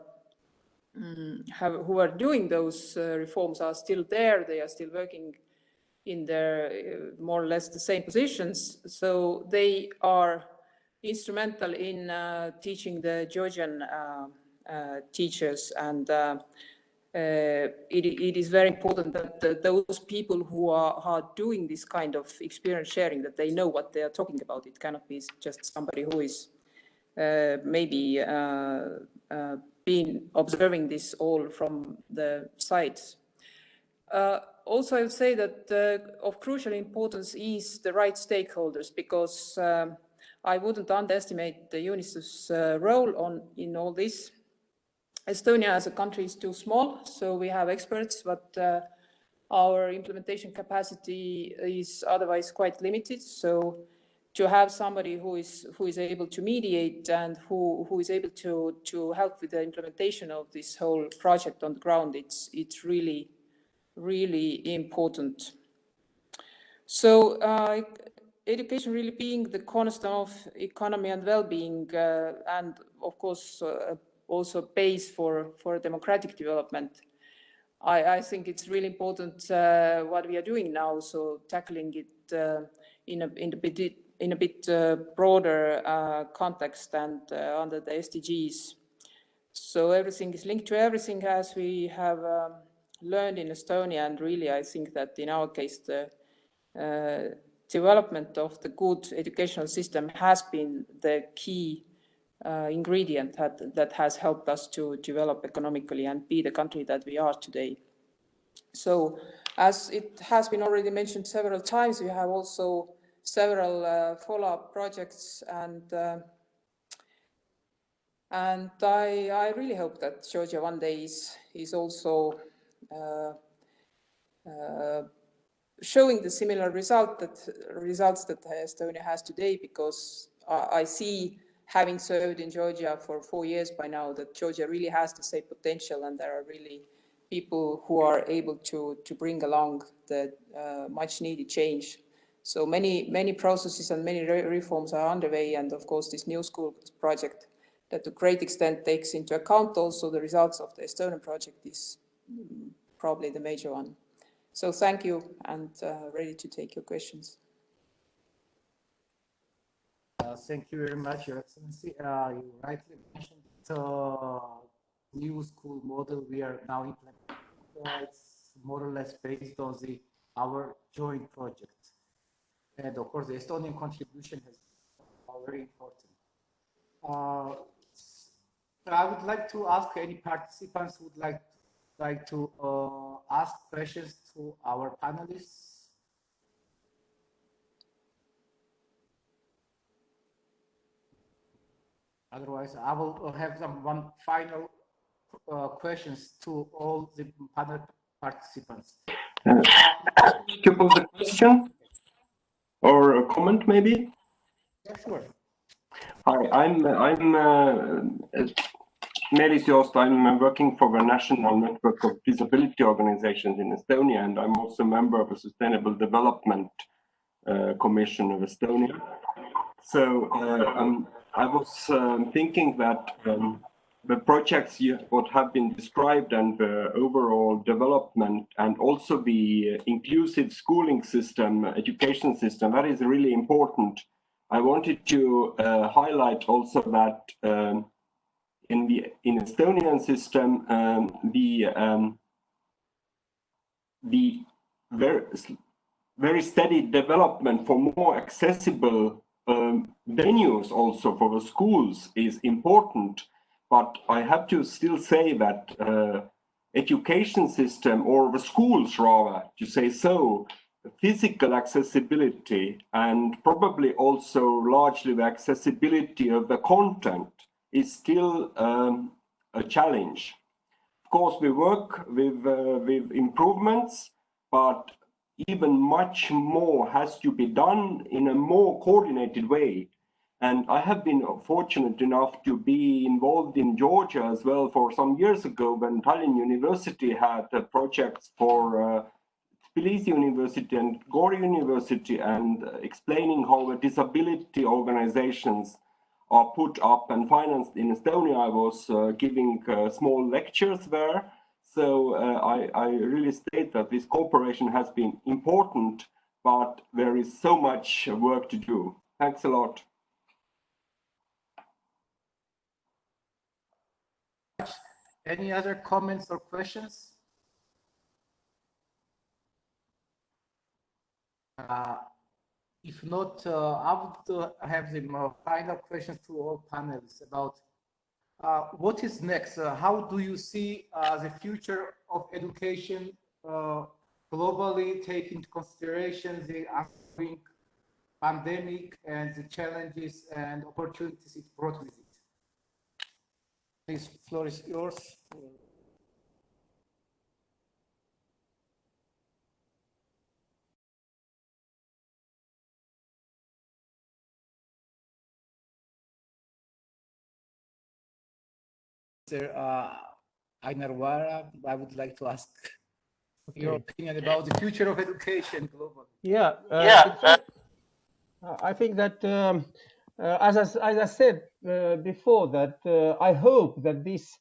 doing those reforms are still there. They are still working in their more or less the same positions. So they are instrumental in teaching the Georgian teachers, and it is very important that those people who are doing this kind of experience sharing, that they know what they are talking about. It cannot be just somebody who is maybe been observing this all from the sides. Also, I would say that of crucial importance is the right stakeholders, because I wouldn't underestimate the UNICEF's role in all this. Estonia as a country is too small, so we have experts, but our implementation capacity is otherwise quite limited. So to have somebody who is able to mediate and who is able to help with the implementation of this whole project on the ground, it's really, really important. So education really being the cornerstone of economy and well-being, and of course also base for democratic development. I think it's really important what we are doing now, so tackling it in a bit broader context and under the SDGs. So everything is linked to everything, as we have learned in Estonia, and really I think that in our case the development of the good educational system has been the key ingredient that has helped us to develop economically and be the country that we are today. So, as it has been already mentioned several times, we have also several follow-up projects, and I really hope that Georgia one day is also showing the similar results that Estonia has today, because I see having served in Georgia for 4 years by now, that Georgia really has the same potential, and there are really people who are able to bring along the much needed change. So many processes and many reforms are underway, and of course this new school project that to a great extent takes into account also the results of the Estonian project is probably the major one. So thank you, and ready to take your questions. Thank you very much, Your Excellency. You rightly mentioned the new school model we are now implementing. It's more or less based on our joint project. And of course, the Estonian contribution has been very important. I would like to ask any participants who would like to ask questions to our panelists. Otherwise, I will have one final questions to all the panel participants. To pose a question or a comment, maybe? Yeah, sure. Hi, I'm Meelis Joost. I'm working for the National Network of Disability Organizations in Estonia, and I'm also a member of the Sustainable Development Commission of Estonia. So I was thinking that the projects what have been described and the overall development and also the inclusive schooling system, education system, that is really important. I wanted to highlight also that in Estonian system, the very steady development for more accessible venues also for the schools is important, but I have to still say that education system, or the schools rather, to say so, physical accessibility and probably also largely the accessibility of the content is still a challenge. Of course, we work with improvements, but even much more has to be done in a more coordinated way. And I have been fortunate enough to be involved in Georgia as well for some years ago when Tallinn University had projects for Tbilisi University and Gore University, and explaining how the disability organizations are put up and financed in Estonia. I was giving small lectures there. So I really state that this cooperation has been important, but there is so much work to do. Thanks a lot. Any other comments or questions? If not, I would have the final questions to all panelists about what is next. How do you see the future of education globally, taking into consideration the ongoing pandemic and the challenges and opportunities it brought with it? Please, the floor is yours. Ainarwara, I would like to ask your opinion about the future of education globally. Yeah, I think that, as I said before, that I hope that this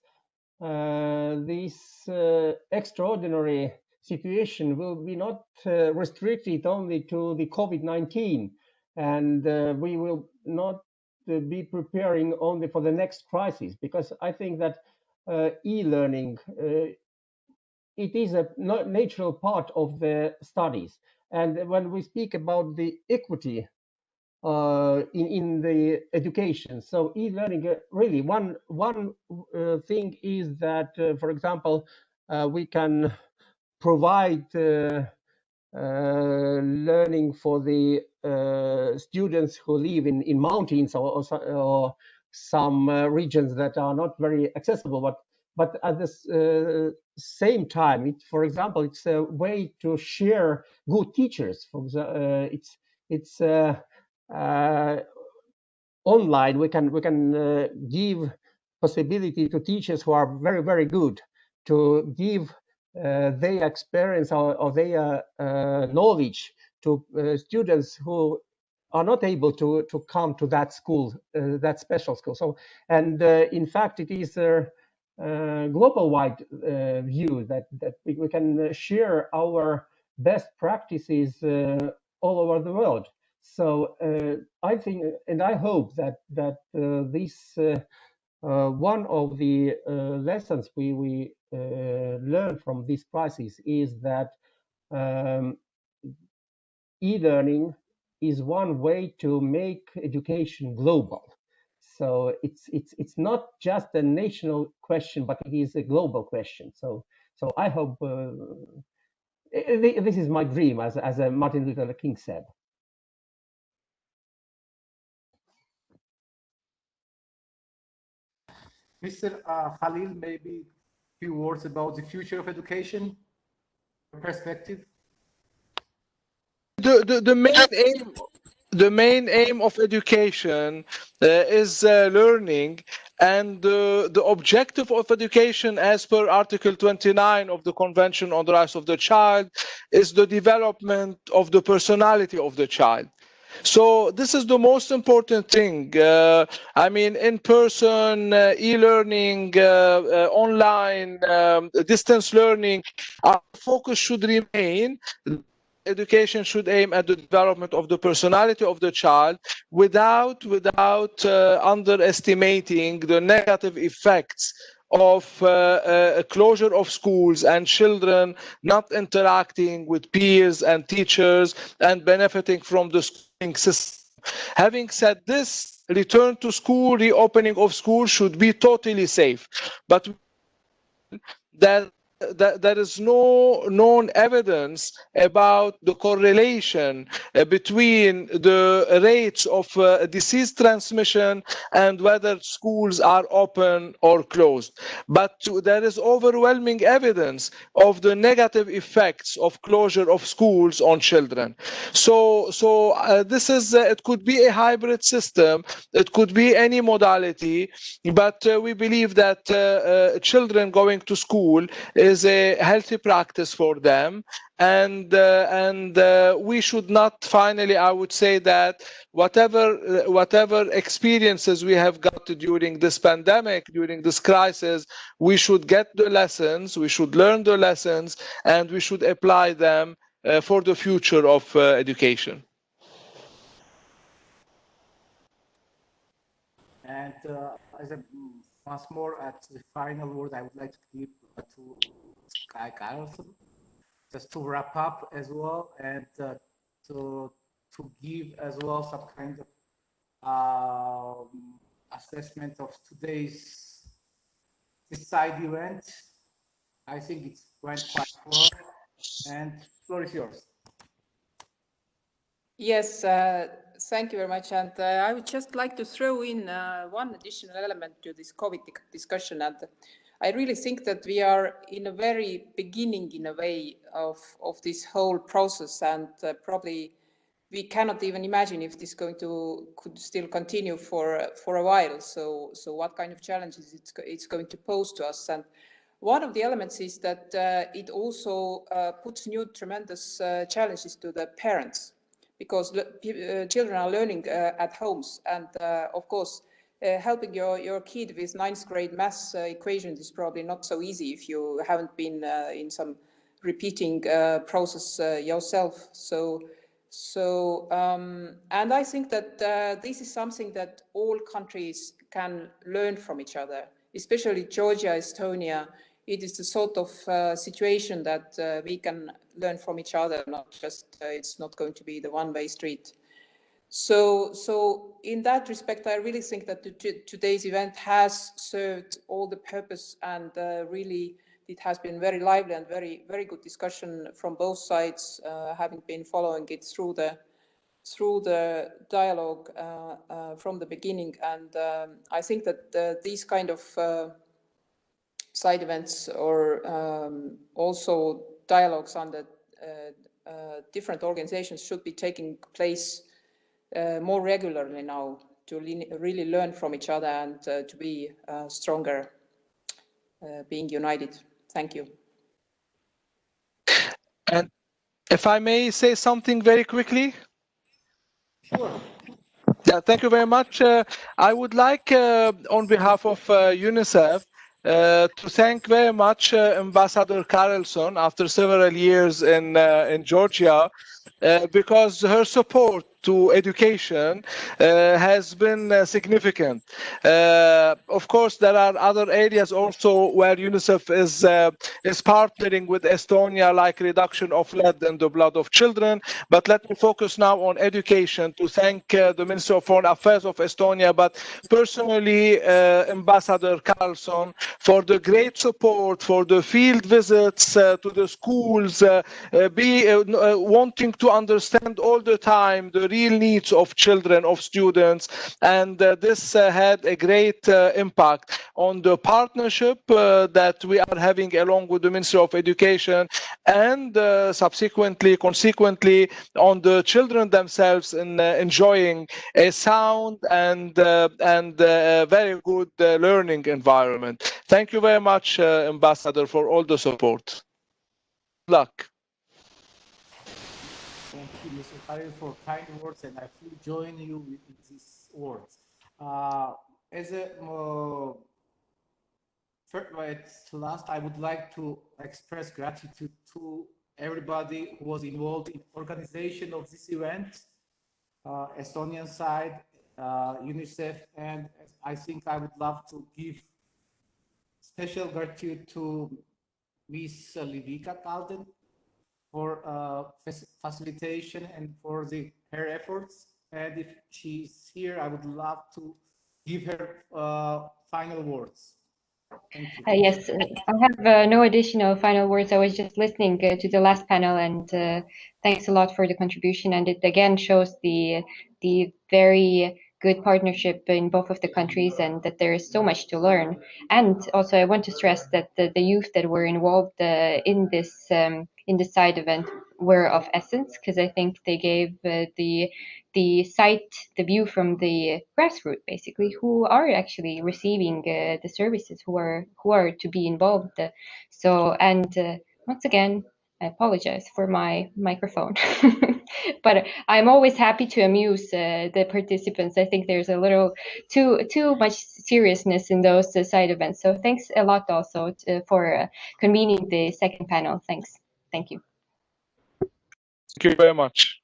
extraordinary situation will be not restricted only to the COVID-19, and we will not be preparing only for the next crisis, because I think that e-learning, it is a natural part of the studies. And when we speak about the equity in the education, so e-learning, really one thing is that, for example, we can provide learning for the students who live in mountains or some regions that are not very accessible, but at the same time, for example, it's a way to share good teachers. It's online, we can give possibility to teachers who are very, very good to give their experience or their knowledge to students who are not able to come to that school, that special school. So, and in fact, it is a global-wide view that we can share our best practices all over the world. So I think, and I hope that this one of the lessons we learn from this crisis is that e-learning is one way to make education global. So it's not just a national question, but it is a global question. So I hope this is my dream, as Martin Luther King said. Mr. Khalil, maybe a few words about the future of education, perspective. The main aim of education is learning, and the objective of education, as per Article 29 of the Convention on the Rights of the Child, is the development of the personality of the child. So this is the most important thing. I mean, in person, e-learning, online, distance learning, our focus should remain. Education should aim at the development of the personality of the child without underestimating the negative effects of closure of schools and children not interacting with peers and teachers and benefiting from the schooling system. Having said this, return to school, reopening of schools should be totally safe, but there is no known evidence about the correlation between the rates of disease transmission and whether schools are open or closed. But there is overwhelming evidence of the negative effects of closure of schools on children. So this is, it could be a hybrid system, it could be any modality, but we believe that children going to school is a healthy practice for them, and we should not, finally, I would say that whatever experiences we have got during this pandemic, during this crisis, we should get the lessons, we should learn the lessons, and we should apply them for the future of education. And as a once more at the final word, I would like to give to Gaerოს, just to wrap up as well, and to give as well some kind of assessment of today's side event. I think it went quite well, and the floor is yours. Yes, thank you very much. And I would just like to throw in one additional element to this COVID discussion. And I really think that we are in a very beginning, in a way, of this whole process, and probably we cannot even imagine if this could still continue for a while. So what kind of challenges it's going to pose to us. And one of the elements is that it also puts new tremendous challenges to the parents, because children are learning at homes, and of course, helping your kid with 9th grade maths equations is probably not so easy if you haven't been in some repeating process yourself. And I think that this is something that all countries can learn from each other, especially Georgia, Estonia. It is the sort of situation that we can learn from each other, not just, it's not going to be the one-way street. So in that respect, I really think that today's event has served all the purpose, and really it has been very lively and very, very good discussion from both sides, having been following it through the dialogue from the beginning. And I think that these kind of side events, or also dialogues on the different organizations, should be taking place more regularly now, really learn from each other and to be stronger, being united. Thank you. And if I may say something very quickly. Sure. Yeah, thank you very much. I would like, on behalf of UNICEF, to thank very much Ambassador Carlson after several years in Georgia, because her support to education has been significant. Of course, there are other areas also where UNICEF is partnering with Estonia, like reduction of lead in the blood of children. But let me focus now on education to thank the Minister of Foreign Affairs of Estonia, but personally Ambassador Carlson, for the great support, for the field visits to the schools, wanting to understand all the time the real needs of children, of students, and this had a great impact on the partnership that we are having along with the Ministry of Education, and consequently on the children themselves in enjoying a sound and very good learning environment. Thank you very much, Ambassador, for all the support. Good luck. Thank you, Mr. Khalil, for kind words, and I fully join you with these words. As a last, I would like to express gratitude to everybody who was involved in organization of this event, Estonian side, UNICEF, and I think I would love to give special gratitude to Miss Lidika Kalden for facilitation and for her efforts. And if she's here, I would love to give her final words. Thank you. Yes, I have no additional final words. I was just listening to the last panel, and thanks a lot for the contribution. And it again shows the very good partnership in both of the countries, and that there is so much to learn. And also, I want to stress that the youth that were involved in this side event were of essence, because I think they gave the view from the grassroots, basically, who are actually receiving the services, who are to be involved. So, and once again, I apologize for my microphone, but I'm always happy to amuse the participants. I think there's a little too much seriousness in those side events. So thanks a lot also for convening the second panel. Thanks. Thank you. Thank you very much.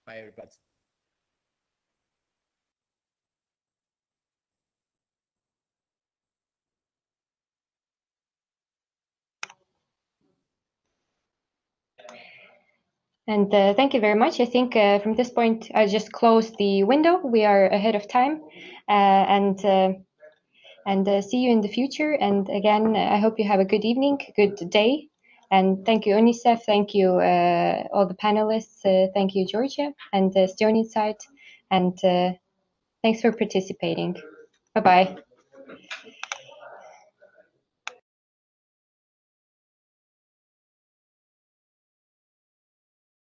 Bye, everybody. And thank you very much. I think from this point, I'll just close the window. We are ahead of time, and see you in the future. And again, I hope you have a good evening, good day. And thank you, UNICEF. Thank you, all the panelists. Thank you, Georgia and the Estonian side. And thanks for participating. Bye-bye.